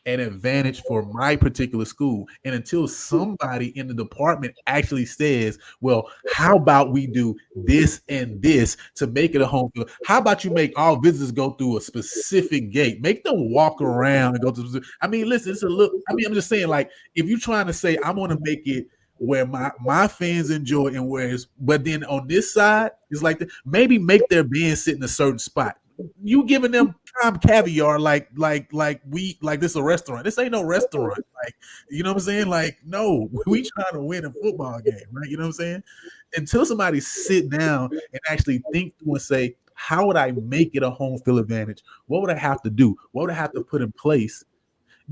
an advantage for my particular school? And until somebody in the department actually says, well, how about we do this and this to make it a home field? How about you make all visitors go through a specific gate? Make them walk around and go to. I mean, listen, it's a look. I mean, I'm just saying, like, if you're trying to say I'm going to make it where my fans enjoy and but then on this side, it's like maybe make their band sit in a certain spot. You giving them prime caviar like this a restaurant. This ain't no restaurant. Like, you know what I'm saying? Like, no, we trying to win a football game, right? You know what I'm saying? Until somebody sit down and actually think through and say, how would I make it a home field advantage? What would I have to do? What would I have to put in place?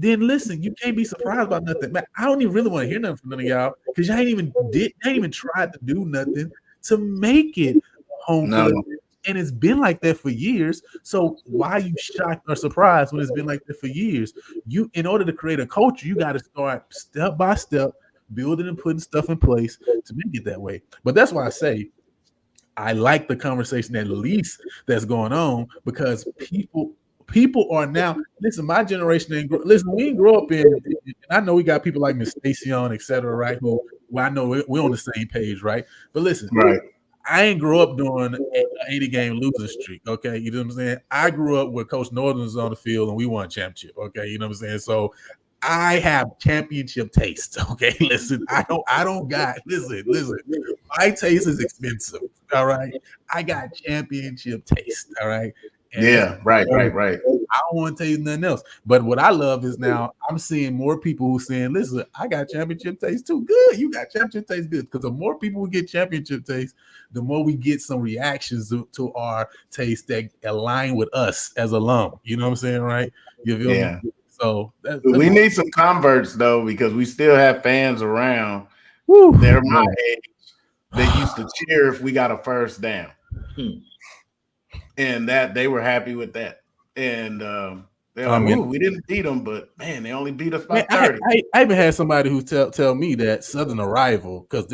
Then listen, you can't be surprised about nothing. Man, I don't even really want to hear nothing from none of y'all because y'all ain't even tried to do nothing to make it home field advantage. And it's been like that for years. So why are you shocked or surprised when it's been like that for years? In order to create a culture, you got to start step by step, building and putting stuff in place to make it that way. But that's why I say I like the conversation at least that's going on, because people are now, listen, my generation we didn't grow up in, I know we got people like Miss Stacy on, et cetera, right? Who I know we're on the same page, right? But listen, right. I ain't grew up during an 80-game losing streak, okay? You know what I'm saying? I grew up where Coach Norton was on the field and we won a championship, okay? You know what I'm saying? So I have championship taste, okay? Listen, I don't got, listen, my taste is expensive, all right? I got championship taste, all right? And right. I don't want to tell you nothing else. But what I love is now I'm seeing more people who saying, listen, I got championship taste too. Good. You got championship taste. Good. Because the more people we get championship taste, the more we get some reactions to our taste that align with us as alum. You know what I'm saying? Right? You feel me? So we need some converts though, because we still have fans around. They're my age. They used to cheer if we got a first down. And that they were happy with that. And they're like, we didn't beat them, but man, they only beat us by 30. I even had somebody who tell me that Southern a rival because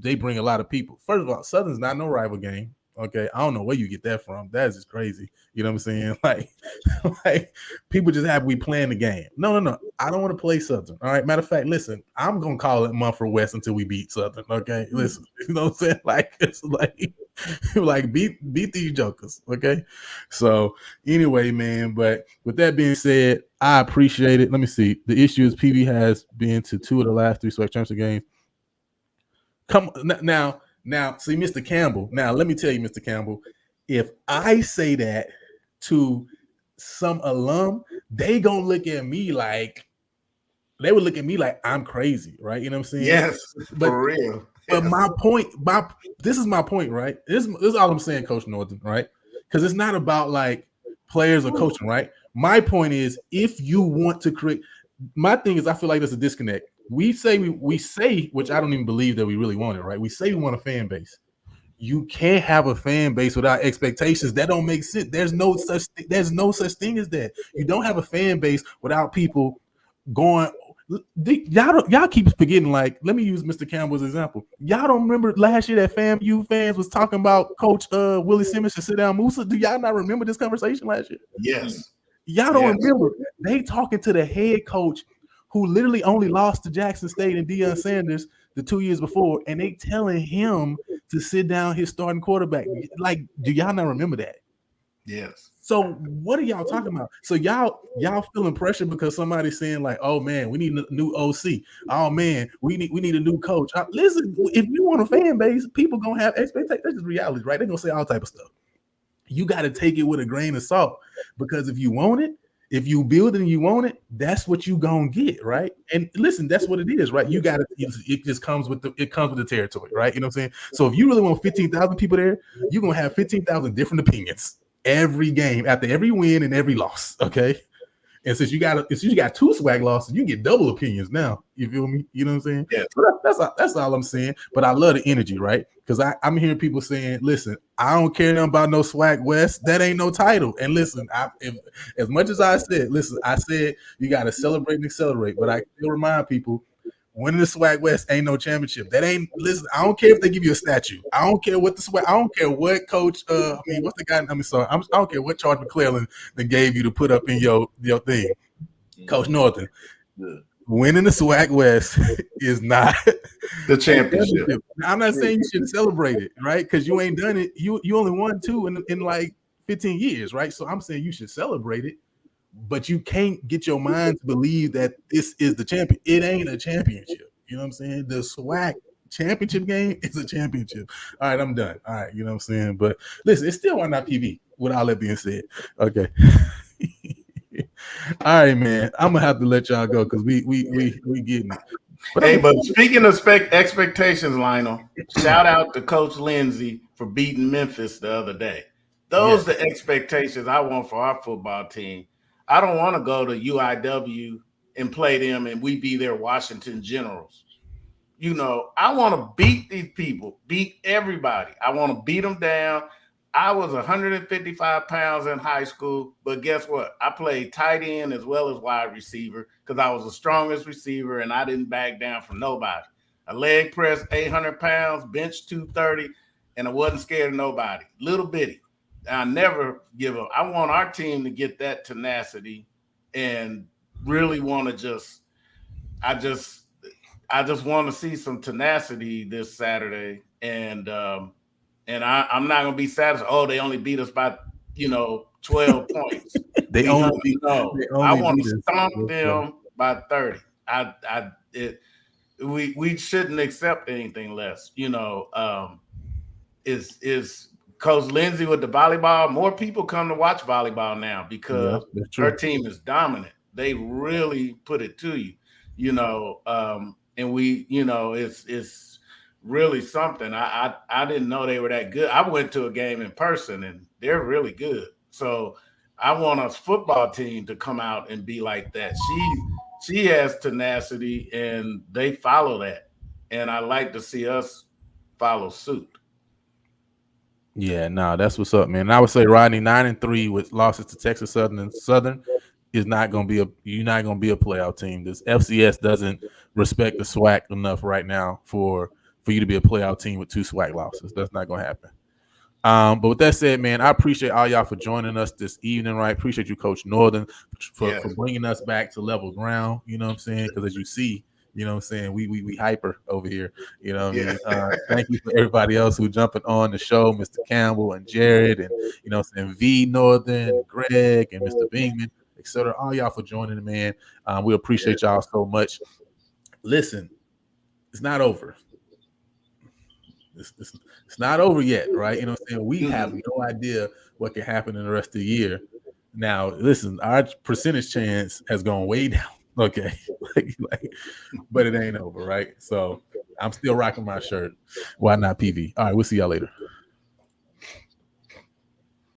they bring a lot of people. First of all, Southern's not no rival game. Okay, I don't know where you get that from. That's just crazy. You know what I'm saying? Like people just have we playing the game. No. I don't want to play Southern. All right. Matter of fact, listen, I'm gonna call it Mumford West until we beat Southern. Okay, listen. You know what I'm saying? Like it's like beat these jokers. Okay. So anyway, man. But with that being said, I appreciate it. Let me see. The issue is PV has been to 2 of the last 3 select championship games. Come now, see, Mr. Campbell. Now, let me tell you, Mr. Campbell, if I say that to some alum, they gonna look at me like they would look at me like I'm crazy, right? You know what I'm saying? Yes, but for real. but Yes. my point, this is my point, right? This is all I'm saying, Coach Norton, right? Because it's not about like players or coaching, right? My point is, if you want to create, my thing is, I feel like there's a disconnect. We say, which I don't even believe that we really want it, right? We say we want a fan base. You can't have a fan base without expectations. That don't make sense. There's no such thing as that. You don't have a fan base without people going. Y'all keep forgetting. Like, let me use Mr. Campbell's example. Y'all don't remember last year that FAMU fans was talking about Coach Willie Simmons should sit down Musa? Do y'all not remember this conversation last year? Yes. Y'all don't remember. They talking to the head coach who literally only lost to Jackson State and Deion Sanders the 2 years before, and they telling him to sit down his starting quarterback. Like, do y'all not remember that? Yes. So what are y'all talking about? So y'all feeling pressure because somebody's saying like, "Oh man, we need a new OC. Oh man, we need a new coach." Listen, if you want a fan base, people gonna have expectations. That's just reality, right? They're gonna say all type of stuff. You got to take it with a grain of salt, because if you want it, if you build it and you want it, that's what you gonna get, right? And listen, that's what it is, right? You got to. It just comes with the territory, right? You know what I'm saying? So if you really want 15,000 people there, you're gonna have 15,000 different opinions every game, after every win and every loss. Okay. And since you got 2 swag losses, you get double opinions now. You feel me? You know what I'm saying? Yeah. So that's all I'm saying. But I love the energy, right? Because I'm hearing people saying, "Listen, I don't care nothing about no swag West. That ain't no title." And listen, as much as I said you got to celebrate and accelerate. But I still remind people, winning the swag West ain't no championship. That ain't. Listen, I don't care if they give you a statue. I don't care what the swag. I don't care what coach. What's the guy? I don't care what Charles McClellan they gave you to put up in your thing. Coach Norton, winning the swag West is not the championship. I'm not saying you should celebrate it, right? Because you ain't done it. You only won 2 in like 15 years, right? So I'm saying you should celebrate it. But you can't get your mind to believe that this is the champion. It ain't a championship. You know what I'm saying? The SWAC championship game is a championship. All right, I'm done. All right, you know what I'm saying? But listen, it's still on our PV, with all that being said. Okay. All right, man. I'm gonna have to let y'all go because we getting it. But speaking of expectations, Lionel, shout out to Coach Lindsey for beating Memphis the other day. Those are the expectations I want for our football team. I don't want to go to UIW and play them and we be their Washington Generals. You know, I want to beat these people, beat everybody. I want to beat them down. I was 155 pounds in high school, but guess what? I played tight end as well as wide receiver because I was the strongest receiver and I didn't back down from nobody. I leg pressed 800 pounds, bench 230, and I wasn't scared of nobody. Little bitty. I never give up. I want our team to get that tenacity and really want to I just want to see some tenacity this Saturday. And I'm not going to be satisfied. Oh, they only beat us by, 12 points. I want to stomp them by 30. We shouldn't accept anything less. Is Coach Lindsey with the volleyball? More people come to watch volleyball now because her team is dominant. They really put it to you, and we, it's really something. I didn't know they were that good. I went to a game in person and they're really good. So I want us football team to come out and be like that. She has tenacity and they follow that. And I like to see us follow suit. Yeah, no, that's what's up, man. And I would say Rodney 9-3 with losses to Texas Southern and Southern is not going to be you're not going to be a playoff team. This FCS doesn't respect the SWAC enough right now for you to be a playoff team with 2 SWAC losses. That's not going to happen. But with that said, man, I appreciate all y'all for joining us this evening, right? Appreciate you, Coach Northern, for bringing us back to level ground. You know what I'm saying? Because as you see, you know what I'm saying, we hyper over here. You know what I mean? Thank you for everybody else who jumping on the show, Mr. Campbell and Jared, and you know what I'm saying, V Northern, Greg, and Mr. Bingman, etc. All y'all for joining, man. We appreciate y'all so much. Listen, it's not over. it's not over yet, right? You know what I'm saying? We have no idea what can happen in the rest of the year. Now, listen, our percentage chance has gone way down. Okay, but it ain't over, right? So I'm still rocking my shirt. Why not PV? All right, we'll see y'all later.